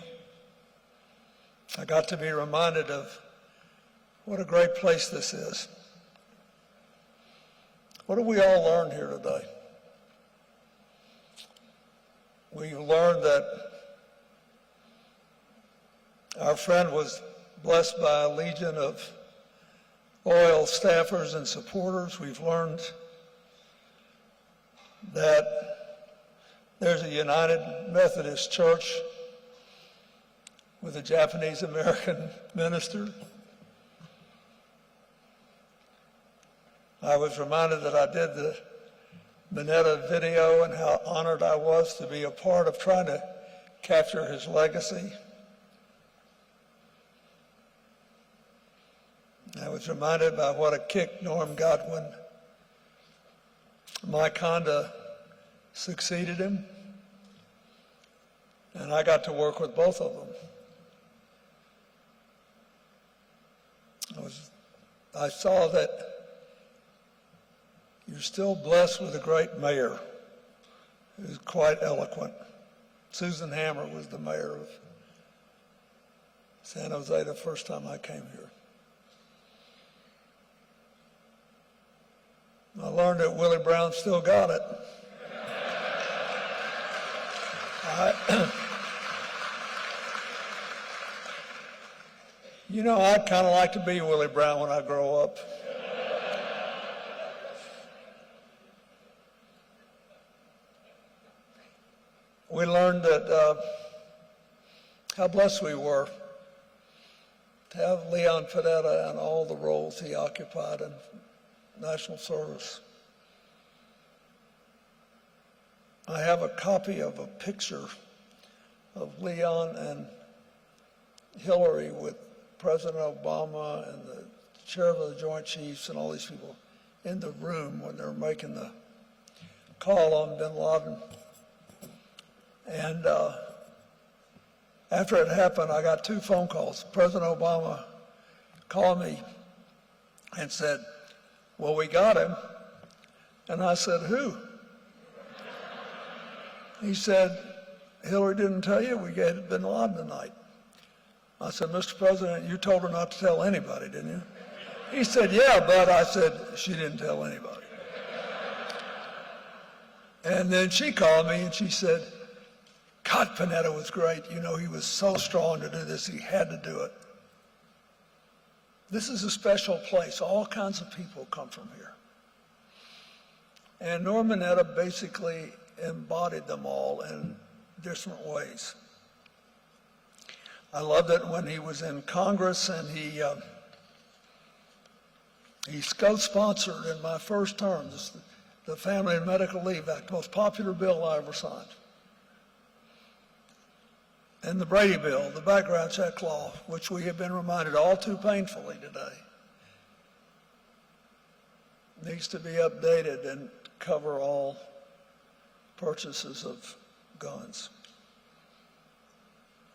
I got to be reminded of what a great place this is. What have we all learned here today? We learned that our friend was blessed by a legion of loyal staffers and supporters. We've learned that there's a United Methodist Church with a Japanese American minister. I was reminded that I did the Mineta video and how honored I was to be a part of trying to capture his legacy. I was reminded by what a kick Norm got when Mike Honda succeeded him, and I got to work with both of them. I saw that you're still blessed with a great mayor who's quite eloquent. Susan Hammer was the mayor of San Jose the first time I came here. I learned that Willie Brown still got it. You know, I'd kind of like to be Willie Brown when I grow up. We learned that how blessed we were to have Leon Panetta and all the roles he occupied in national service. I have a copy of a picture of Leon and Hillary with President Obama and the chair of the Joint Chiefs and all these people in the room when they were making the call on bin Laden. And after it happened, I got 2 phone calls. President Obama called me and said, "Well, we got him." And I said, "Who?" He said, "Hillary didn't tell you we had bin Laden tonight." I said, "Mr. President, you told her not to tell anybody, didn't you?" He said, yeah, but I said, she didn't tell anybody. And then she called me and she said, God, Panetta was great. You know, he was so strong to do this. He had to do it. This is a special place. All kinds of people come from here. And Norman Mineta basically embodied them all in different ways. I loved it when he was in Congress and he co-sponsored in my first term the Family and Medical Leave Act, the most popular bill I ever signed. And the Brady Bill, the background check law, which we have been reminded all too painfully today, needs to be updated and cover all purchases of guns.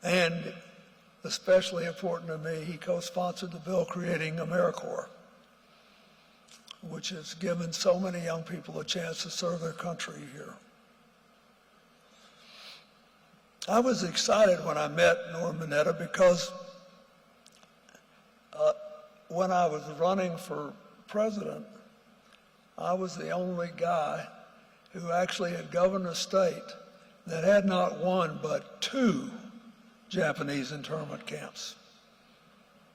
And especially important to me, he co-sponsored the bill creating AmeriCorps, which has given so many young people a chance to serve their country here. I was excited when I met Norman Mineta because when I was running for president, I was the only guy who actually had governed a state that had not one but 2 Japanese internment camps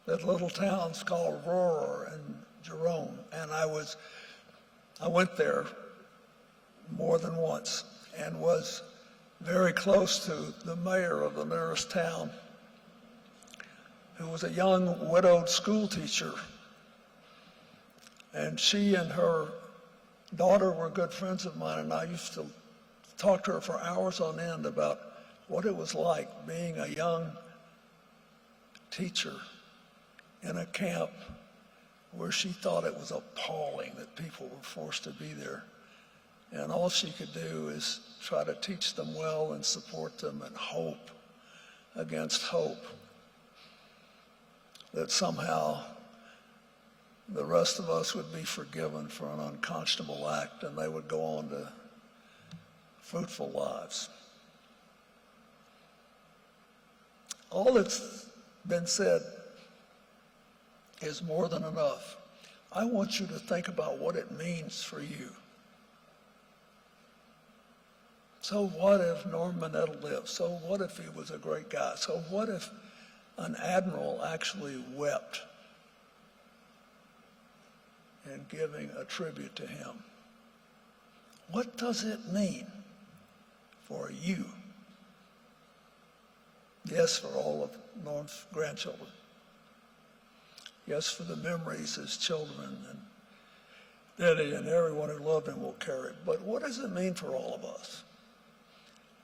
at little towns called Aurora and Jerome. And I went there more than once and was very close to the mayor of the nearest town, who was a young widowed school teacher. And she and her daughter were good friends of mine, and I used to talk to her for hours on end about what it was like being a young teacher in a camp where she thought it was appalling that people were forced to be there. And all she could do is try to teach them well and support them and hope against hope that somehow the rest of us would be forgiven for an unconscionable act and they would go on to fruitful lives. All that's been said is more than enough. I want you to think about what it means for you. So what if Norman Mineta lived? So what if he was a great guy? So what if an admiral actually wept in giving a tribute to him? What does it mean for you? Yes, for all of Norm's grandchildren. Yes, for the memories his children and Daddy and everyone who loved him will carry. But what does it mean for all of us?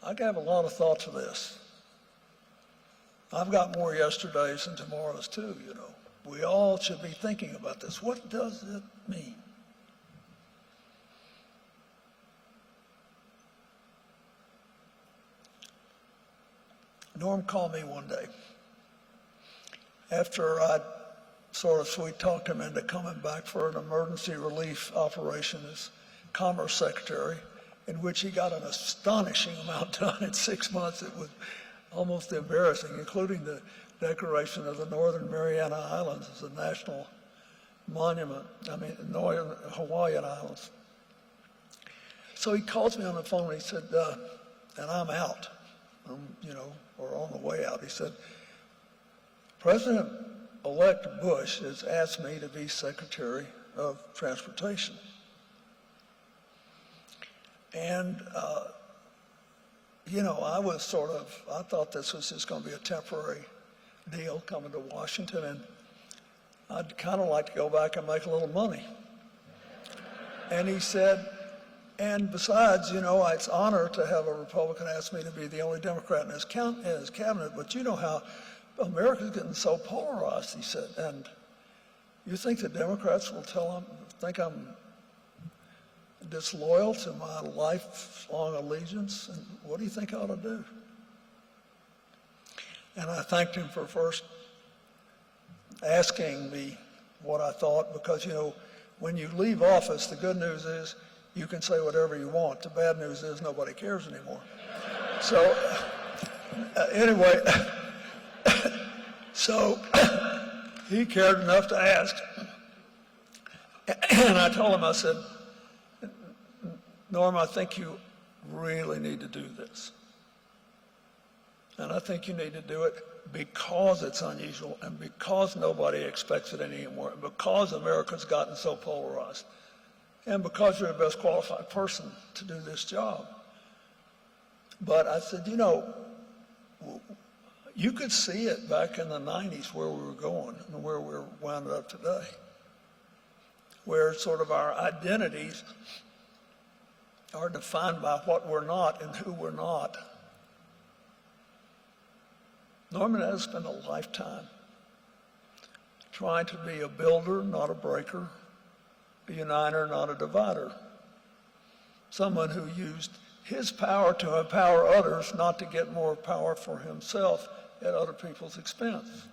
I have a lot of thoughts of this. I've got more yesterdays and tomorrows too, you know. We all should be thinking about this. What does it mean? Norm called me one day after I'd sort of sweet-talked him into coming back for an emergency relief operation as Commerce Secretary, in which he got an astonishing amount done in 6 months. It was almost embarrassing, including the declaration of the Northern Mariana Islands as a national monument, Northern Hawaiian Islands. So he calls me on the phone and he said, and I'm out, or on the way out. He said, President-elect Bush has asked me to be Secretary of Transportation. And, I thought this was just going to be a temporary deal coming to Washington, and I'd kind of like to go back and make a little money. And he said, and besides, it's an honor to have a Republican ask me to be the only Democrat in his cabinet, but you know how America's getting so polarized, he said, and you think the Democrats will think I'm disloyal to my lifelong allegiance? And what do you think I ought to do? And I thanked him for first asking me what I thought, because, when you leave office, the good news is you can say whatever you want. The bad news is nobody cares anymore. So, anyway, so he cared enough to ask. And I told him, I said, Norm, I think you really need to do this. And I think you need to do it because it's unusual and because nobody expects it anymore, and because America's gotten so polarized, and because you're the best qualified person to do this job. But I said, you know, you could see it back in the 90s where we were going and where we're wound up today, where sort of our identities are defined by what we're not and who we're not. Norman has spent a lifetime trying to be a builder, not a breaker, a uniter, not a divider, someone who used his power to empower others, not to get more power for himself at other people's expense.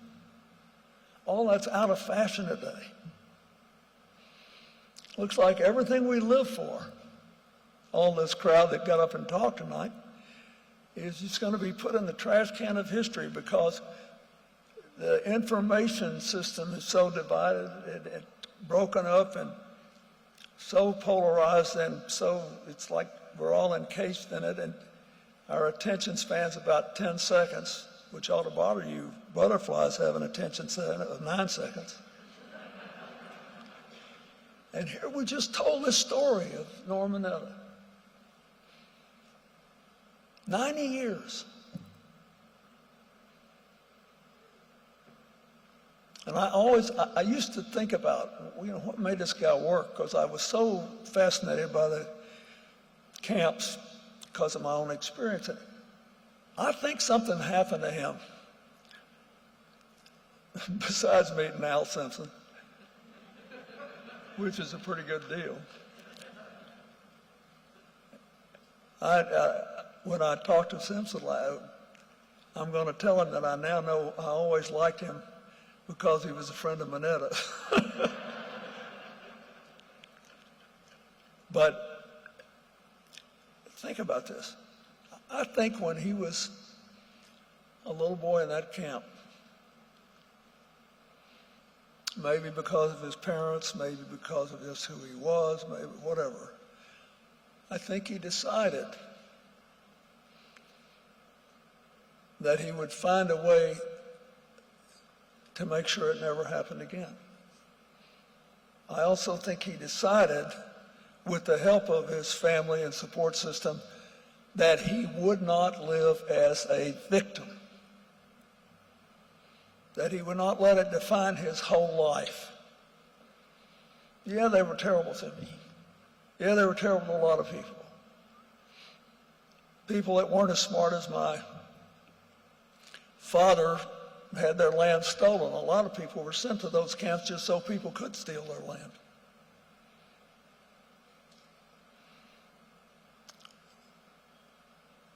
All that's out of fashion today. Looks like everything we live for, all this crowd that got up and talked tonight, is just going to be put in the trash can of history because the information system is so divided and broken up and so polarized, and so it's like we're all encased in it, and our attention span's about 10 seconds, which ought to bother you. Butterflies have an attention span of 9 seconds. And here we just told this story of Norman Mineta. 90 years. And I used to think about, you know, what made this guy work, because I was so fascinated by the camps because of my own experience. And I think something happened to him besides meeting Al Simpson, which is a pretty good deal. When I talked to Simpson, I'm going to tell him that I now know I always liked him because he was a friend of Mineta. But think about this. I think when he was a little boy in that camp, maybe because of his parents, maybe because of just who he was, maybe whatever, I think he decided that he would find a way to make sure it never happened again. I also think he decided, with the help of his family and support system, that he would not live as a victim, that he would not let it define his whole life. Yeah, they were terrible to me. Yeah, they were terrible to a lot of people. People that weren't as smart as my father had their land stolen. A lot of people were sent to those camps just so people could steal their land.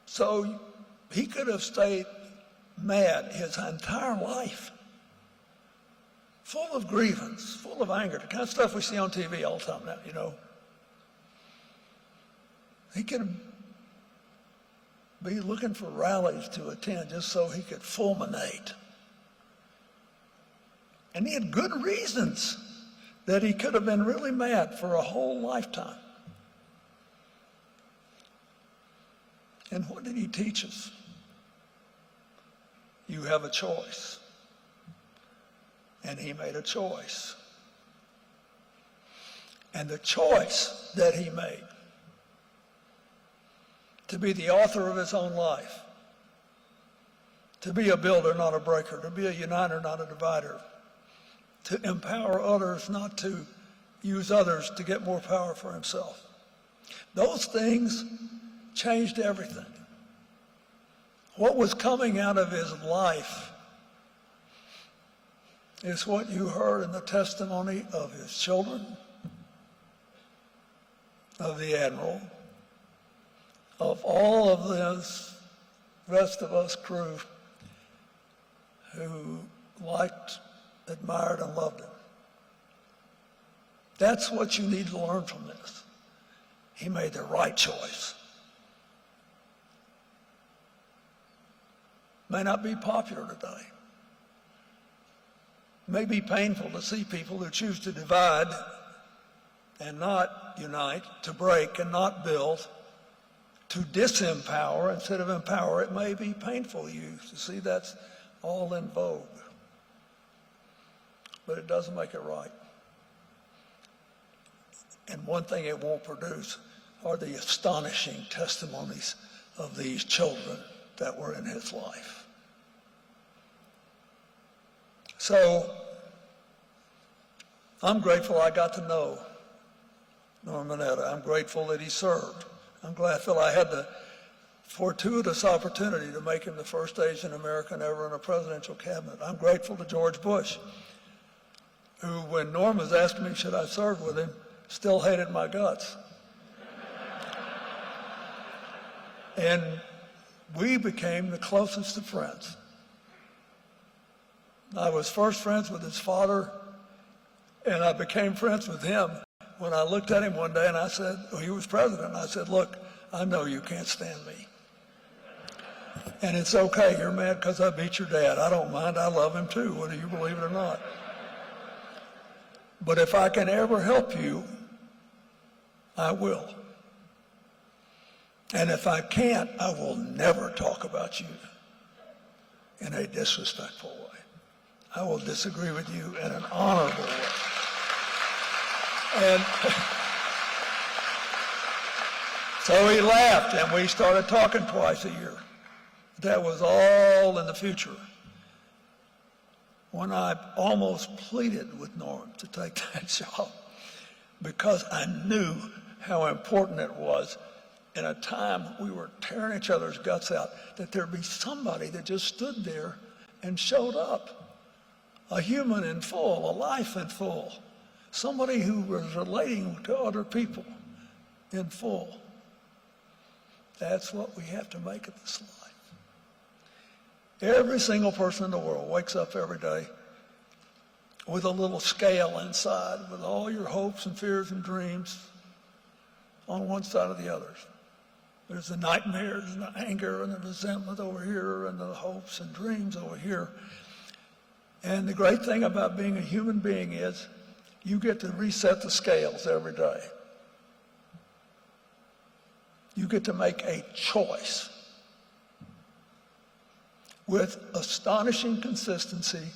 So he could have stayed mad his entire life, full of grievance, full of anger, the kind of stuff we see on TV all the time now, you know. He could be looking for rallies to attend just so he could fulminate. And he had good reasons that he could have been really mad for a whole lifetime. And what did he teach us? You have a choice. And he made a choice. And the choice that he made to be the author of his own life, to be a builder, not a breaker, to be a uniter, not a divider, to empower others, not to use others to get more power for himself. Those things changed everything. What was coming out of his life is what you heard in the testimony of his children, of the Admiral, of all of this rest of us crew who liked, admired, and loved him. That's what you need to learn from this. He made the right choice. May not be popular today. It may be painful to see people who choose to divide and not unite, to break and not build, to disempower instead of empower. It may be painful to you to see that's all in vogue, but it doesn't make it right. And one thing it won't produce are the astonishing testimonies of these children that were in his life. So I'm grateful I got to know Norman Mineta. I'm grateful that he served. I'm glad that I had the fortuitous opportunity to make him the first Asian American ever in a presidential cabinet. I'm grateful to George Bush, who, when Norm was asking me should I serve with him, still hated my guts. And we became the closest of friends. I was first friends with his father, and I became friends with him when I looked at him one day and I said, well, he was president, and I said, look, I know you can't stand me. And it's okay, you're mad because I beat your dad. I don't mind, I love him too, whether you believe it or not. But if I can ever help you, I will. And if I can't, I will never talk about you in a disrespectful way. I will disagree with you in an honorable way. And so he laughed, and we started talking twice a year. That was all in the future. When I almost pleaded with Norm to take that job, because I knew how important it was in a time we were tearing each other's guts out, that there'd be somebody that just stood there and showed up. A human in full, a life in full. Somebody who was relating to other people in full. That's what we have to make of this life. Every single person in the world wakes up every day with a little scale inside, with all your hopes and fears and dreams on one side or the other. There's the nightmares and the anger and the resentment over here and the hopes and dreams over here. And the great thing about being a human being is you get to reset the scales every day. You get to make a choice with astonishing consistency,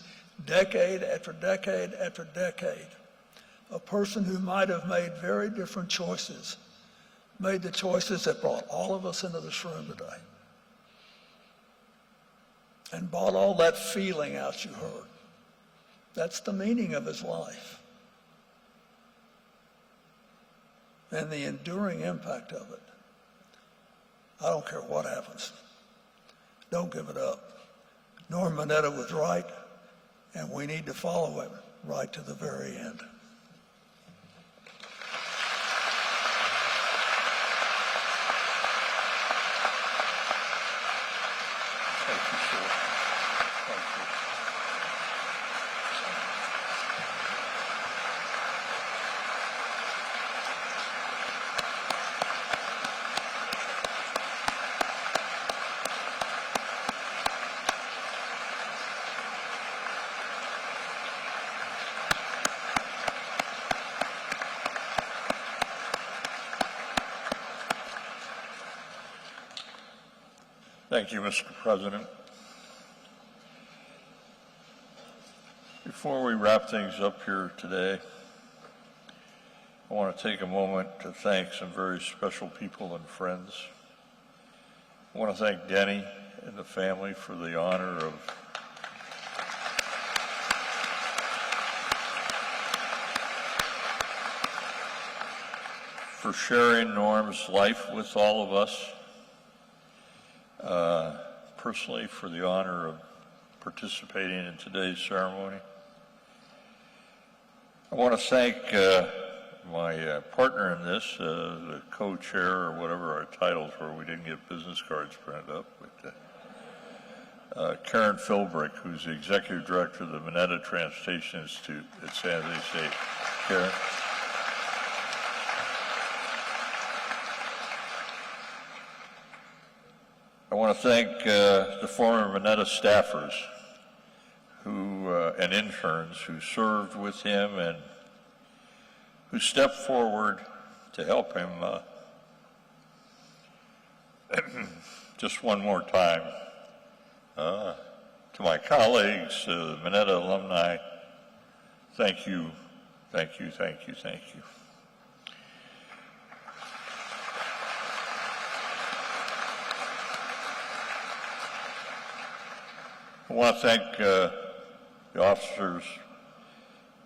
decade after decade after decade. A person who might have made very different choices made the choices that brought all of us into this room today and brought all that feeling out you heard. That's the meaning of his life and the enduring impact of it. I don't care what happens. Don't give it up. Norman Mineta was right, and we need to follow him right to the very end. Thank you, Mr. President. Before we wrap things up here today, I want to take a moment to thank some very special people and friends. I want to thank Denny and the family for the honor of sharing Norm's life with all of us. Personally, for the honor of participating in today's ceremony. I want to thank my partner in this, the co-chair or whatever our titles were. We didn't get business cards printed up, but Karen Philbrick, who's the executive director of the Mineta Transportation Institute at San José. Karen. I want to thank the former Mineta staffers and interns who served with him and who stepped forward to help him. Just one more time, to my colleagues, the Mineta alumni, thank you, thank you, thank you, thank you. I want to thank the officers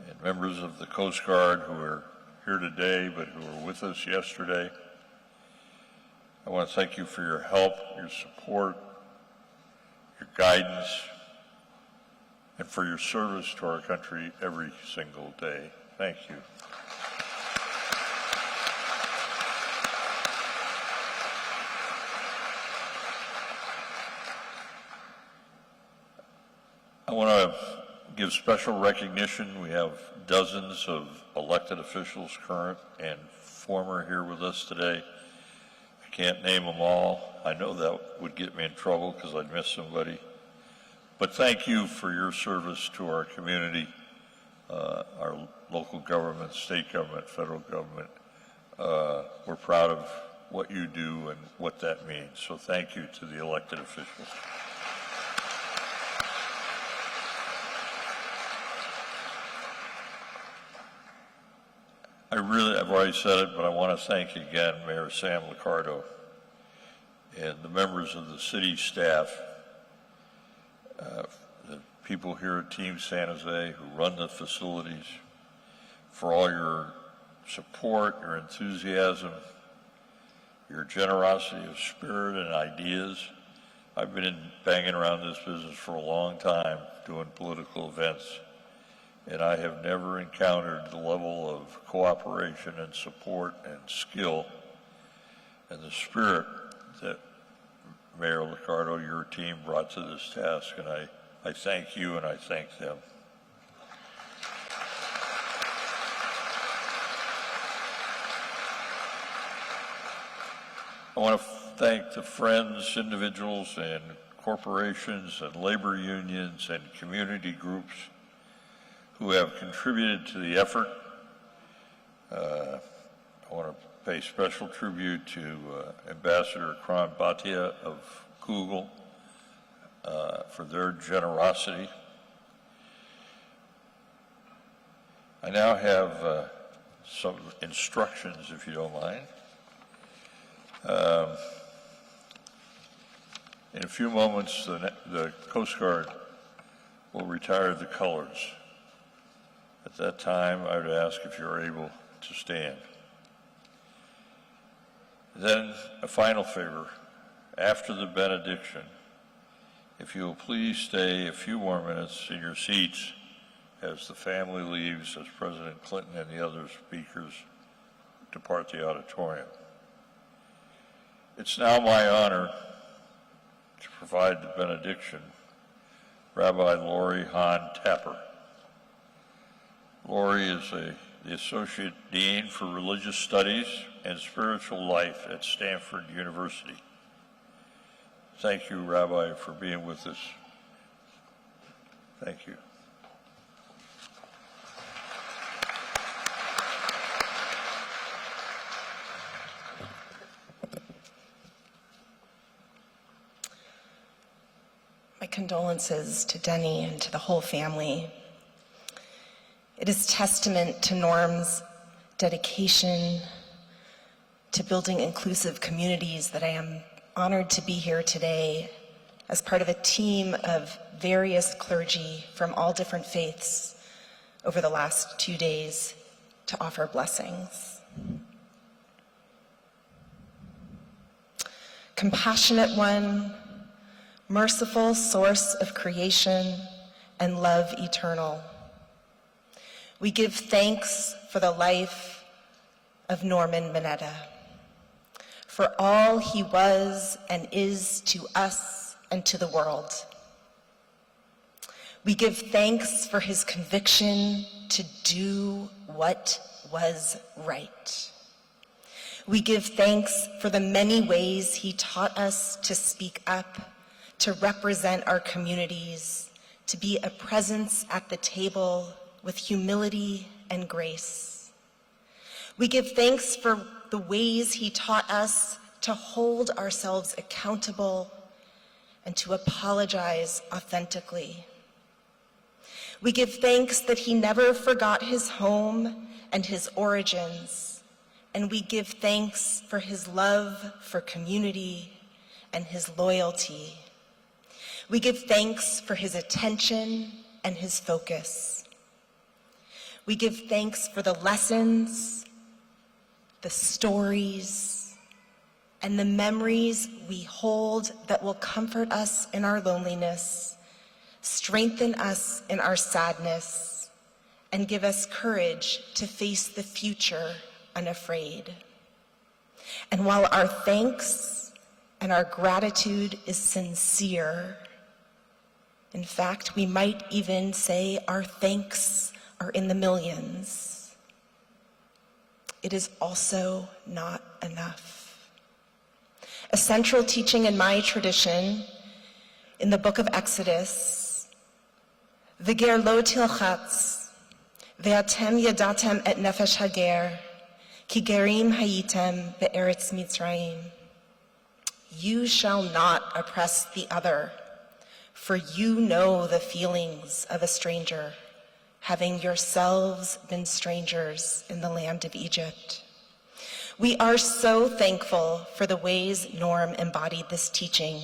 and members of the Coast Guard who are here today but who were with us yesterday. I want to thank you for your help, your support, your guidance, and for your service to our country every single day. Thank you. I want to give special recognition. We have dozens of elected officials, current and former, here with us today. I can't name them all. I know that would get me in trouble because I'd miss somebody. But thank you for your service to our community, our local government, state government, federal government. We're proud of what you do and what that means. So thank you to the elected officials. I've already said it, but I want to thank again Mayor Sam Liccardo and the members of the city staff, the people here at Team San Jose who run the facilities, for all your support, your enthusiasm, your generosity of spirit and ideas. I've been banging around this business for a long time doing political events, and I have never encountered the level of cooperation and support and skill and the spirit that Mayor Liccardo, your team, brought to this task, and I thank you and I thank them. I want to thank the friends, individuals, and corporations and labor unions and community groups who have contributed to the effort. I want to pay special tribute to Ambassador Kran Bhatia of Google for their generosity. I now have some instructions, if you don't mind. In a few moments, the Coast Guard will retire the colors. At that time, I would ask if you're able to stand. Then, a final favor. After the benediction, if you will please stay a few more minutes in your seats as the family leaves, as President Clinton and the other speakers depart the auditorium. It's now my honor to provide the benediction. Rabbi Lori Hahn Tapper. Lori is the Associate Dean for Religious Studies and Spiritual Life at Stanford University. Thank you, Rabbi, for being with us. Thank you. My condolences to Denny and to the whole family. It is testament to Norm's dedication to building inclusive communities that I am honored to be here today as part of a team of various clergy from all different faiths over the last 2 days to offer blessings. Compassionate One, merciful source of creation and love eternal, we give thanks for the life of Norman Mineta, for all he was and is to us and to the world. We give thanks for his conviction to do what was right. We give thanks for the many ways he taught us to speak up, to represent our communities, to be a presence at the table with humility and grace. We give thanks for the ways he taught us to hold ourselves accountable and to apologize authentically. We give thanks that he never forgot his home and his origins, and we give thanks for his love for community and his loyalty. We give thanks for his attention and his focus. We give thanks for the lessons, the stories, and the memories we hold that will comfort us in our loneliness, strengthen us in our sadness, and give us courage to face the future unafraid. And while our thanks and our gratitude is sincere, in fact, we might even say our thanks are in the millions, it is also not enough. A central teaching in my tradition, in the book of Exodus, V'ger lo tilchatz, ve'atem yadatem et nefesh hager, ki gerim hayitem be'eretz Mitzrayim. You shall not oppress the other, for you know the feelings of a stranger, having yourselves been strangers in the land of Egypt. We are so thankful for the ways Norm embodied this teaching.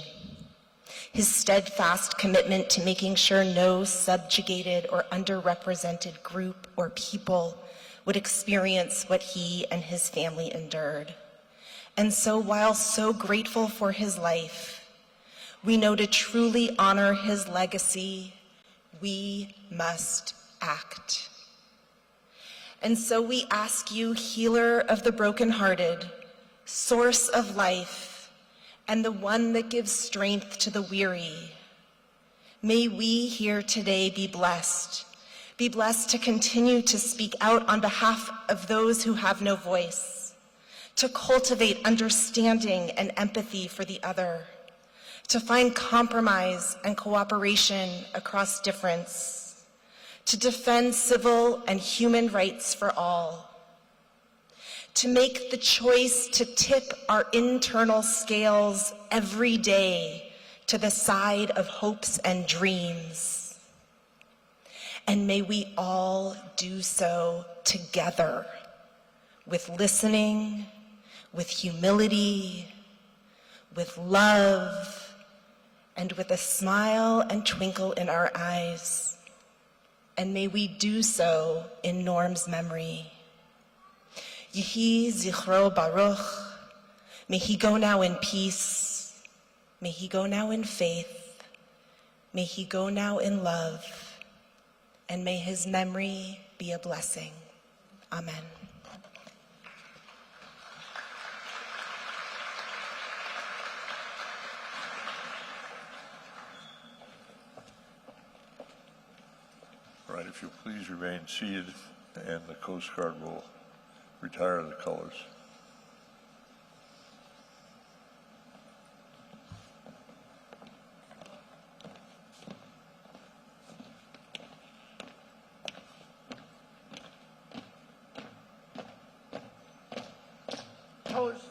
His steadfast commitment to making sure no subjugated or underrepresented group or people would experience what he and his family endured. And so, while so grateful for his life, we know to truly honor his legacy, we must act. And so we ask you, healer of the brokenhearted, source of life, and the one that gives strength to the weary, may we here today be blessed to continue to speak out on behalf of those who have no voice, to cultivate understanding and empathy for the other, to find compromise and cooperation across difference, to defend civil and human rights for all, to make the choice to tip our internal scales every day to the side of hopes and dreams. And may we all do so together, with listening, with humility, with love, and with a smile and twinkle in our eyes. And may we do so in Norm's memory. Yehi zichro baruch. May he go now in peace. May he go now in faith. May he go now in love. And may his memory be a blessing. Amen. All right, if you'll please remain seated, and the Coast Guard will retire the colors. Colors.